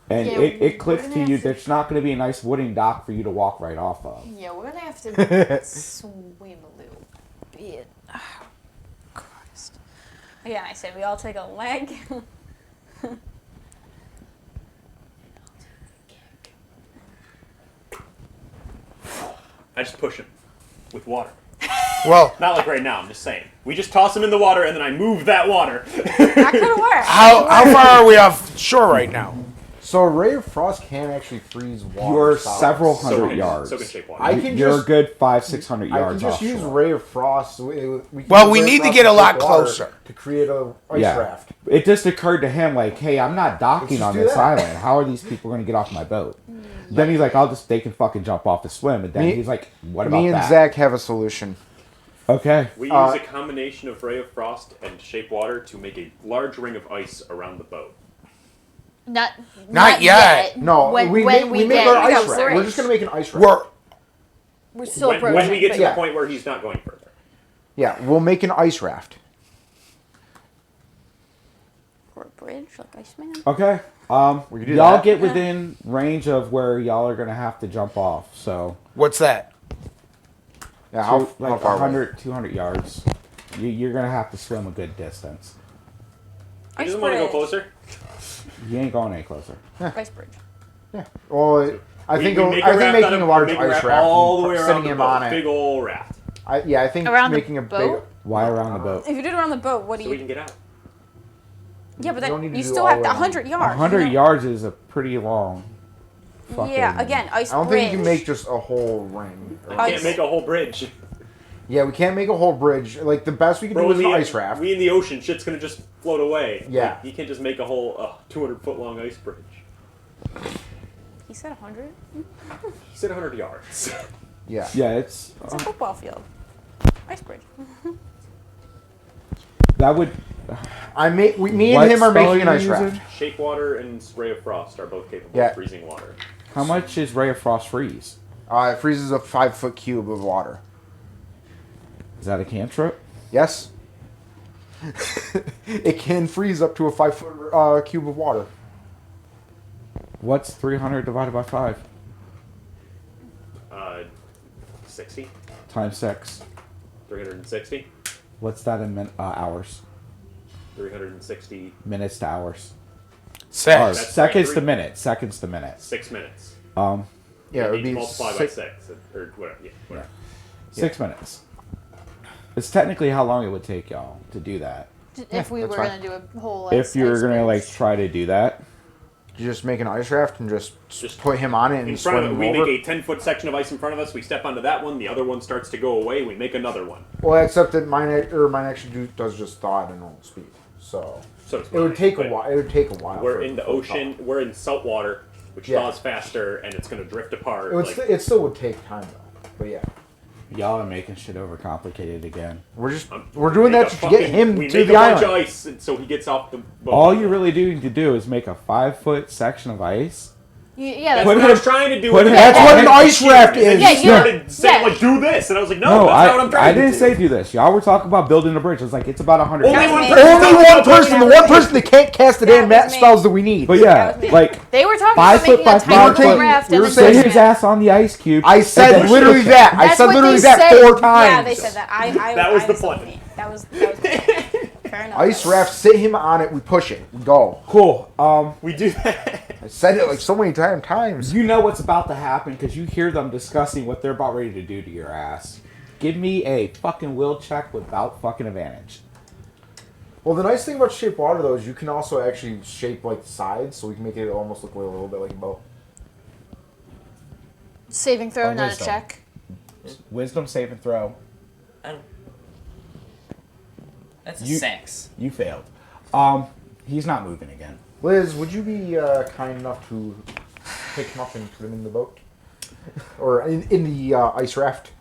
And Yeah, it we're clicks gonna to have you to- there's not going to be a nice wooden dock for you to walk right off of. Yeah, we're gonna have to swim a little bit. Oh, Christ. Yeah, I said we all take a leg. I just push him with water. Well, Not like right now. I'm just saying. We just toss him in the water and then I move that water. That could have worked. how far are we off shore right now? So a ray of frost can actually freeze water. You're solid. several So hundred can- yards. So can shape water. I can You're just a good 500-600 I can yards just use offshore. ray of frost. We can Well, use we ray of need to frost get a shape lot water closer. to create a ice Yeah. raft. It just occurred to him, like, hey, I'm not docking Let's on just do this that. island. How are these people going to get off my boat? Then he's like, they can fucking jump off to swim. And then Me- he's like, what about Me and that? Zach have a solution. Okay. We use Uh, a combination of ray of frost and shape water to make a large ring of ice around the boat. Not yet. No, When we when make get our to ice the raft. We're bridge. just gonna make an ice raft. We're We're still When approaching. we get to Yeah. the point where he's not going further. Yeah, we'll make an ice raft. Or a bridge, like Iceman. Okay. We can do Y'all that. get within range of where y'all are going to have to jump off. So, What's that? Yeah, how like far away? 100, 200 yards. You're going to have to swim a good distance. He Ice doesn't want to go bridge. closer. You ain't going any closer. Ice bridge. Well, I think We make I a think raft making out of- a large make a ice raft raft, all the and way around sitting the him boat. on Big it. old raft, I think Around the making a boat? Why around the boat? If you do it around the boat, what do so we you? can get out. Yeah, but You don't then need to you do still all have the to way around. 100 yards. 100 you know? yards is a pretty long. Fucking, Yeah, again, ice I don't bridge. think you can make just a whole ring. We Ice. can't make a whole bridge. Yeah, we can't make a whole bridge. Like the best we can Bro, do is we an in- ice raft. We in the ocean, shit's gonna just float away. Yeah. Like, you can't just make a whole 200-foot long ice bridge. He said 100. He said 100 yards. Yeah. Yeah, it's It's a football field. Ice bridge. that would. Me What and him are spell making an are ice you raft. using? Shape water and ray of frost are both capable Yeah. of freezing water. How much is Ray of Frost freeze? It freezes a 5-foot cube of water. Is that a cantrip? Yes. It can freeze up to a 5-foot cube of water. What's 300 divided by 5? 60, Times 6. 360, What's that in hours? 360, Minutes to hours. Or Sex. That's seconds like to minutes. Seconds to minutes. 6 minutes. Yeah, it You would need be to multiply by 6. 6 or whatever. Yeah, whatever. 6 minutes. It's technically how long it would take y'all to do that. If we that's were fine. gonna do a whole If you were ice gonna bridge. like try to do that, You just make an ice raft and just Just put him on it In and front swim of it, him we over. make a 10-foot section of ice in front of us. We step onto that one. The other one starts to go away. We make another one. Well, except that mine actually does just thaw at a normal speed. So So it's it would mine, take a but while. It would take a while. We're for in it the to ocean. thaw. We're in salt water, which Yeah. thaws faster, and it's going to drift apart. It would. like- It still would take time though. But yeah, y'all are making shit overcomplicated again. we're doing make that a to get fucking- him we to make the a bunch island. of ice, and so he gets off the boat. All you really do need to do is make a 5-foot section of ice. Yeah, That's Put what him- I was trying to do. put with him- the That's ball. what an And ice he- raft and is. He Yeah, you- started saying, yeah. like, do this. And I was like, no, No, that's not what I'm trying I to didn't do. say do this. Y'all were talking about building a bridge. It's like it's about 100. Only That one was person. me. Only one person. The one person that can't cast the That damn was map me. spells that we need. But yeah, was me. like They were talking 5 about foot making by a 5 tiny foot. raft we and were then Sit saying pushing his it. ass on the ice cube. I and said then literally push it. that. I That's said what literally they that said. 4 times. Yeah, they said that. That was I the said plan. me. That was fair enough. Ice raft, sit him on it, we push it, we go. Cool. We do that. I said it like so many times. You know what's about to happen because you hear them discussing what they're about ready to do to your ass. Give me a fucking will check without fucking advantage. Well, the nice thing about shape water though is you can also actually shape like the sides, so we can make it almost look a little bit like a boat. Saving throw, Oh, not a wisdom. check. Wisdom save and throw. That's a You- 6. You failed. He's not moving again. Liz, would you be kind enough to pick him up and put him in the boat, or in the ice raft?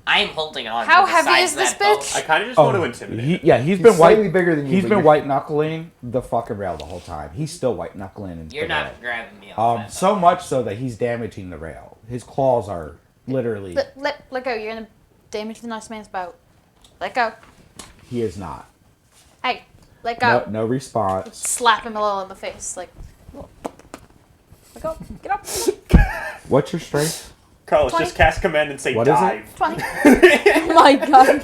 I am holding on. How to the heavy sides is of this that boat. bitch? I kind of just want to intimidate. He's He's been slightly white. bigger than you. He's but been you're- white knuckling the fucking rail the whole time. He's still white knuckling. You're the not rail. grabbing me off that So much so that he's damaging the rail. His claws are literally. Let go. You're gonna damage the nice man's boat. Let go. He is not. Hey, let go. No response. Slap him a little in the face, like. Let go. Get up. What's your strength? Carlos, 20. just cast command and say What is it? dive. 20. Oh my god.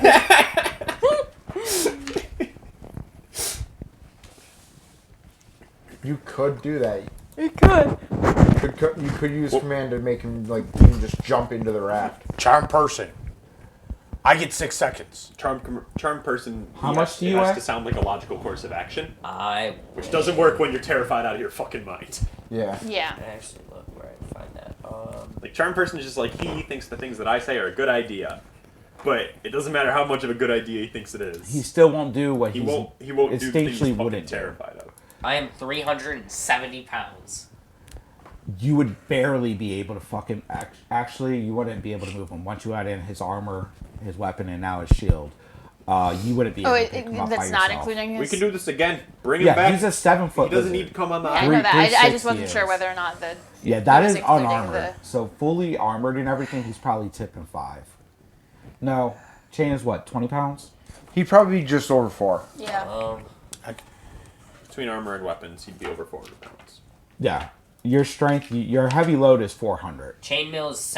You could do that. You could. You could use command to make him like he can just jump into the raft. Charm person. I get 6 seconds. Charm person. How he much has- do you It has have? to sound like a logical course of action, I which doesn't work when you're terrified out of your fucking mind. Yeah. Yeah. actually look where I find that. Like charm person is just like he thinks the things that I say are a good idea, but it doesn't matter how much of a good idea he thinks it is. He still won't do what he he's won't. He won't do the things he's instinctually fucking wouldn't do. terrified of. I am 370 pounds. You would barely be able to fucking actually you wouldn't be able to move him once you add in his armor, his weapon, and now his shield. You wouldn't be able Oh, to pick him up by that's not yourself. including his. We can do this again. Bring him Yeah, back. he's a 7-foot. He doesn't lizard. need to come on the Yeah, I island. know that. I just 360 wasn't sure is. whether or not the. Yeah, that was is including unarmored. the- So fully armored and everything, he's probably tipping 5. No, Chain is what, 20 pounds? He'd probably be just over 4. Yeah. Between armor and weapons, he'd be over 400 pounds. Yeah. Your strength, your heavy load is 400. Chainmail is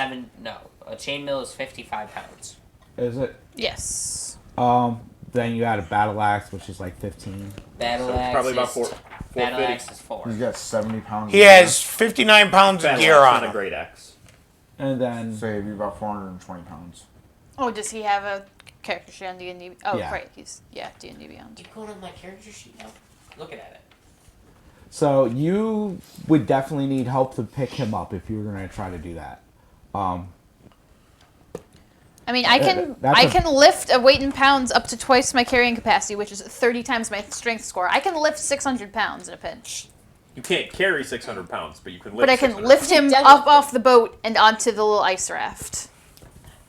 a chainmail is 55 pounds. Is it? Yes. Then you add a battle axe, which is like 15. Battle So it's axe probably is about 4. battle 450. axe is 4. He's got 70 pounds. He has 59 pounds of Battle gear axe, on not a him. great axe. And then So he'd be about 420 pounds. Oh, does he have a character sheet on D&D? Oh, Yeah. right. He's D&D Beyond. You go to my character sheet now. Looking at it. so you would definitely need help to pick him up if you were going to try to do that. I mean, I can that's I a- can lift a weight in pounds up to twice my carrying capacity, which is 30 times my strength score. I can lift 600 pounds in a pinch, You can't carry 600 pounds, but you can lift. but I can 600 lift him up off the boat and onto the little ice raft.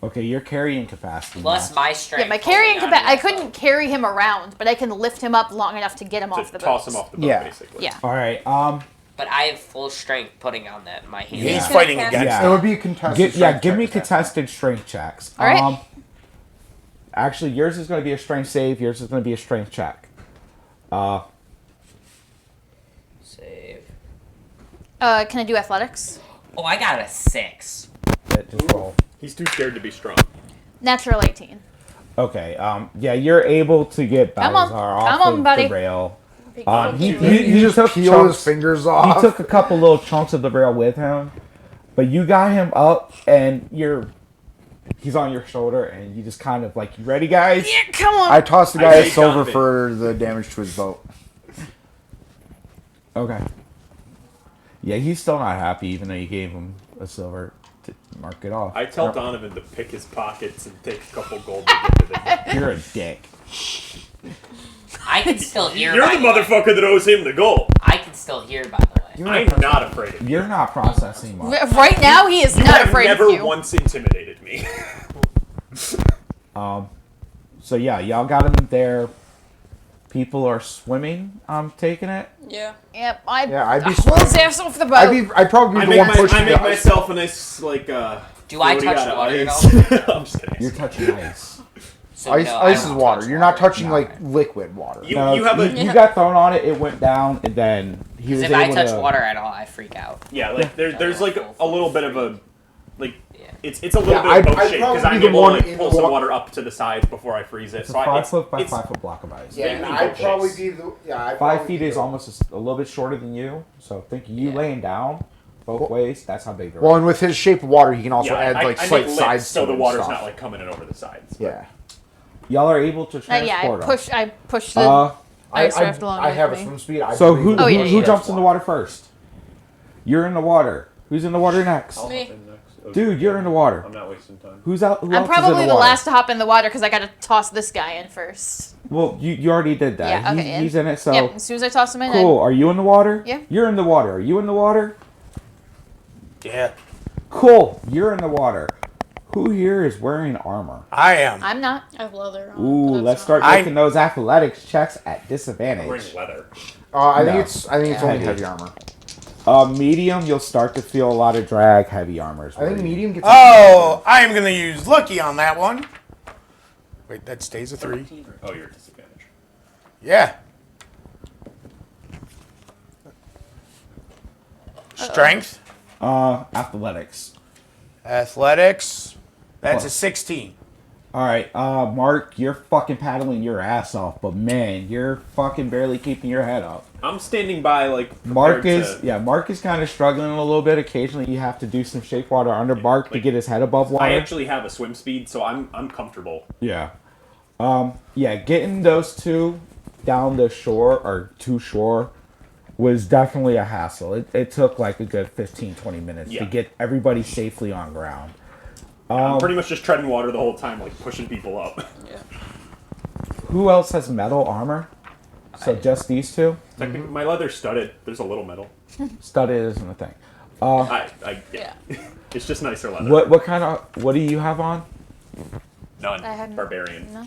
Okay, your carrying capacity. Plus now. my strength. Yeah, my carrying holding capacity. I onto that couldn't carry him around, but I can lift him up long enough to get him to off the boat. toss him off the boat, Yeah. basically. Yeah. All right. boat. But I have full strength putting on that in my hand. He's Yeah. fighting Yeah. against Yeah. It would be a contested. Yeah, strength give check me at that contested strength checks. All right. Actually, yours is going to be a strength save. Yours is going to be a strength check. Save. Can I do athletics? Oh, I got a 6. Just roll. He's too scared to be strong. Natural 18. Okay. Yeah, you're able to get Come on. Balthazar off Come on, of buddy. the rail. He He just took peeled chunks- his fingers He off. took a couple little chunks of the rail with him, but you got him up, and he's on your shoulder, and you just kind of like, you ready, guys? Yeah, come on. I tossed the I guy a say silver Donovan. for the damage to his boat. Okay. Yeah, he's still not happy, even though you gave him a silver to mark it off. I tell Donovan to pick his pockets and take a couple gold to give to the guy. You're a dick. I can still hear. You're by the way. motherfucker that owes him the gold. I can still hear, by the way. I'm not afraid of you. You're not processing much. Right now, he is You not have afraid never of you. once intimidated me. So yeah, y'all got him there. People are swimming. I'm taking it. Yeah. Yep, I'd be pull his ass off the boat. I'd probably be the one pushing I make the myself a nice like Do I floaty touch out of water at ice. all? I'm just kidding. You're touching ice. So ice. no, I Ice is don't water. touch You're not water. touching like liquid water. You, No, you have a you got thrown on it. It went down, and then he was Because if able I touch to. water at all, I freak out. yeah, like there's like a little bit of a like Yeah. it's a little Yeah, bit I'd- of boat I'd shape probably because I'm be the able to one like in pull the some wa- water up to the sides before I freeze it. It's So a 5 foot by it's 5 foot block of ice. Yeah. Yeah, I'd I'd probably chase. be the. Yeah, I'd 5 probably feet be is the- almost a little bit shorter than you. So think you laying down both ways. That's how big the Well, and with his shape of water, he can also yeah, add I like make slight lips sides so to the it and water's stuff. not like coming in over the sides. Yeah. Y'all are able to transport yeah, him. I push the Uh, ice raft along I with have a me. swim speed. I so believe who Oh, yeah, who yeah. jumps in the water first? You're in the water. Who's in the water next? I'll Me. hop in next. Okay. Dude, you're in the water. I'm not wasting time. Who's out? Who I'm else is in probably the the water? last to hop in the water because I got to toss this guy in first. Well, you already did that. Yeah, okay, He's in it. So Yep, as soon as I toss him in, cool. Are you in the water? Yeah. You're in the water. Are you in the water? Yeah, Cool. You're in the water. Who here is wearing armor? I am. I'm not. I have leather on. Ooh, but let's that's start I- making those athletics checks at I'm disadvantage. wearing leather. I think No. it's. I think it's Yeah. only heavy armor. Medium, you'll start to feel a lot of drag. Heavy armors. I think medium gets. Oh, I am gonna use Lucky on that one. Wait, that stays a 3. Oh, you're at disadvantage. Yeah. Strength, Athletics. athletics. That's Plus. a 16. All right, Mark, you're fucking paddling your ass off, but man, you're fucking barely keeping your head up. I'm standing by, like, Mark prepared is to- Mark is kind of struggling a little bit. Occasionally, you have to do some shape water under Mark to like, get his head above water. I actually have a swim speed, so I'm comfortable. Yeah. Yeah, getting those two down the shore or to shore was definitely a hassle. It took like a good 15, 20 minutes to Yeah. get everybody safely on ground. I'm pretty much just treading water the whole time, like pushing people up. Yeah. Who else has metal armor? So just these two? Technically, my leather's studded. There's a little metal. Studded isn't a thing. Yeah. It's just nicer leather. What do you have on? None. I had Barbarian. No,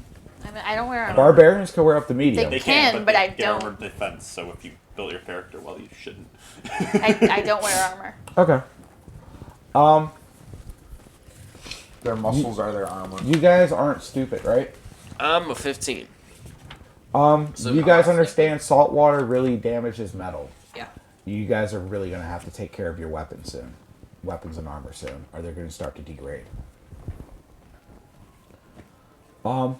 I don't wear armor. Barbarians can wear up the medium. They can, but I get don't. armored defense, so if you build your character well, you shouldn't. I don't wear armor. Okay. Their muscles are their armor. You guys aren't stupid, right? I'm a 15. So you how guys I understand salt water really damages metal. Yeah. You guys are really going to have to take care of your weapons soon. Weapons and armor soon, or they're going to start to degrade. Y'all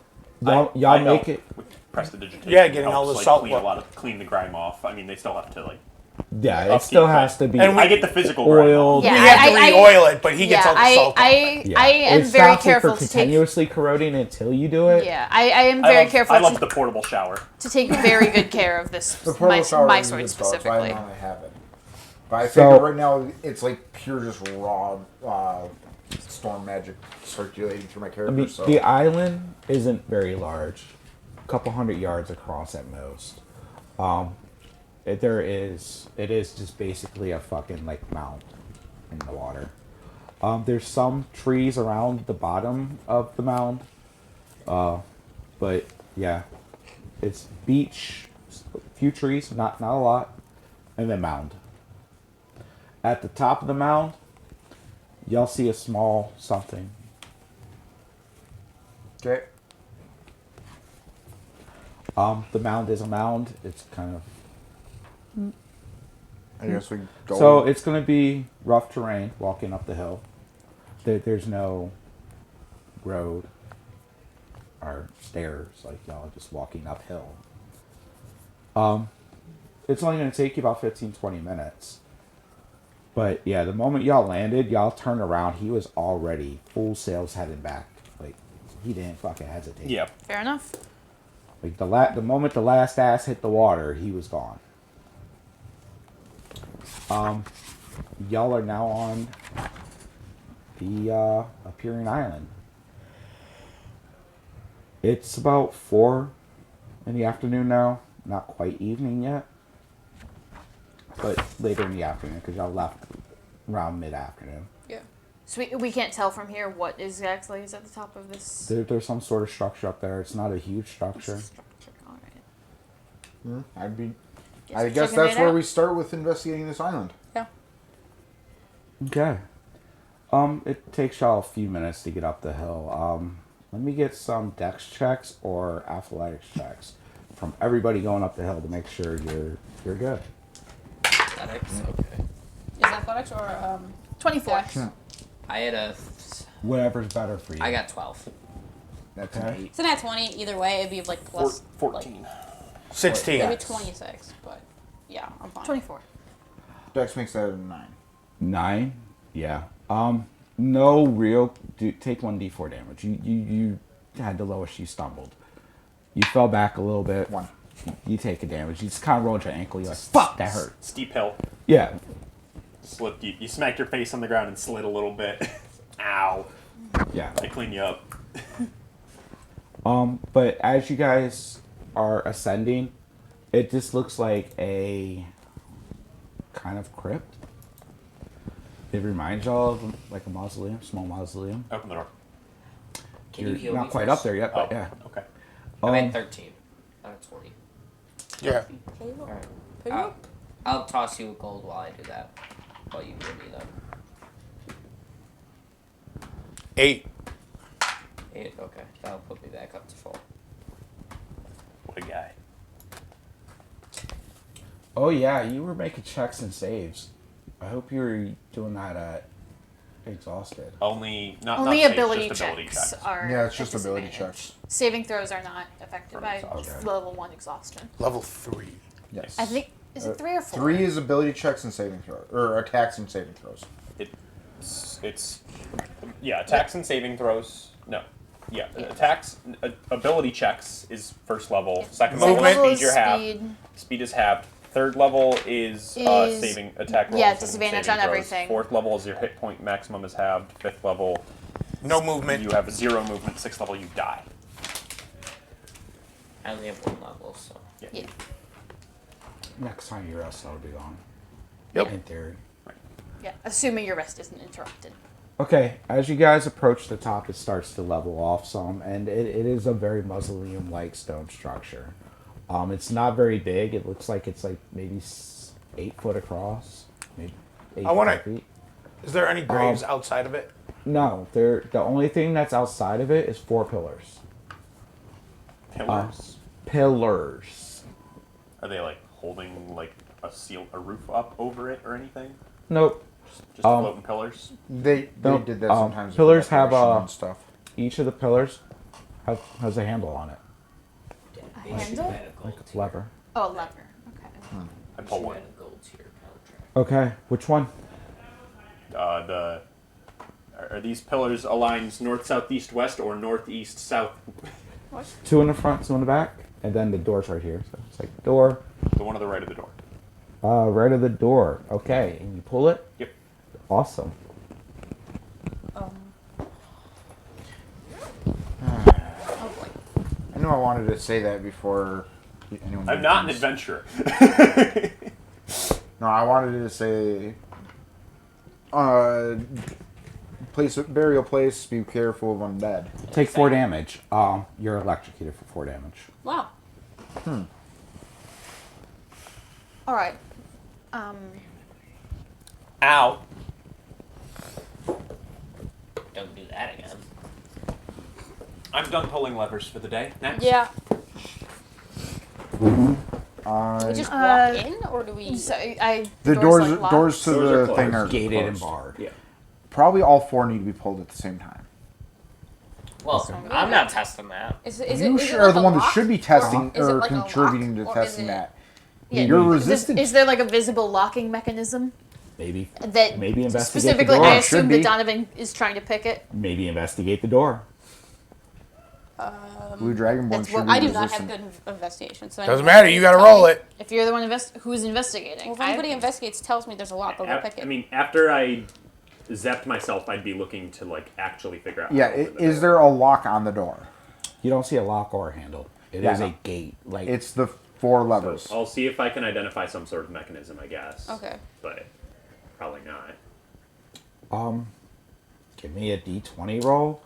I make help it. with prestidigitation. Yeah, getting all helps, the like, salt clean wa- clean the grime off. I mean, they still have to like. Yeah, it upkeep, still but- has to be. And I get the physical grime oiled. off. Yeah, we have to re-oil it, but he gets all the salt. Yeah. I am It very stops it careful from to take. continuously corroding until you do it. Yeah, I am very careful I love to, the portable shower. to take very good care of this The portable shower my is sword good, so that's why specifically. I normally have it. But I So- figure right now it's like pure just raw storm magic circulating through my I character. mean, so the island isn't very large, a couple hundred yards across at most. It is just basically a fucking like mound in the water. There's some trees around the bottom of the mound, but yeah, it's beach, a few trees, not a lot, and then mound. At the top of the mound, y'all see a small something. okay. The mound is a mound. It's kind of I guess we go. so it's going to be rough terrain walking up the hill. There's no road or stairs like y'all are just walking uphill. It's only going to take you about 15-20 minutes. But yeah, the moment y'all landed, y'all turned around. He was already full sails heading back. Like he didn't fucking hesitate. Yeah. Fair enough. Like the moment the last ass hit the water, he was gone. Y'all are now on the Appearing Island. It's about 4 in the afternoon now. Not quite evening yet, but later in the afternoon because y'all left around mid-afternoon. Yeah. So we can't tell from here what exactly is at the top of this There's some sort of structure up there. It's not a huge structure. structure. All right. I'd be. Guess I we're guess checking that's it where out. we start with investigating this island. Yeah. Okay. It takes y'all a few minutes to get up the hill. Let me get some dex checks or athletics checks from everybody going up the hill to make sure you're good. Athletics? Okay. Is athletics or 24. dex? I had a. Whatever's better for you. I got 12. That's Okay. an 8. It's a nat 20 either way. It'd be like plus 14. 16. Maybe 26, but yeah, I'm fine. 24. Dex makes that a 9. 9. Yeah. No real. Take 1d4 damage. You had the lowest. You stumbled. You fell back a little bit. 1. You take a damage. You just kind of rolled your ankle. You're like, fuck, that hurt. Steep hill. Yeah. Slipped. You smacked your face on the ground and slid a little bit. Ow. Yeah. I clean you up. But as you guys are ascending, it just looks like a kind of crypt. It reminds y'all of like a mausoleum, small mausoleum. Open the door. Can you You're heal not me quite first? up there yet, but yeah. Okay. I'm Um, at 13. Out of 20. Yeah. Alright. Pick I'll, up. I'll toss you a gold while I do that. While you give me them. 8. 8. Okay. That'll put me back up to full. What a guy. Oh yeah, you were making checks and saves. I hope you were doing that at exhausted. Only not Only not safe, ability just ability checks checks. are. Yeah, it's at just ability disadvantage. checks. Saving throws are not affected From by exhaustion. level 1 exhaustion. Level 3. Yes. I think is it 3 or 4? 3 is ability checks and saving throws, or attacks and saving throws. It's yeah, attacks and saving throws. No. Yeah, attacks, ability checks is first level. Second Movement. level level speed is you're halved. speed. Speed is halved. Third level is saving attack rolls. yeah, and disadvantage saving on throws. everything. Fourth level is your hit point maximum is halved. Fifth level No movement. you have 0 movement. Sixth level you die. I only have 1 level, so. Yeah. Next time you rest, that'll be gone. Yep. In theory. Yeah, assuming your rest isn't interrupted. Okay, as you guys approach the top, it starts to level off some, and it is a very mausoleum-like stone structure. It's not very big. It looks like it's like maybe 8 foot across, maybe 8 I wanna- feet. Is there any graves outside of it? No, the only thing that's outside of it is 4 pillars. Pillars. Pillars. Are they like holding like a roof up over it or anything? Nope. Just floating pillars. They Nope. did that sometimes. with Pillars have decoration and stuff. each of the pillars has a handle on it, A handle? like a lever. Oh, a lever. Okay. I pull one. Okay, which one? Are these pillars aligned north, south, east, west, or north, east, south? 2 in the front, 2 in the back, and then the door's right here. So it's like door, The one on the right of the door. right of the door. Okay, and you pull it. Yep. Awesome. Oh boy. I knew I wanted to say that before anyone. I'm not an mentions- adventurer. No, I wanted to say. Burial place. Be careful of undead. Take 4 damage. You're electrocuted for 4 damage. Wow. All right. Ow. Don't do that again. I'm done pulling levers for the day. Next. Yeah. Do Uh, we just walk in, or do we? So the doors, doors, like, locked? doors to Doors are the thing closed. are Gated and closed. barred. Yeah. Probably all 4 need to be pulled at the same time. Well, I'm not testing that. Is You it are like the a one that lock? should be testing Is it or like a contributing lock, to or testing is it- that. Yeah, You're is resistant. Is there like a visible locking mechanism Maybe. that Maybe investigate specifically? the door. I It should assume be. that Donovan is trying to pick it. Maybe investigate the door. Blue Dragonborn That's should what be I do not have resistant. good investigation. So Doesn't anybody matter. You gotta tell roll me. it. If you're the one who's investigating, Well, if anybody investigates, tells me there's a lock, I'll go pick it. I mean, after I zapped myself, I'd be looking to like actually figure out. Yeah, how to open the is door. there a lock on the door? You don't see a lock or a handle. It Yeah, is no. a gate. Like It's the 4 levers. I'll see if I can identify some sort of mechanism, I guess. Okay. But probably not. give me a D20 roll.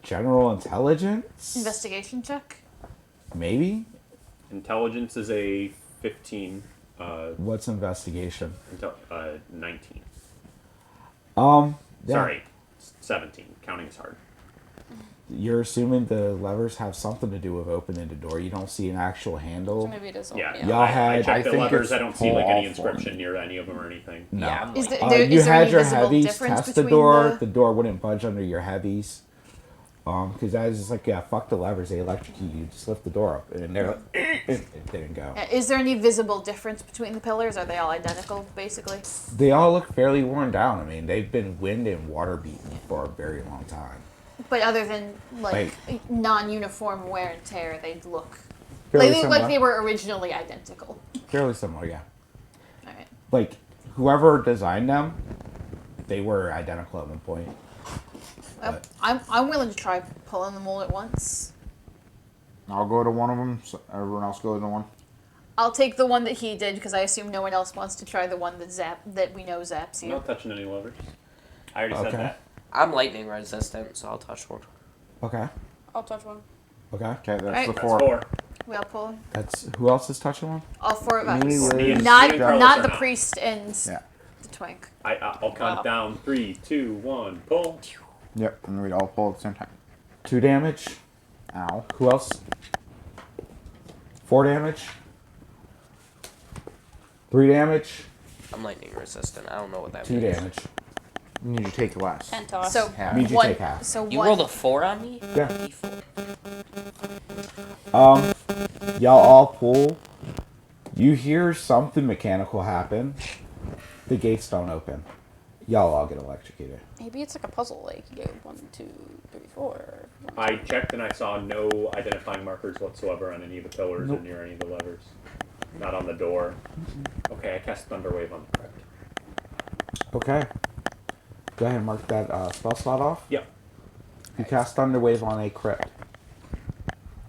General intelligence. investigation check. Maybe. Intelligence is a 15. What's investigation? 19. Yeah. Sorry, 17. Counting is hard. You're assuming the levers have something to do with opening the door. You don't see an actual handle. So maybe it is. Yeah. Y'all I had- checked I the think levers. it's I don't see like pull any off inscription near any of them or anything. No. Yeah, I'm Is like, there, You is there had any your visible heavies difference test the between door. the? The door wouldn't budge under your heavies. Because I was just like, yeah, fuck the levers. They electrocute you. Just lift the door up. And they're like, it didn't go. Is there any visible difference between the pillars? Are they all identical, basically? They all look fairly worn down. I mean, they've been wind and water beaten for a very long time. But other than like non-uniform wear and tear, they look Fairly like similar. they were originally identical. Fairly similar, yeah. All right. Like, whoever designed them, they were identical at one point. Well, I'm willing to try pulling them all at once. I'll go to one of them. So everyone else go to one. I'll take the one that he did because I assume no one else wants to try the one that we know zaps I'm you. not touching any levers. I already said Okay. that. I'm lightning resistant, so I'll touch one. Okay. I'll touch one. Okay. Okay, that's Alright. the That's 4. 4. We all pull. That's who else is touching one? All 4 of us. Me, Liz, Me and Not Carlos not are the not. priest and Yeah. the twink. I'll count down 3, 2, 1, pull. Yep, and we'd all pull at the same time. 2 damage. Ow. Who else? 4 damage. 3 damage. I'm lightning resistant. I don't know what that 2 means. damage. You need to take less. 10 toss. So Half. Means you one. take half. So You one. rolled a 4 on me? Yeah. D4. Y'all all pull. You hear something mechanical happen. The gates don't open. Y'all all get electrocuted. Maybe it's like a puzzle. Like you go 1, 2, 3, 4. I checked and I saw no identifying markers whatsoever on any of the pillars Nope. or near any of the levers. Not on the door. Okay, I cast Thunderwave on the crypt. Okay. Go ahead and mark that spell slot off. Yep. You cast Thunderwave on a crypt.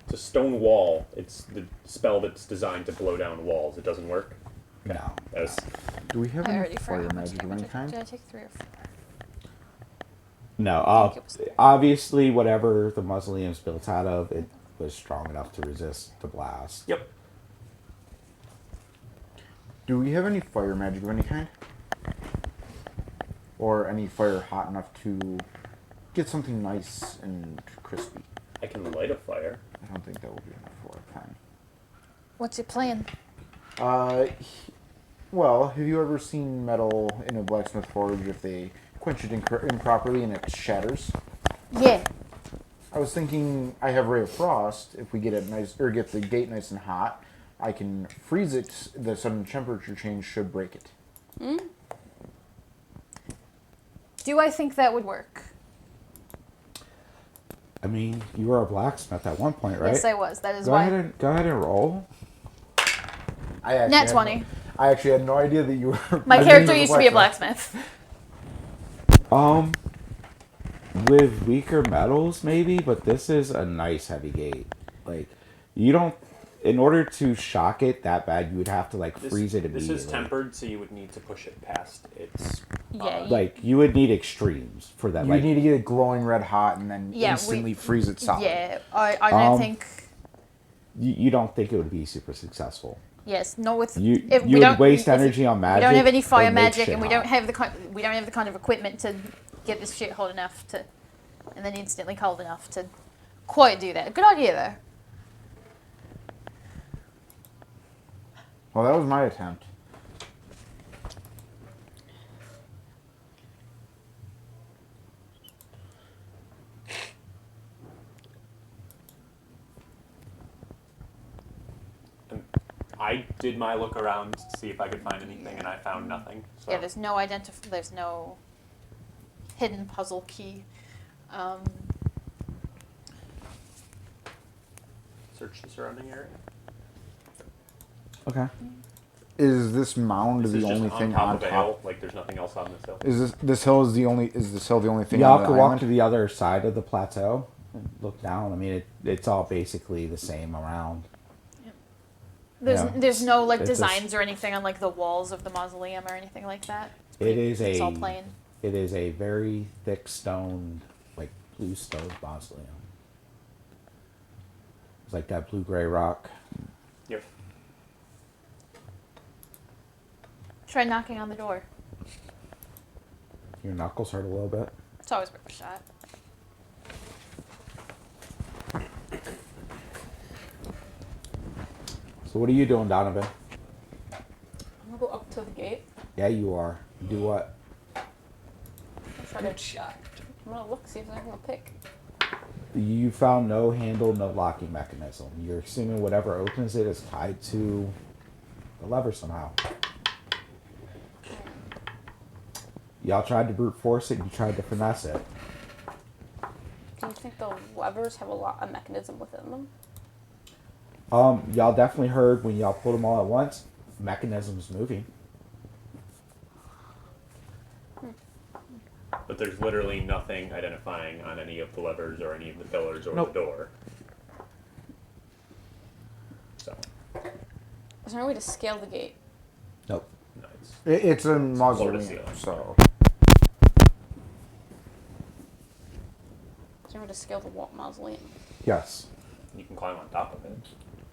It's a stone wall. It's the spell that's designed to blow down walls. It doesn't work. No. As Do we have I any already fire forgot how much magic of any damage. kind? Did I take 3 or 4? No. think it was- Obviously, whatever the mausoleum's built out of, it was strong enough to resist the blast. Yep. Do we have any fire magic of any kind? Or any fire hot enough to get something nice and crispy? I can light a fire. I don't think that will be enough for our time. What's your plan? Well, have you ever seen metal in a blacksmith forge if they quench it improperly and it shatters? Yeah. I was thinking I have Ray of Frost. If we get it nice or get the gate nice and hot, I can freeze it. The sudden temperature change should break it. Do I think that would work? I mean, you were a blacksmith at one point, right? Yes, I was. That is Go why. ahead and roll. I actually Nat had 20. No, I actually had no idea that you were. My I character knew you used were to be a blacksmith. With weaker metals, maybe, but this is a nice heavy gate. Like, you don't. In order to shock it that bad, you would have to freeze it immediately. This is tempered, so you would need to push it past its. Yeah. Like, you would need extremes for that. You need to get it glowing red hot and then Yeah, instantly freeze it solid. Yeah. I don't think. You don't think it would be super successful. Yes. Not with. You if we would don't waste if energy on magic. We don't have any fire and make magic, shit and we hot. don't have the kind of equipment to get this shit hot enough to, and then instantly cold enough to, quite do that. Good idea though. Well, that was my attempt. I did my look around to see if I could find anything, and I found nothing. So. Yeah. There's no hidden puzzle key. Search the surrounding area. Okay. Is this mound This the is just only on thing top on of a top? hill. Like there's nothing else on this hill. Is this hill the only thing Y'all on the could walk island? to the other side of the plateau and look down. I mean, it's all basically the same around. There's Yeah. there's no It's just- designs or anything on the walls of the mausoleum or anything like that. It's all plain. It is a very thick stone, blue stone mausoleum. It's like that blue-gray rock. Yep. Try knocking on the door. Your knuckles hurt a little bit. It's always worth a shot. So what are you doing, Donovan? I'm gonna go up to the gate. Yeah, you are. Do what? Try to shot. I'm gonna look, see if there's anything to pick. You found no handle, no locking mechanism. You're assuming whatever opens it is tied to the lever somehow. Y'all tried to brute force it, you tried to finesse it. Do you think the levers have a mechanism within them? Y'all definitely heard when y'all pulled them all at once, mechanisms moving. But there's literally nothing identifying on any of the levers or any of the pillars or Nope. the door. So, Is there a way to scale the gate? Nope. no, it's It's a floor to mausoleum, ceiling. so Is there a way to scale the mausoleum? Yes. you can climb on top of it.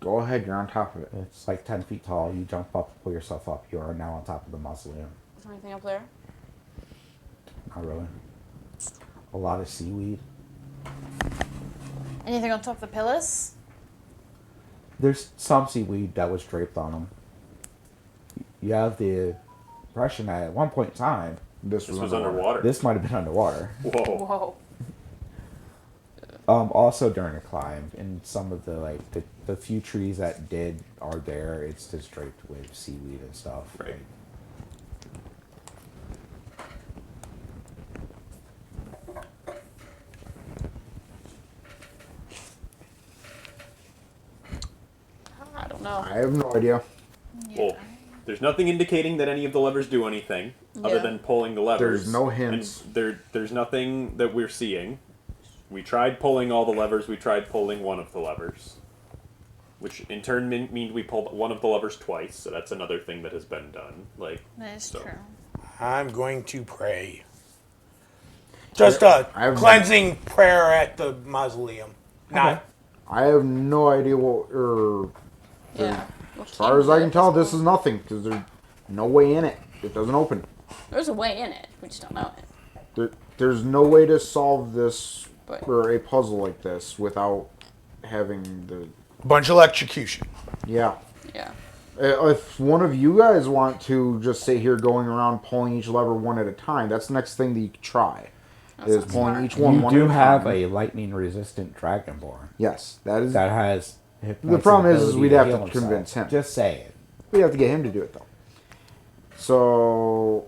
go ahead. You're on top of it. It's like 10 feet tall. You jump up, pull yourself up. You are now on top of the mausoleum. Is there anything up there? Not really. A lot of seaweed. Anything on top of the pillars? There's some seaweed that was draped on them. You have the impression that at one point in time, This This was underwater. This might have been underwater. Whoa. Whoa. Also during a climb, and some of the few trees that are there, it's just draped with seaweed and stuff. Right. I don't know. I have no idea. Well, there's nothing indicating that any of the levers do anything other Yeah. than pulling the levers. There's no hints. And there's nothing that we're seeing. We tried pulling all the levers. We tried pulling one of the levers, which in turn means we pulled one of the levers twice. So that's another thing that has been done. Like That is so. true. I'm going to pray. Just a I have- cleansing prayer at the mausoleum. Not I have no idea what. Yeah. As far as I can tell, this is nothing because there's no way in it. It doesn't open. There's a way in it. We just don't know it. There's no way to solve this But or a puzzle like this without having the. bunch of electrocution. Yeah. yeah. If one of you guys want to just sit here going around pulling each lever one at a time, that's the next thing that you could try. That Is sounds pulling smart. each one You one do at a have time. a lightning-resistant dragonborn Yes, that is. that has. hit The points problem of is ability we'd have heal to himself. convince him. Just say it. We have to get him to do it though. So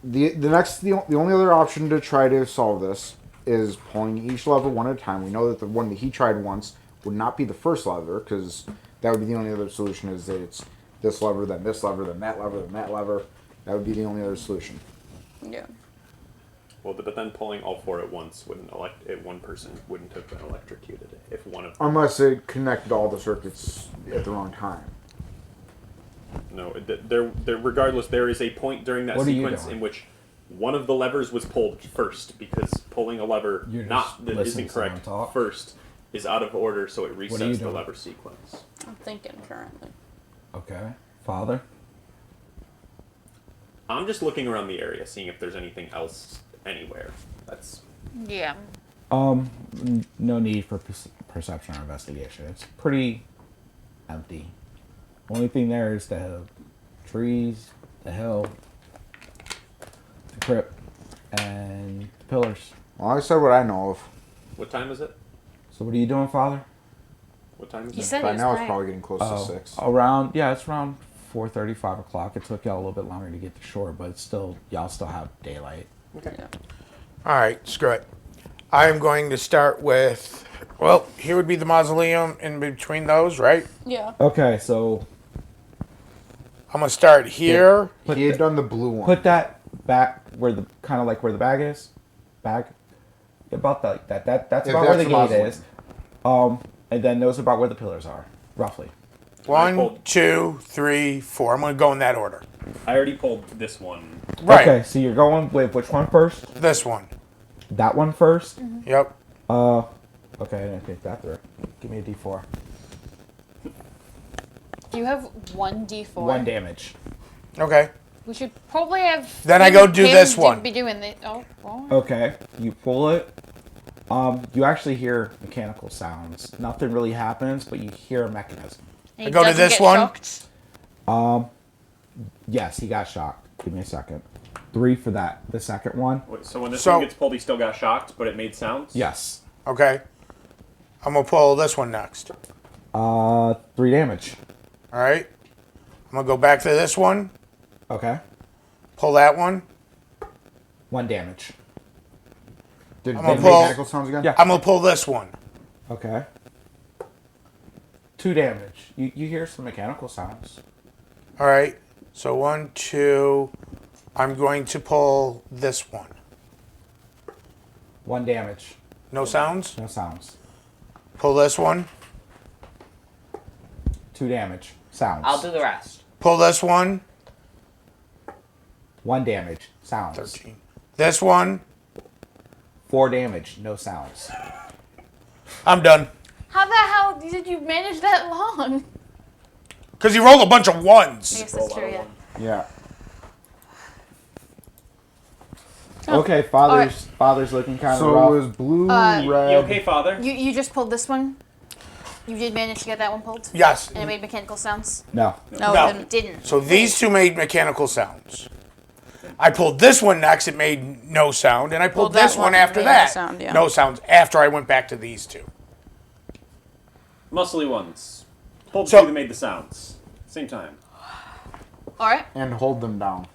the only other option to try to solve this is pulling each lever one at a time. We know that the one that he tried once would not be the first lever because that would be the only other solution. Is that it's this lever, then this lever, then that lever, then that lever. That would be the only other solution. Yeah. Well, but then pulling all four at once wouldn't one person wouldn't have been electrocuted if one of them. Unless it connected all the circuits at the wrong time. No, there. Regardless, there is a point during that What are you sequence doing? in which one of the levers was pulled first because pulling a lever You're just not that listening isn't to someone correct talk? first is out of order, so it are you resets the doing? lever sequence. I'm thinking currently. Okay. Father? I'm just looking around the area, seeing if there's anything else anywhere. That's Yeah. No need for perception or investigation. It's pretty empty. Only thing there is the trees, the hill, the crypt, and the pillars. Well, I said what I know of. what time is it? So what are you doing, Father? What time is He it? said By he was now it's quiet. probably getting close to 6. Around it's around 4:30, 5 o'clock. It took y'all a little bit longer to get to shore, but it's still y'all still have daylight. Okay. Yeah. All right, screw it. I'm going to start with. Well, here would be the mausoleum in between those, right? Yeah. Okay, so I'm gonna start here. He had done the blue one. put that back where the kind of like where the bag is. Bag. About that. That's Yeah, about where that's the the gate mausoleum. is. And then those about where the pillars are, roughly. 1, 2, 3, 4. I'm gonna go in that order. I already pulled this one. Right. Okay, so you're going with which one first? This one. That one first? Yep. Okay, I didn't think that through. Give me a D4. Do you have 1d4? 1 damage. Okay. We should probably have. Then I go do him this one. Be doing the. Oh. Okay, you pull it. You actually hear mechanical sounds. Nothing really happens, but you hear a mechanism. And he I go to doesn't this get one. shocked? Yes, he got shocked. Give me a second. 3 for that. The second one? Wait, so when this So- one gets pulled, he still got shocked, but it made sounds? Yes. Okay. I'm gonna pull this one next. 3 damage. All right. I'm gonna go back to this one. Okay. Pull that one. 1 damage. Did I'm they gonna make pull- medical sounds again? Yeah. I'm gonna pull this one. Okay. 2 damage. You hear some mechanical sounds. All right. So 1, 2. I'm going to pull this one. 1 damage. No sounds. No sounds. Pull this one. 2 damage. Sounds. I'll do the rest. Pull this one. 1 damage. Sounds. 13. This one. 4 damage. No sounds. I'm done. How the hell did you manage that long? Because he rolled a bunch of I ones. guess that's true, yeah. Yeah. Okay, father's looking kind of So rough. it was blue, Uh, red. You okay, Father? You just pulled this one? You did manage to get that one pulled? Yes. And it made mechanical sounds? No. No, No. it didn't. So these two made mechanical sounds. I pulled this one next, it made no sound, and I pulled Well, that this one one after made no that. sound, yeah. No sounds after I went back to these two. Muscly ones. Pulled the So- two that made the sounds. Same time. All right. And hold them down.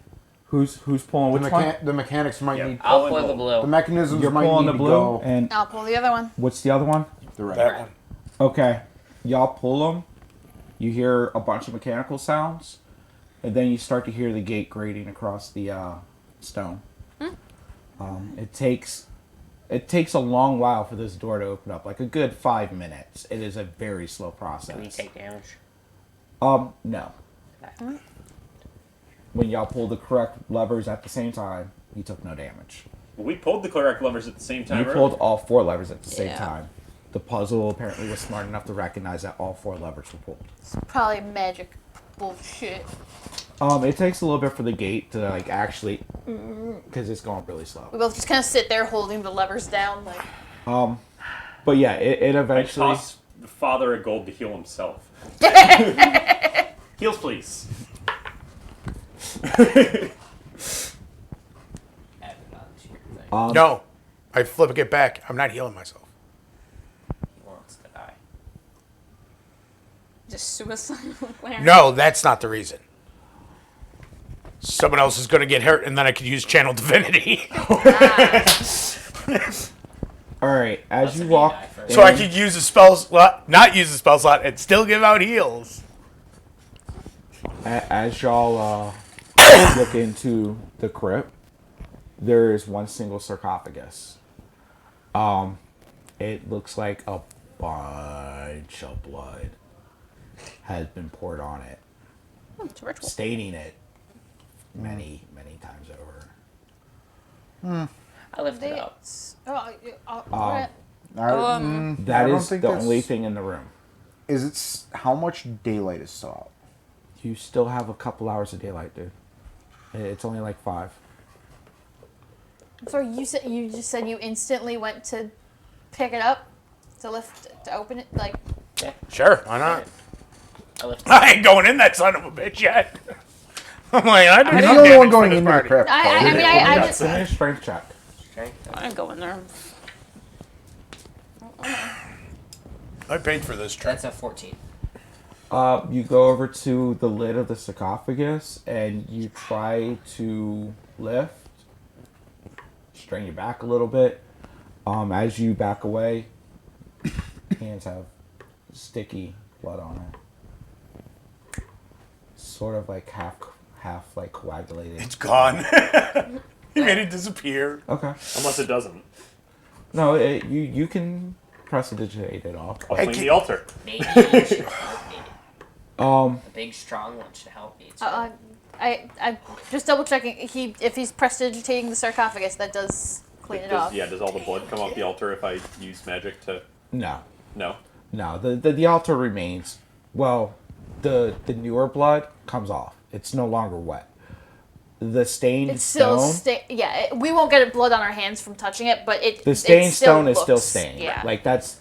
Who's pulling which one? The mechanics might Yeah. need. I'll Pull pull and the hold. blue. The mechanisms You're might pulling need the to blue, go. and I'll pull the other one. what's the other one? The red. That one. Okay, y'all pull them. You hear a bunch of mechanical sounds, and then you start to hear the gate grating across the stone. It takes a long while for this door to open up, like a good 5 minutes. It is a very slow process. Do we take damage? No. When y'all pull the correct levers at the same time, you took no damage. Well, we pulled the correct levers at the same time. You earlier. pulled all 4 levers at the same Yeah. time. The puzzle apparently was smart enough to recognize that all 4 levers were pulled. It's probably magic bullshit. It takes a little bit for the gate to like actually, because it's going really We slow. both just kind of sit there holding the levers down, like. But yeah, it I eventually. toss the father a gold to heal himself. Heals, please. Add it on to your thing. No. I flip it back. I'm not healing myself. He wants to die. Just suicidal Clarence. No, that's not the reason. Someone else is going to get hurt, and then I could use Channel Divinity. All right, as Unless you if walk, die first. So I could use a spell slot, not use a spell slot, and still give out heals. as y'all look into the crypt, there is one single sarcophagus. It looks like a bunch of blood has been poured on it, It's a ritual. staining it many times over. I lift it They, up. alright. That I don't is think the that's- only thing in the room. Is it how much daylight is still out? You still have a couple hours of daylight, dude. It's only like 5. Sorry, you just said you instantly went to pick it up, to open it, like. Sure, why not? I lift it up. I ain't going in that son of a bitch yet. I'm like, I don't You're know the only damage one for going this into the party. crypt. I mean, I just. Give me a strength check. Strength. I didn't go in there. I paid for this trip. That's a 14. You go over to the lid of the sarcophagus and you try to lift. Strain your back a little bit. As you back away, hands have sticky blood on it. Sort of like half like coagulated. It's gone. He made it disappear. Okay. Unless it doesn't. No, you can prestidigitate it off. I'll Hey, clean can- the altar. Maybe you should help me. A big, strong one should help me. Too. I just double checking. If he's prestidigitating the sarcophagus, that does clean it off. Does all the blood come off the altar if I use magic to? No. No. No, the altar remains. Well, the newer blood comes off. It's no longer wet. The stained It's still stone. we won't get blood on our hands from touching it, but The stained it still stone is still looks- stained. Yeah. Like that's.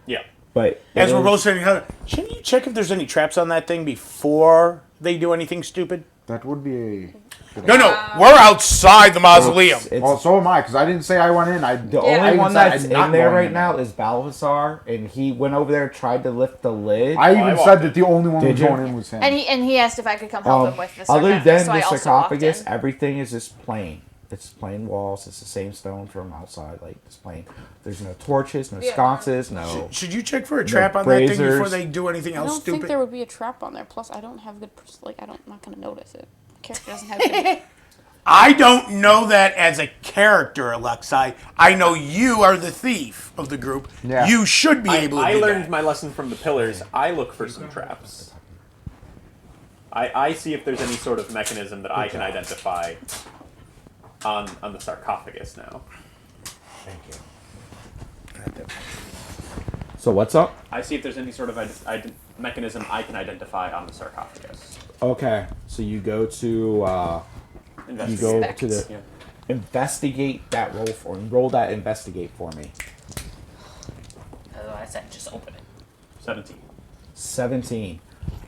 Yeah. But As it we're is- both sitting here, shouldn't you check if there's any traps on that thing before they do anything stupid? That would be a. No, we're outside the mausoleum. It's- Well, so am I, because I didn't say I went in. the I only even one said that's I'm not in there going right in. now is Balthazar, and he went over there and tried to lift the lid. I even walked said in. that the only one Did who's you? going in was him. And he asked if I could come help him with the Other sarcophagus, than so I the also walked sarcophagus, in. everything is just plain. It's plain walls. It's the same stone from outside, like it's plain. There's no torches, no sconces, no. Should you check for a trap on that thing before braziers. they do anything I else don't stupid? think there would be a trap on there. Plus, I don't have good. I'm not gonna notice it. Character doesn't have good. I don't know that as a character, Alexei. I know you are the thief of the group. Yeah. You should be able to I do learned that. my lesson from the pillars. I look for some traps. I see if there's any sort of mechanism that I can identify on the sarcophagus now. Thank you. So what's up? I see if there's any sort of mechanism I can identify on the sarcophagus. Okay, so you go to you go over to the Yeah. investigate that roll that investigate for me. I said just open it. 17. 17.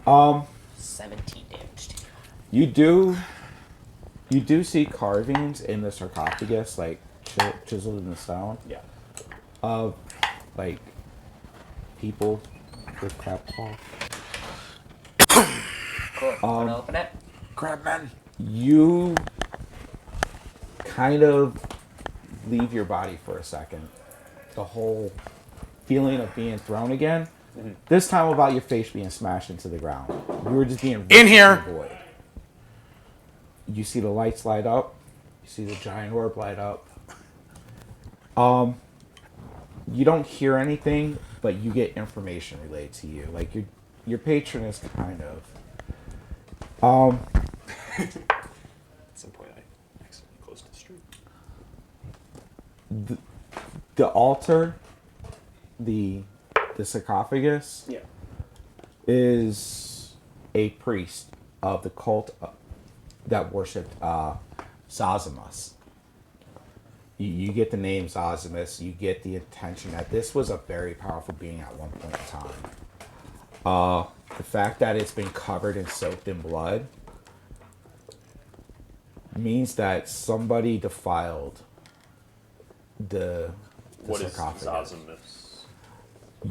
17 damage. You do You do see carvings in the sarcophagus, like chiseled in the stone, Yeah. of like people with crab claws. Cool. Wanna open it? Crabman. You kind of leave your body for a second. The whole feeling of being thrown again. This time about your face being smashed into the ground. You were just being ripped In here. into the void. You see the lights light up. You see the giant orb light up. You don't hear anything, but you get information related to you. Like your patron is kind of. At some point, I accidentally closed the stream. The altar, the sarcophagus, Yeah. is a priest of the cult that worshipped Zosimus. You get the name Zosimus. You get the intention that this was a very powerful being at one point in time. The fact that it's been covered and soaked in blood means that somebody defiled the What is sarcophagus. Zosimus?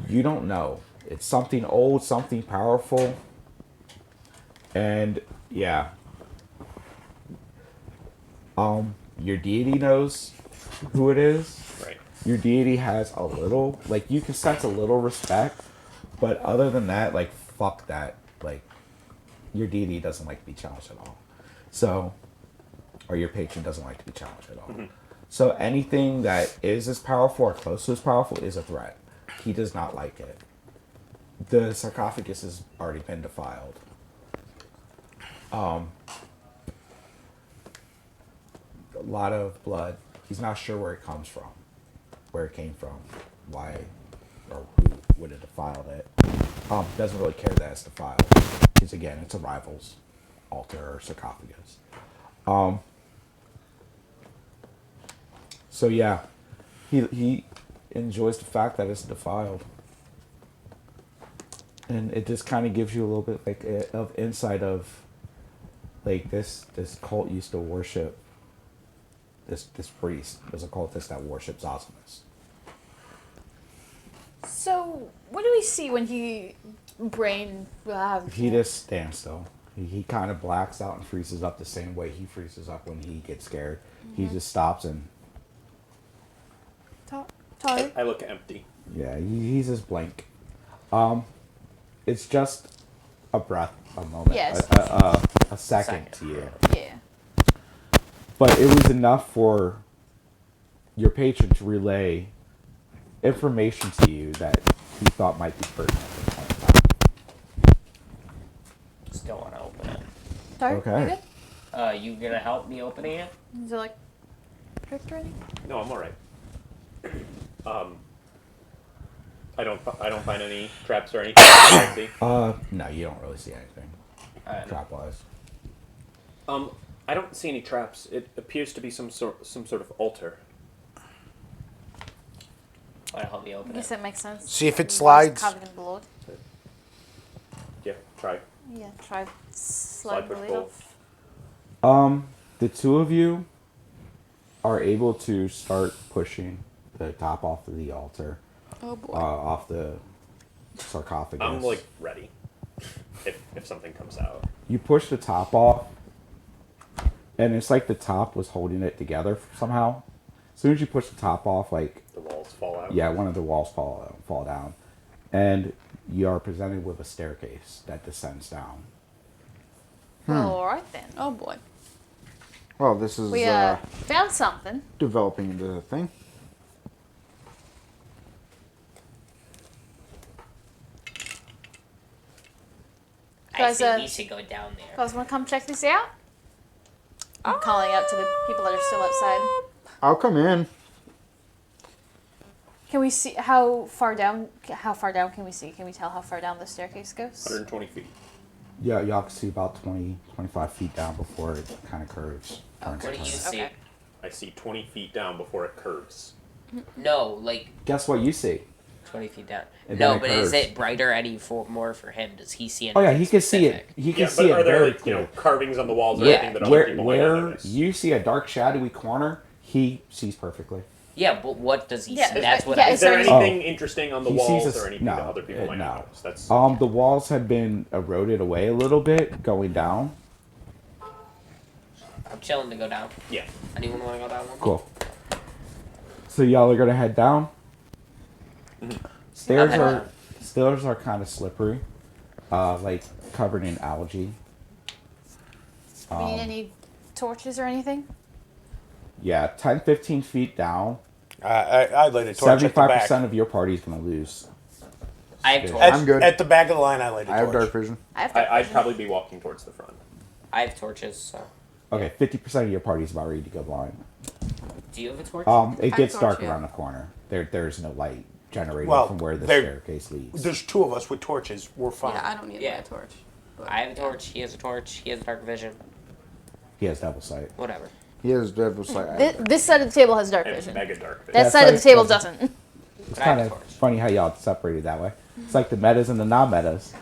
You don't know. It's something old, something powerful. And yeah. Your deity knows who it is. Right. Your deity has a little, like, you can sense a little respect, but other than that, like, fuck that. Like, your deity doesn't like to be challenged at all. So, or your patron doesn't like to be challenged at all. So anything that is as powerful or close to as powerful is a threat. He does not like it. The sarcophagus has already been defiled. A lot of blood. He's not sure where it comes from, where it came from, why, or who would have defiled it. Doesn't really care that it's defiled, because again, it's a rival's altar or sarcophagus. So yeah, he enjoys the fact that it's defiled, and it just kind of gives you a little bit like of insight of like this cult used to worship this priest. There's a cultist that worships Zosimus. So, what do we see when he He just stands still. He kind of blacks out and freezes up the same way he freezes up when he gets scared. He just stops and Tar? I look empty. yeah, he's just blank. It's just a breath, a moment, Yes. a second to you. Yeah. But it was enough for your patron to relay information to you that he thought might be pertinent at the point in time. Still want to open it. Tar? Okay. You good? You gonna help me opening it? Is it like tricked or anything? No, I'm all right. I don't find any traps or anything. I see. No, you don't really see anything trap wise. I don't see any traps. It appears to be some sort of altar. Want to help me I open guess it? that makes sense. See if it He was slides. Covered in blood. Yeah, try. Yeah, try slide the push, lid pull. off. The two of you are able to start pushing the top off of the altar, Oh boy. off the sarcophagus. I'm like ready. If something comes out. You push the top off, and it's like the top was holding it together somehow. As soon as you push the top off, like The walls fall out. yeah, one of the walls fall down, and you are presented with a staircase that descends down. Well, alright then. Oh boy. Well, this is We found something. developing into a thing. I Guys, think we should go down there. Guys, want to come check this out? I'm calling out to the people that are still outside. I'll come in. Can we see how far down? How far down can we see? Can we tell how far down the staircase goes? 120 feet. Yeah, y'all can see about 20, 25 feet down before it kind of curves. turns What do a you turn. see? Okay. I see 20 feet down before it curves. No, like Guess what you see? 20 feet down. And No, then it but is curves. it brighter more for him? Does he see Oh anything yeah, he can see it. specific? He can Yeah, see but it are there very like clear. carvings on the walls or Yeah, anything that other Where people might not where notice? you see a dark shadowy corner, he sees perfectly. Yeah, but what does he Yeah, see? That's what yeah, I Is there sorry. anything interesting on the He walls sees or anything no, that other people might no. not notice? That's The walls have been eroded away a little bit, going down. I'm chilling to go down. yeah. Anyone want to go down one? Cool. So y'all are gonna head down. Stairs I'm are heading stairs are kind of slippery, like covered in algae. We need any torches or anything? Yeah, 10, 15 feet down. I'd light a torch at the 75% back. of your party's gonna lose. I have Good. torches. I'm good. At the back of the line, I light a I have torch. dark vision. I have dark I'd vision. probably be walking towards the front. I have torches. So, Okay, 50% of your party's about ready to go blind. do you have a torch? It I gets torch, dark yeah. around the corner. There's no light generated Well, from where the there- staircase leads. There's two of us with torches. We're fine. Yeah, I don't need Yeah. my torch. But, I have a torch. He has a torch. He has dark vision. He has double sight. Whatever. He has devil sight. This side of the table has dark I have vision. mega dark vision. That That side of the side table doesn't. doesn't. It's But I have kind a of torch. funny how y'all separated that way. It's like the metas and the non-metas.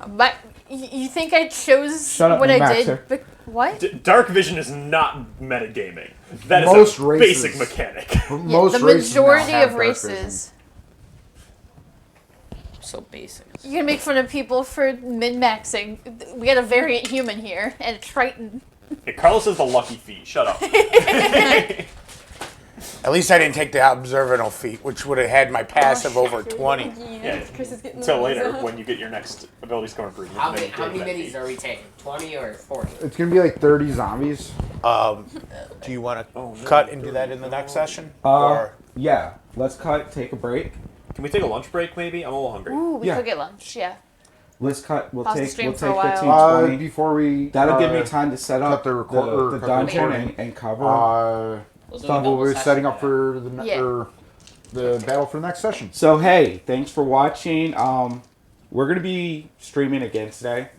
But you think I chose Shut up, what I Max, did? sir. What? Dark vision is not metagaming. That is Most a races- basic mechanic. Yeah, Most the races now majority have of dark vision. races. So basic. You can make fun of people for min-maxing. We got a variant human here and a Triton. Hey, Carlos is the lucky feet. Shut up. At least I didn't take the observable feat, which would have had my passive over 20. Yeah, Chris is getting until the later nose when you get your next ability score improvement. How then many, you how take many that minis feat. are we taking? 20 or 40? It's gonna be like 30 zombies. Do you want to cut and do that in the next session? Yeah, let's cut, take a break. Can we take a lunch break maybe? I'm a little hungry. Ooh, we Yeah. could get lunch. Yeah. Let's cut, we'll Pause the take, stream we'll for a take while. 15, 20. Before we That'll give me time to set up cut the record- or the cut the dungeon recording. and cover. We'll do a double we're session setting up for for the Yeah. or the battle for the next session. So hey, thanks for watching. We're gonna be streaming again today.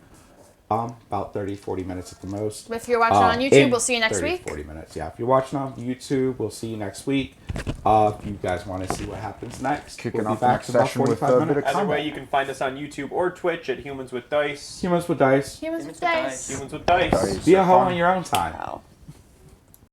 About 30, 40 minutes at the most. If you're watching on YouTube, In we'll see you next 30, week. 40 minutes, yeah. If you're watching on YouTube, we'll see you next week. If you guys want to see what happens next, Kicking we'll be off the back next in about session with 45 a bit of minutes. Either way, you can find us on YouTube or Twitch at Humans with Dice. Humans with Dice. Humans with dice. Humans with Dice. Dice. Be a are hoe fun. on your own time. Wow.